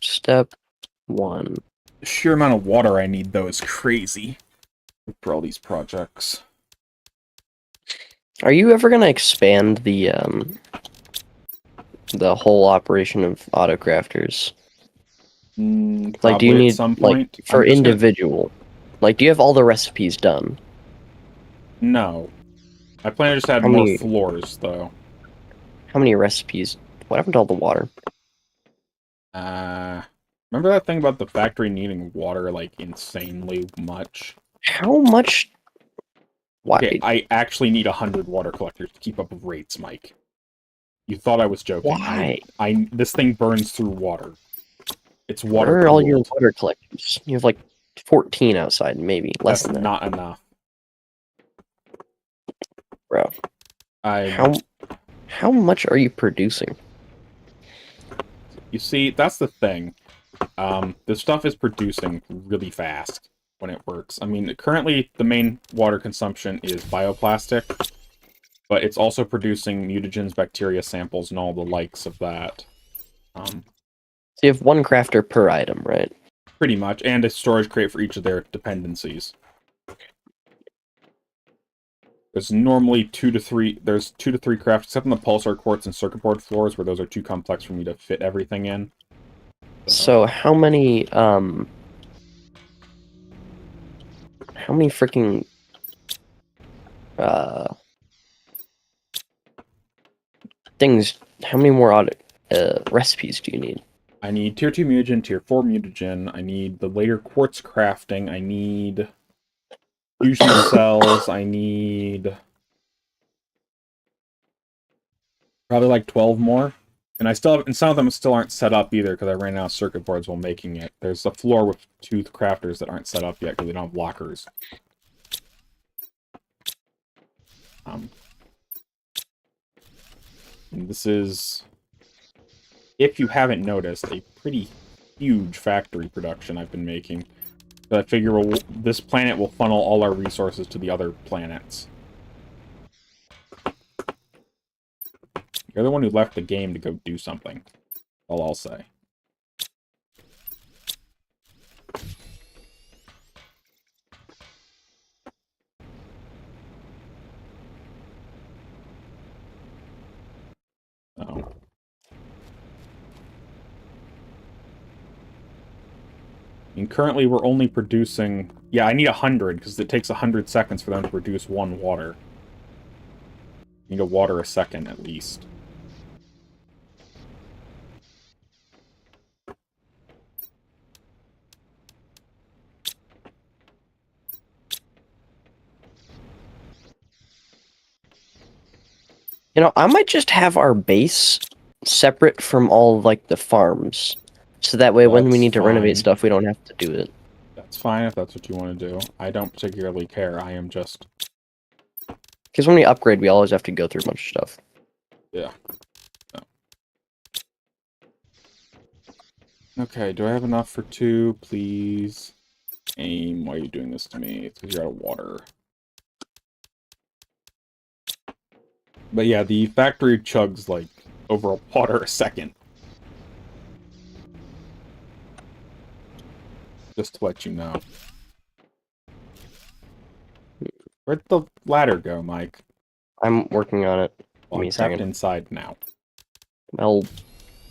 Step 1. The sheer amount of water I need, though, is crazy. for all these projects. Are you ever gonna expand the whole operation of autocrafters? Like, do you Probably at need some like point. for I'm just gonna- individual? Like, do you have all the recipes done? No. I plan to just add How more many- floors, though. How many recipes? What happened to all the water? Remember that thing about the factory needing water, like, insanely much? How much? Why? Okay, I actually need 100 water collectors to keep up with rates, Mike. You thought I was joking. Why? This thing burns through water. It's water Where are all your cooled. water collectors? You have like 14 outside, maybe less That's than that, not enough. bro. I How much are you producing? You see, that's the thing. This stuff is producing really fast when it works. I mean, currently the main water consumption is bioplastic, but it's also producing mutagens, bacteria samples, and all the likes of that. So you have one crafter per item, right? Pretty much, and a storage crate for each of their dependencies. There's normally 2 to 3. There's 2 to 3 crafts, except in the pulsar quartz and circuit board floors, where those are too complex for me to fit everything in. So how many freaking things? How many more recipes do you need? I need tier 2 mutagen, tier 4 mutagen. I need the later quartz crafting. I need fusion cells. I need probably like 12 more. And I still have, and some of them still aren't set up either because I ran out of circuit boards while making it. There's a floor with 2 crafters that aren't set up yet because they don't have lockers. And this is, if you haven't noticed, a pretty huge factory production I've been making. But I figure this planet will funnel all our resources to the other planets. You're the one who left the game to go do something. All I'll say. Oh. And currently we're only producing... Yeah, I need 100, because it takes 100 seconds for them to produce 1 water. I need a water a second, at least. You know, I might just have our base separate from all like the farms, so that way when we That's need to renovate fine. stuff, we don't have to do it. That's fine if that's what you want to do. I don't particularly care. I am just... Because when we upgrade, we always have to go through a bunch of stuff. Yeah. No. Okay, do I have enough for 2? Please. Aim, why are you doing this to me? It's because you're out of water. But yeah, the factory chugs, like, over water a second. Just to let you know. Where'd the ladder go, Mike? I'm working on it. Give Well, me I'm a trapped second. inside now. Well,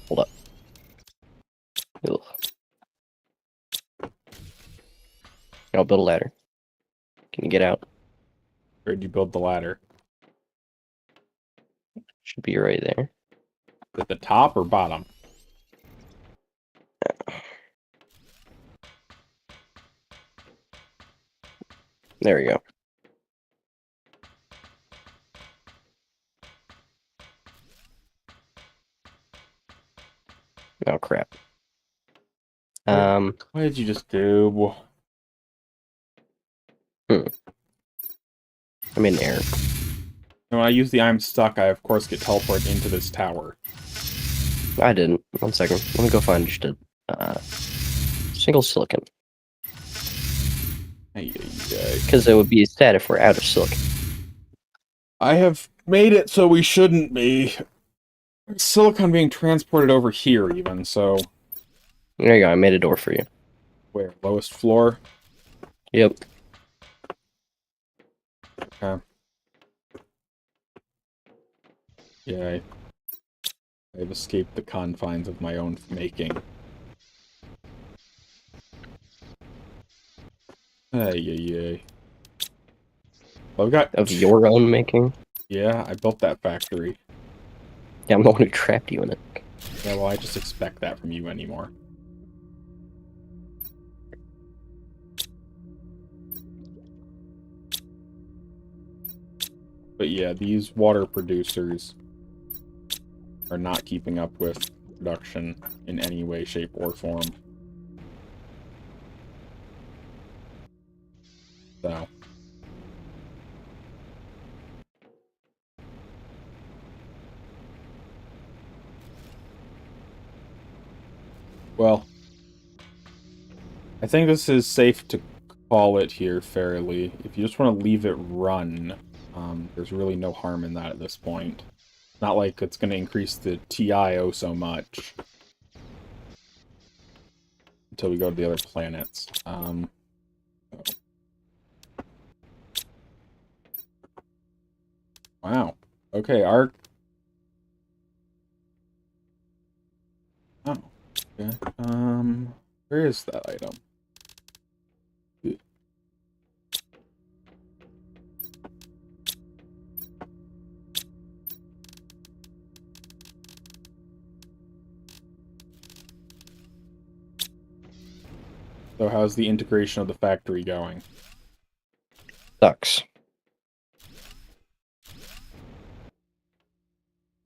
hold up. Ugh. I'll build a ladder. Can you get out? Where'd you build the ladder? Should be right there. At the top or bottom? There we go. Oh crap. What did you just do? I'm in air. When I use the I'm stuck, I of course get teleported into this tower. I didn't. 1 second. Let me go find just a single silicon. Because it would be sad if we're out of silicon. I have made it so we shouldn't be. Silicon being transported over here, even, so... There you go. I made a door for you. Where? Lowest floor? Yep. Okay. Yeah, I've escaped the confines of my own making. Ay. Well, I've got... Of your own making? Yeah, I built that factory. Yeah, I'm the one who trapped you in it. Yeah, well, I just expect that from you anymore. But yeah, these water producers are not keeping up with production in any way, shape, or form. So... Well, I think this is safe to call it here fairly. If you just want to leave it run, there's really no harm in that at this point. Not like it's going to increase the TI so much until we go to the other planets. Wow. Okay, our... Oh, okay. Where is that item? So how's the integration of the factory going? Sucks.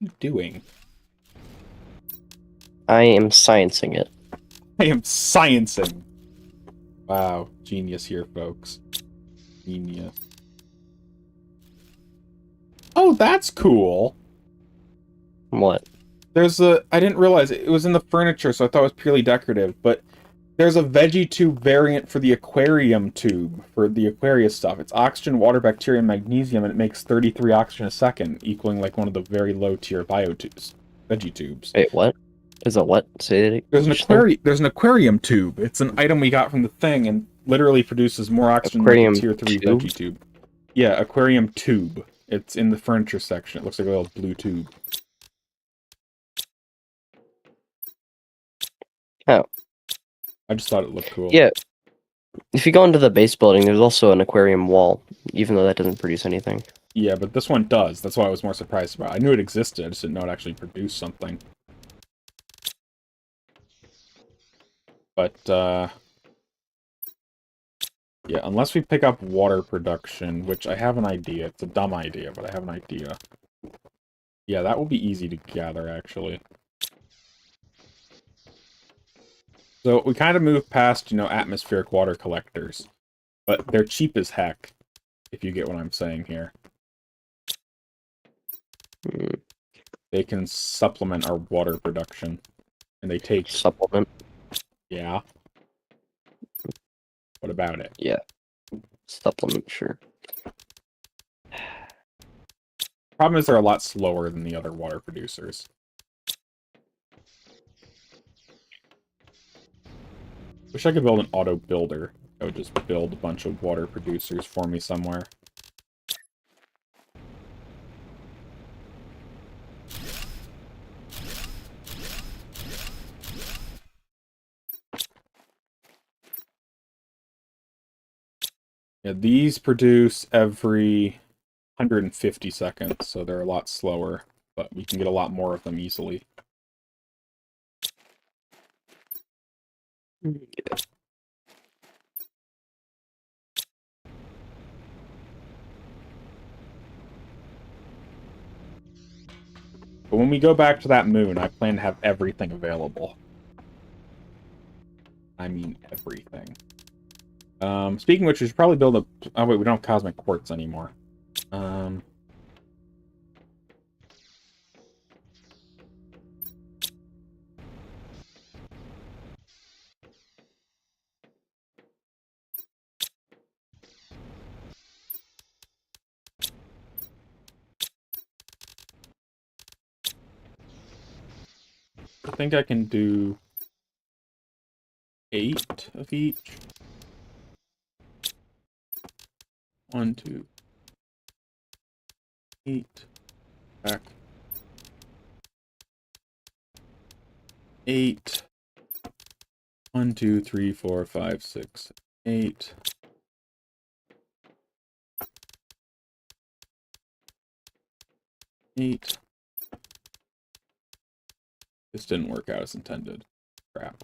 What are you doing? I am sciencing it. I am sciencing! Wow, genius here, folks. Genius. Oh, that's cool! What? There's a... I didn't realize it was in the furniture, so I thought it was purely decorative, but there's a veggie tube variant for the aquarium tube, for the Aquarius stuff. It's oxygen, water, bacteria, and magnesium, and it makes 33 oxygen a second, equaling like one of the very low-tier biotubes. Veggie tubes. Wait, what? Is it what? Say it. There's an aquarium tube. It's an item we got from the thing, and literally produces more oxygen Aquarium than a tier 3 tube? veggie tube. Yeah, aquarium tube. It's in the furniture section. It looks like a little blue tube. Oh. I just thought it looked cool. Yeah. If you go into the base building, there's also an aquarium wall, even though that doesn't produce anything. Yeah, but this one does. That's why I was more surprised about it. I knew it existed, I just didn't know it actually produced something. But, yeah, unless we pick up water production, which I have an idea. It's a dumb idea, but I have an idea. Yeah, that will be easy to gather, actually. So, we kind of moved past, you know, atmospheric water collectors. But they're cheap as heck, if you get what I'm saying here. They can supplement our water production. And they take... Supplement? Yeah. What about it? Yeah. Supplement, sure. Problem is they're a lot slower than the other water producers. Wish I could build an auto builder. I would just build a bunch of water producers for me somewhere. Yeah, these produce every 150 seconds, so they're a lot slower, but we can get a lot more of them easily. Yeah. But when we go back to that moon, I plan to have everything available. I mean everything. Speaking of which, we should probably build a... Oh wait, we don't have cosmic quartz anymore. I think I can do 8 of each. 1, 2, 8. Back. 8. 1, 2, 3, 4, 5, 6, 8. Eight. This didn't work out as intended. Crap.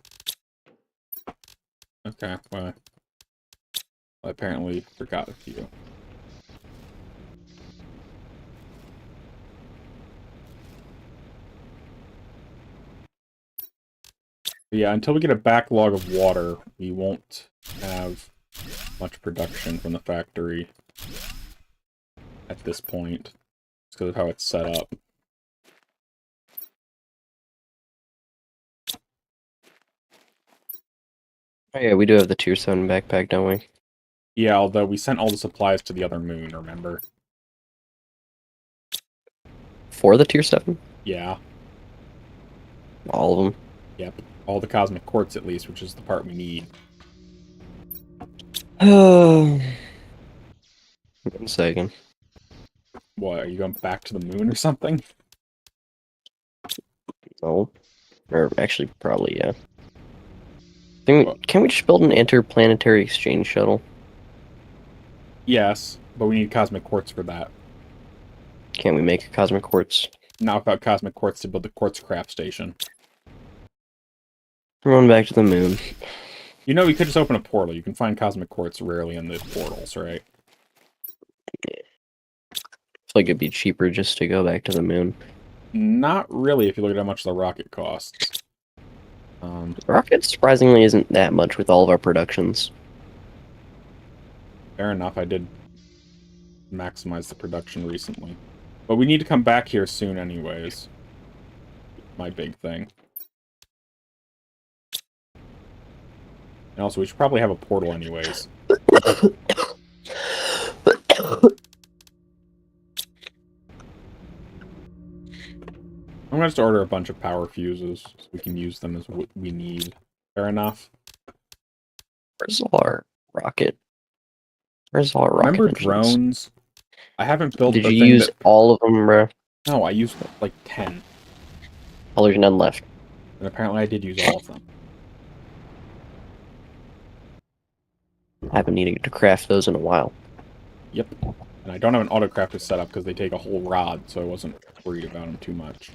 Okay, well, I apparently forgot a few. But yeah, until we get a backlog of water, we won't have much production from the factory at this point. Just because of how it's set up. Oh yeah, we do have the tier 7 backpack, don't we? Yeah, although we sent all the supplies to the other moon, remember? For the tier 7? Yeah, All of them. yep. All the cosmic quartz, at least, which is the part we need. 1 second. What, are you going back to the moon or something? No. Or actually, probably, yeah. Can we just build an interplanetary exchange shuttle? Yes, but we need cosmic quartz for that. Can't we make a cosmic quartz? Not without cosmic quartz to build the quartz craft station. We're going back to the moon. You know, you could just open a portal. You can find cosmic quartz rarely in the portals, right? I feel like it'd be cheaper just to go back to the moon. Not really, if you look at how much the rocket costs. Rocket surprisingly isn't that much with all of our productions. Fair enough, I did maximize the production recently. But we need to come back here soon anyways. My big thing. And also, we should probably have a portal anyways. I'm going to just order a bunch of power fuses so we can use them as what we need. Fair enough? Where's all our rocket? Where's all our rocket Remember engines? drones? I haven't built Did the you thing use that... all of them, bro? No, I used like 10. Oh, there's none left. And apparently I did use all of them. I haven't needed to craft those in a while. Yep. And I don't have an autocrafter set up because they take a whole rod, so I wasn't worried about them too much.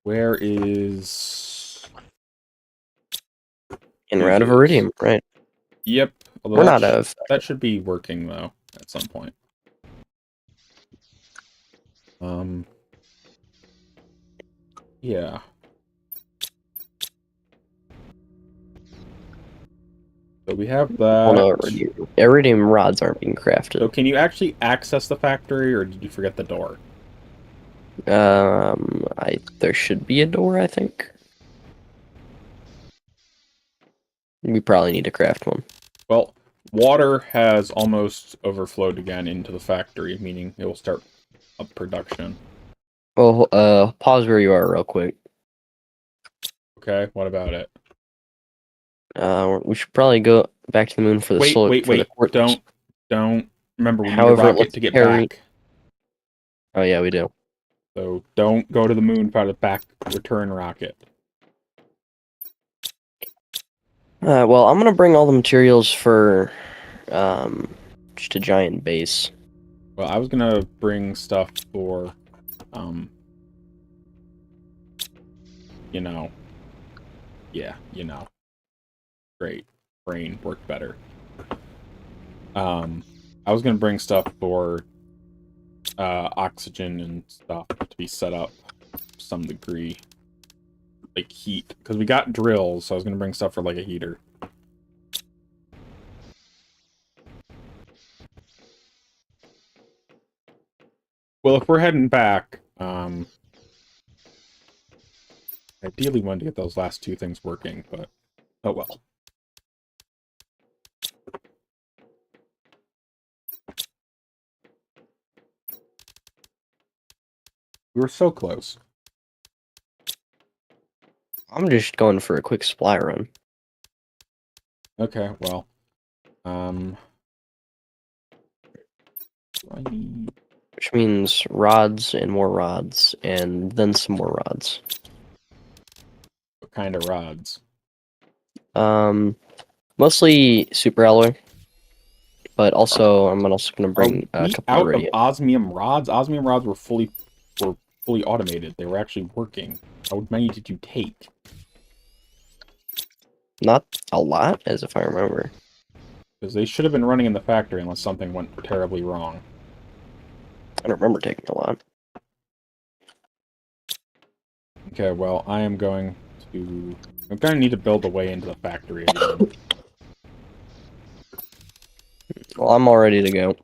Where is... In Round of Iridium, right? Yep. Although We're that not of. that should be working, though, at some point. Yeah. So we have that. Oh no, Iridium rods aren't being crafted. So can you actually access the factory, or did you forget the door? There should be a door, I think. We probably need to craft one. Well, water has almost overflowed again into the factory, meaning it will start up production. Well, pause where you are real quick. Okay, what about it? We should probably go back to the moon for the solar. Wait, don't. Remember, we need a However, rocket let's to get carry- back. Oh yeah, we do. So don't go to the moon for the back return rocket. Well, I'm gonna bring all the materials for, just a giant base. Well, I was gonna bring stuff for, you know, yeah, you know. Great. Brain worked better. I was gonna bring stuff for oxygen and stuff to be set up to some degree. Like heat. Because we got drills, so I was gonna bring stuff for like a heater. Well, if we're heading back, ideally wanted to get those last two things working, but oh well. We were so close. I'm just going for a quick supply run. Okay, well, I need... Which means rods and more rods, and then some more rods. What kind of rods? Mostly super alloy, but also I'm also gonna bring Are a we couple of out of radium. osmium rods? Osmium rods were fully automated. They were actually working. How many did you take? Not a lot, as if I remember. Because they should have been running in the factory unless something went terribly wrong. I don't remember taking a lot. Okay, well, I am going to... I'm going to need to build a way into the factory again. Well, I'm all ready to go.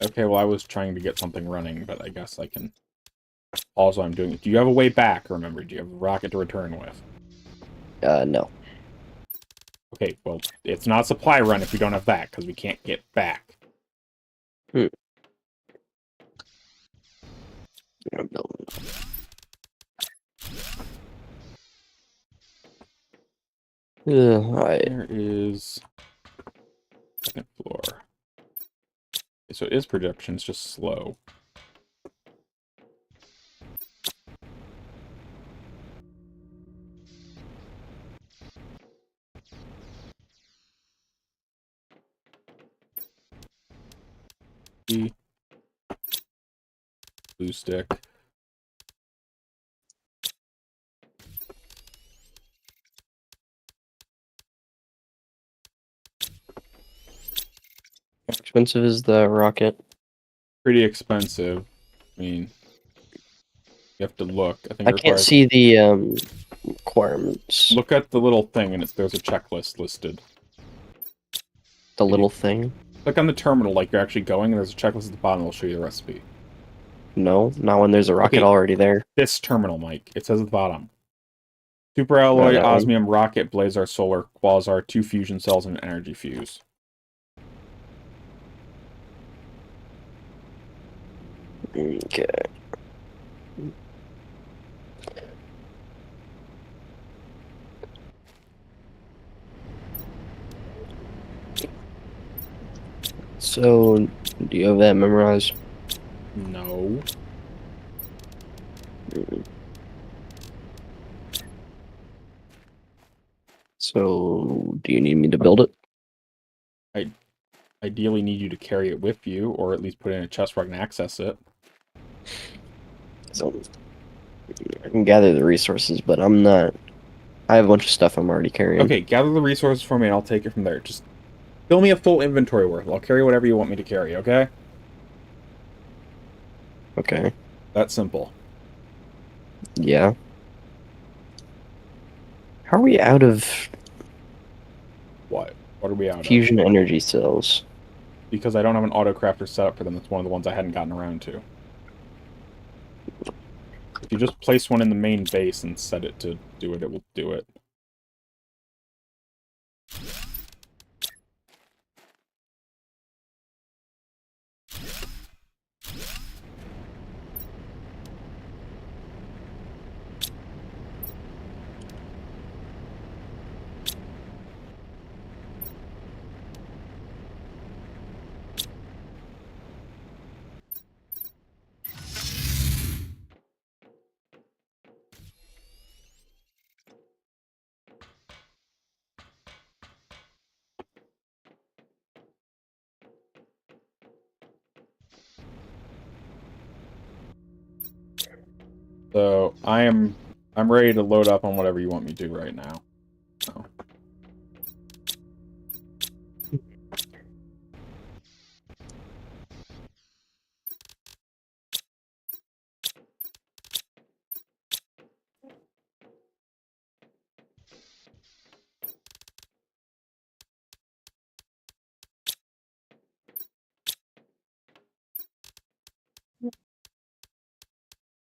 Okay, well, I was trying to get something running, but I guess I can... Also, I'm doing it. Do you have a way back, remember? Do you have a rocket to return with? No. Okay, well, it's not a supply run if we don't have that, because we can't get back. I'm gonna build it. Alright. There is... second floor. Okay, so it is production, it's just slow. Blue stick. How expensive is the rocket? Pretty expensive. I mean, you have to look. I think I it can't requires... see the requirements. Look at the little thing, and there's a checklist listed. The little thing? Click on the terminal like you're actually going, and there's a checklist at the bottom that'll show you the recipe. No, not when there's a rocket Okay. already there. This terminal, Mike. It says at the bottom. Super alloy, that one. osmium, rocket, blazar, solar, quasar, 2 fusion cells, and an energy fuse. Okay. So, do you have that memorized? No. So, do you need me to build it? Ideally need you to carry it with you, or at least put it in a chest where I can access it. So, I can gather the resources, but I'm not... I have a bunch of stuff I'm already carrying. Okay, gather the resources for me, and I'll take it from there. Just fill me a full inventory worth. I'll carry whatever you want me to carry, okay? Okay. That's simple. Yeah. How are we out of What? What are we out of? fusion energy cells? Because I don't have an auto crafter set up for them. That's one of the ones I hadn't gotten around to. If you just place one in the main base and set it to do it, it will do it. So I'm ready to load up on whatever you want me to do right now. So.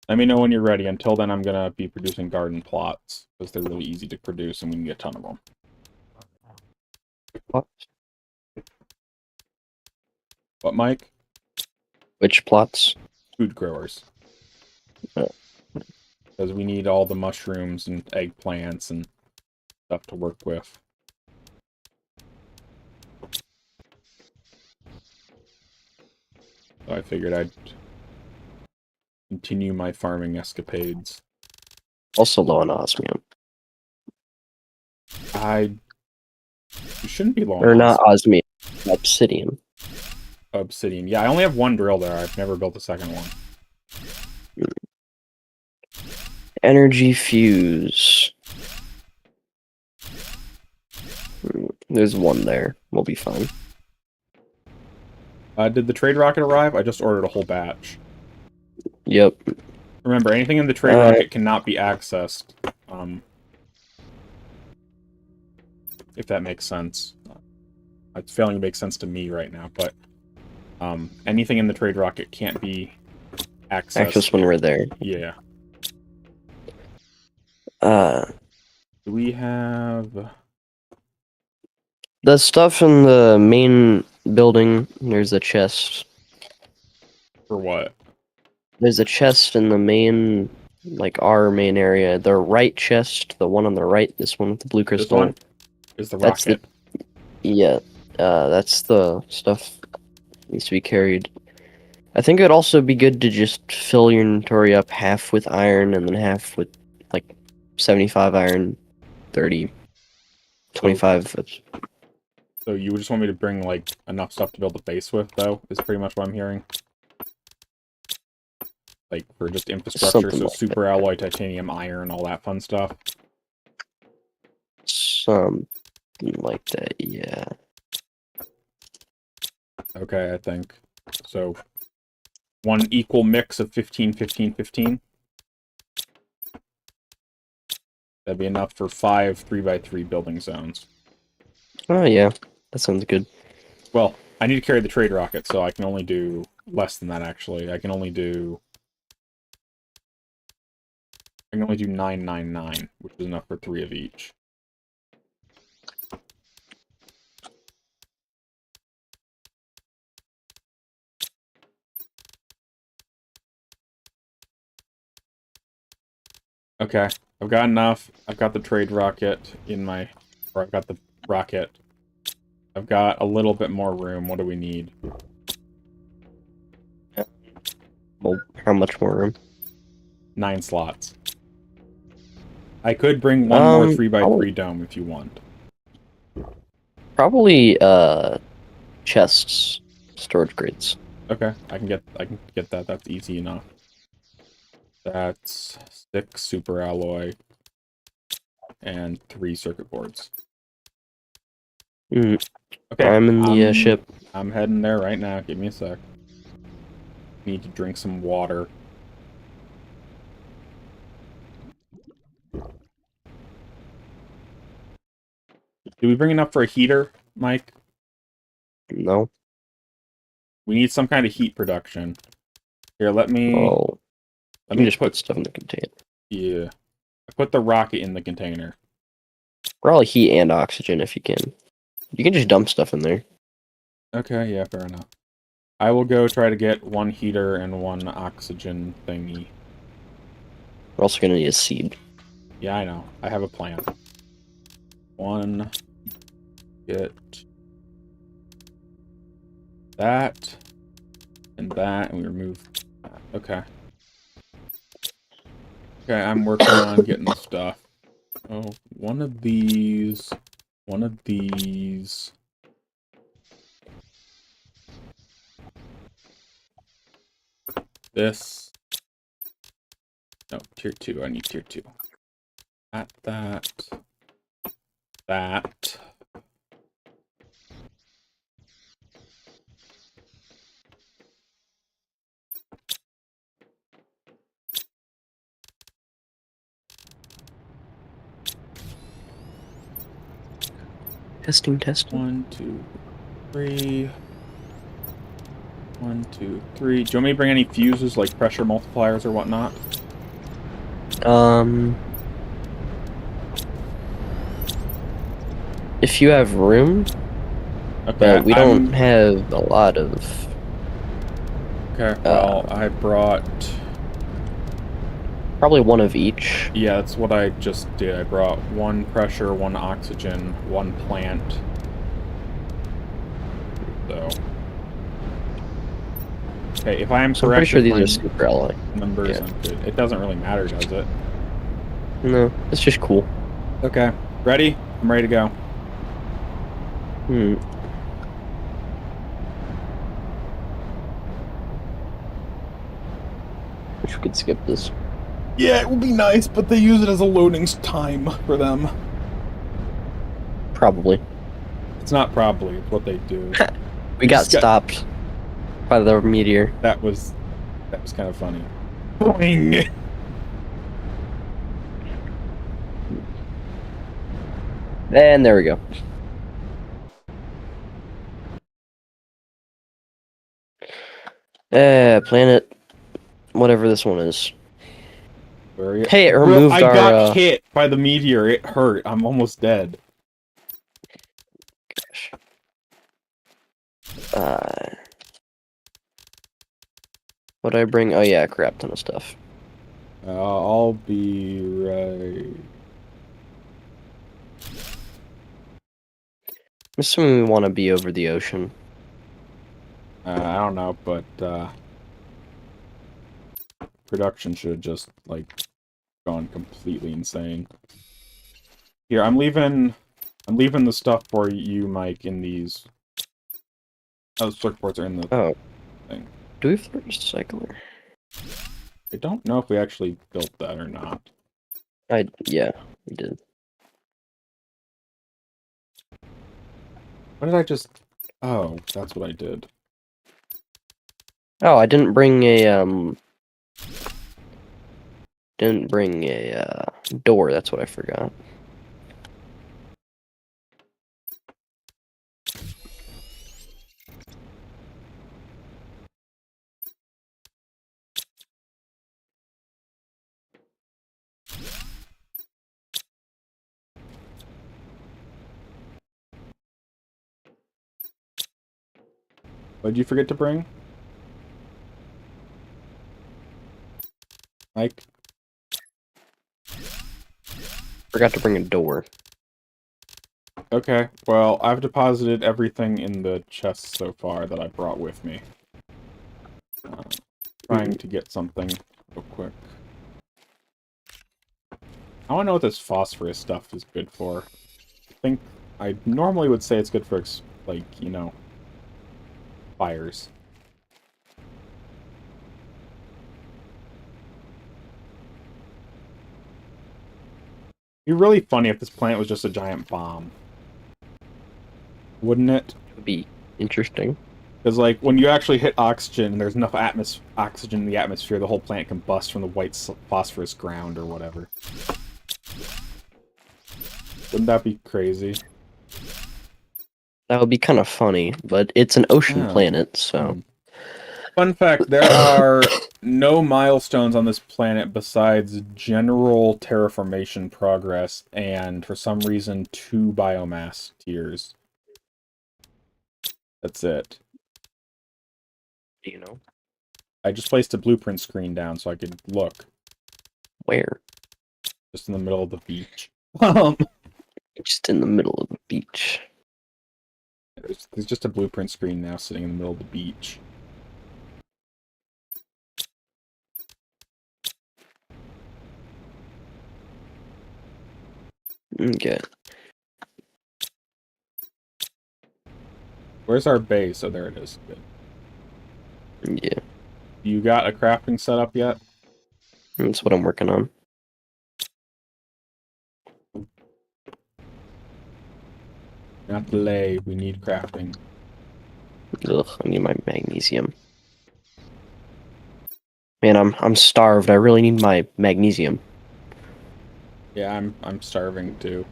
Let me know when you're ready. Until then, I'm going to be producing garden plots, because they're really easy to produce, and we can get a ton of them. What? What, Mike? Which plots? Food growers. Oh. Because we need all the mushrooms and eggplants and stuff to work with. So I figured I'd continue my farming escapades. Also low on osmium. You shouldn't be low on Or not osmium, obsidian. obsidian. Yeah, I only have one drill there. I've never built a second one. Energy fuse. There's one there. We'll be fine. Did the trade rocket arrive? I just ordered a whole batch. Yep. Remember, anything in the trade rocket cannot be accessed. If that makes sense. It's failing to make sense to me right now, but anything in the trade rocket can't be accessed. Access when we're there. Yeah. Do we have... The stuff in the main building, there's a chest. For what? There's a chest in the main, like, our main area. The right chest, the one on the right, this one with the blue crystal. This one is the That's rocket. Yeah, that's the stuff that needs to be carried. I think it'd also be good to just fill your inventory up half with iron and then half with, like, 75 iron, 30, 25. So you just want me to bring, like, enough stuff to build the base with, though, is pretty much what I'm hearing? Like, for just infrastructure, Something so like super alloy, titanium, iron, all that fun stuff? Something like that, yeah. Okay, I think. So, one equal mix of 15, 15, 15? That'd be enough for 5 3x3 building zones. Oh, yeah. That sounds good. Well, I need to carry the trade rocket, so I can only do less than that, actually. I can only do 999, which is enough for 3 of each. Okay, I've got enough. I've got the trade rocket in my... Or I've got the rocket. I've got a little bit more room. What do we need? Well, how much more room? 9 slots. I could bring one more 3x3 dome if you want. Probably, chests. Storage grids. Okay, I can get that. That's easy enough. That's 6 super alloy and 3 circuit boards. Okay, Okay, I'm in the ship. I'm heading there right now. Give me a sec. Need to drink some water. Did we bring enough for a heater, Mike? No. We need some kind of heat production. Here, let me... Oh. Let me me just put stuff in the container. Yeah. I put the rocket in the container. Probably heat and oxygen if you can. You can just dump stuff in there. Okay, yeah, fair enough. I will go try to get 1 heater and 1 oxygen thingy. We're also gonna need a seed. Yeah, I know. I have a plan. 1, get that, and we remove that. Okay. Okay, I'm working on getting the stuff. Oh, one of these. This. No, tier 2. I need tier 2. That. Testing. 1, 2, 3. 1, 2, 3. Do you want me to bring any fuses, like pressure multipliers or whatnot? If you have room, Okay, but we don't have a lot of... Okay, well, I brought... Probably one of each. Yeah, that's what I just did. I brought 1 pressure, 1 oxygen, 1 plant. So... Okay, if I am So I'm pretty correct sure with these my are super alloy. numbers, Yeah. I'm good. It doesn't really matter, does it? No, it's just cool. Okay, ready? I'm ready to go. Hmm. Wish we could skip this. Yeah, it would be nice, but they use it as a loading time for them. Probably. It's not probably, it's what they do. We got stopped by the meteor. That was kind of funny. Boing! And there we go. Planet, whatever this one is. Hey, it removed I our. got hit by the meteor. It hurt. I'm almost dead. Gosh. What did I bring? Oh yeah, a crap ton of stuff. I'll be right. I'm assuming we want to be over the ocean. I don't know, but production should have just like gone completely insane. Here, I'm leaving the stuff for you, Mike, in these. Oh, circuit boards are in the thing. Do we have the recycler? I don't know if we actually built that or not. Yeah, we did. What did I just... Oh, that's what I did. Oh, I didn't bring a door. That's what I forgot. What did you forget to bring? Mike? Forgot to bring a door. Okay, well, I've deposited everything in the chest so far that I brought with me. Trying to get something real quick. I want to know what this phosphorus stuff is good for. I normally would say it's good for, like, you know, fires. It'd be really funny if this planet was just a giant bomb. Wouldn't it? It would be interesting. Because, like, when you actually hit oxygen and there's enough oxygen in the atmosphere, the whole planet can bust from the white phosphorus ground or whatever. Wouldn't that be crazy? That would be kind of funny, but it's an ocean planet, so... Fun fact, there are no milestones on this planet besides general terraformation progress and, for some reason, 2 biomass tiers. That's it. Do you know? I just placed a blueprint screen down so I could look. Where? Just in the middle of the beach. Just in the middle of the beach. There's just a blueprint screen now sitting in the middle of the beach. Okay. Where's our base? Oh, there it is. Good. Yeah. You got a crafting setup yet? That's what I'm working on. Not delay. We need crafting. Ugh, I need my magnesium. Man, I'm starved. I really need my magnesium. Yeah, I'm starving too.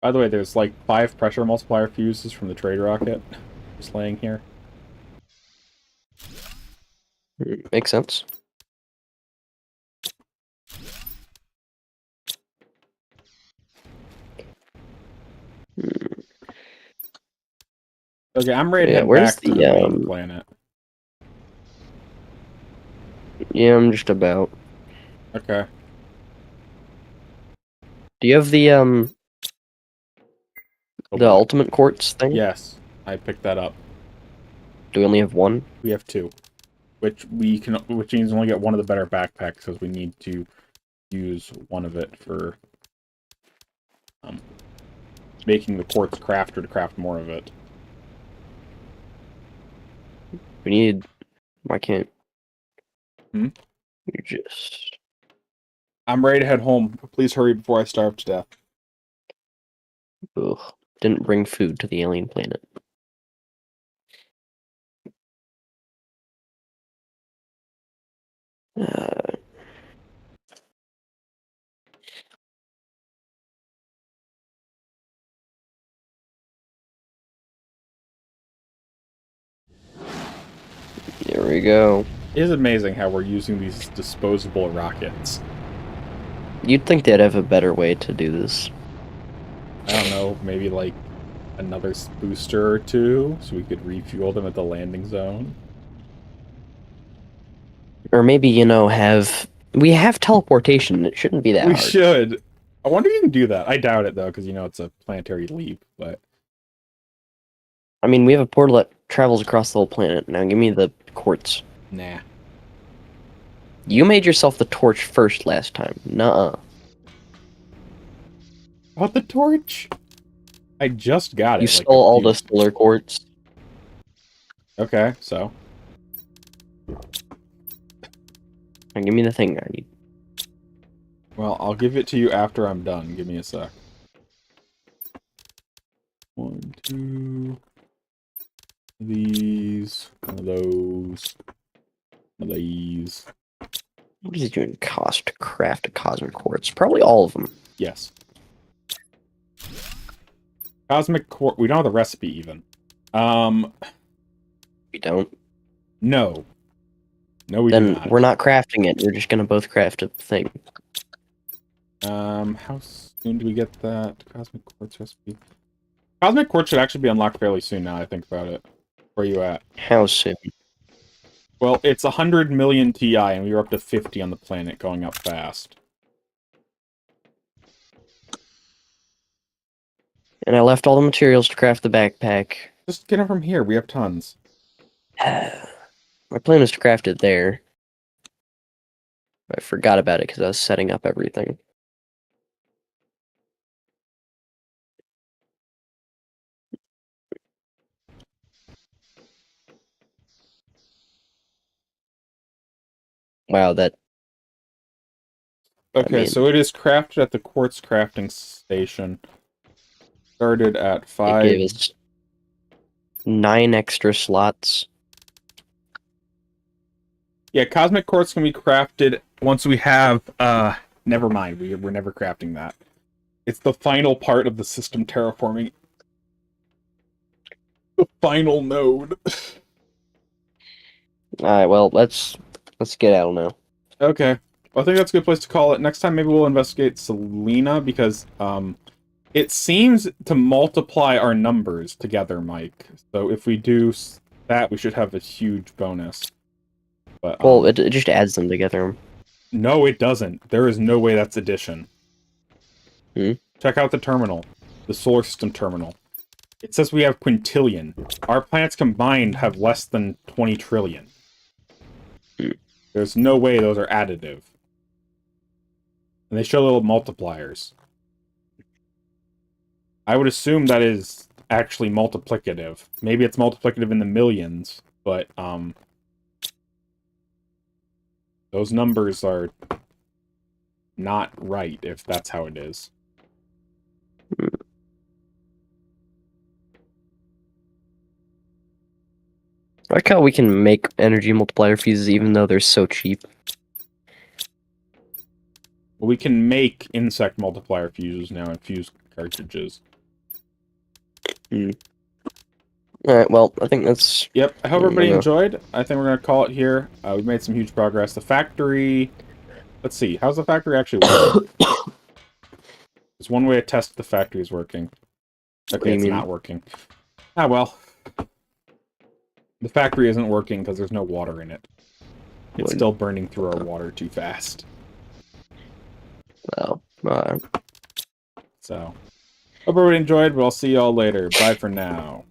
By the way, there's like 5 pressure multiplier fuses from the trade rocket just laying here. Makes sense. Okay, I'm ready to head where's back to the main planet. Yeah, I'm just about. Okay. Do you have the The ultimate quartz thing? Yes, I picked that up. Do we only have one? We have 2, which means we only get one of the better backpacks because we need to use one of it for making the quartz crafter to craft more of it. We need... Why can't... Hmm? You just... I'm ready to head home. Please hurry before I starve to death. Ugh. Didn't bring food to the alien planet. There we go. It is amazing how we're using these disposable rockets. You'd think they'd have a better way to do this. I don't know, maybe like another booster or 2 so we could refuel them at the landing zone. Or maybe, you know, we have teleportation. It shouldn't be that We hard. should. I wonder if you can do that. I doubt it, though, because, you know, it's a planetary leap, but... I mean, we have a portal that travels across the whole planet. Now give me the quartz. Nah. You made yourself the torch first last time. Nuh-uh. What, the torch? I just got it. You like, stole all the solar quartz. Okay, so... Now give me the thing I need. Well, I'll give it to you after I'm done. Give me a sec. 1, 2... These... One of those... One of these... What does it even cost to craft a cosmic quartz? Probably all of them. Yes. Cosmic quartz... We don't have the recipe, even. We don't. No. No, we do Then not. we're not crafting it. We're just gonna both craft a thing. How soon do we get that Cosmic Quartz recipe? Cosmic Quartz should actually be unlocked fairly soon now I think about it. Where are you at? How soon? Well, it's 100 million TI, and we were up to 50 on the planet, going up fast. And I left all the materials to craft the backpack. Just get it from here, we have tons. My plan was to craft it there. I forgot about it because I was setting up everything. Wow, that... Okay, mean, so it is crafted at the Quartz Crafting Station. Started at 5... It gave us 9 extra slots. Yeah, Cosmic Quartz can be crafted once we have... Never mind, we're never crafting that. It's the final part of the system terraforming. The final node. Alright, well, let's get out now. Okay. Well, I think that's a good place to call it. Next time, maybe we'll investigate Selena, because it seems to multiply our numbers together, Mike. So if we do that, we should have a huge bonus. But Well, it just adds them together. no, it doesn't. There is no way that's addition. Check out the terminal. The solar system terminal. It says we have quintillion. Our planets combined have less than 20 trillion. There's no way those are additive. And they show little multipliers. I would assume that is actually multiplicative. Maybe it's multiplicative in the millions, but those numbers are not right if that's how it is. I like how we can make energy multiplier fuses even though they're so cheap. Well, we can make insect multiplier fuses now and fuse cartridges. Alright, well, I think that's... Yep, I hope everybody enjoyed. I think we're going to call it here. We've made some huge progress. The factory... Let's see, how's the factory actually working? There's one way to test if the factory is working. Okay, it's not working. Ah, well. The factory isn't working because there's no water in it. It's still burning through our water too fast. Well, So, Hope everybody enjoyed, but I'll see y'all later. Bye for now.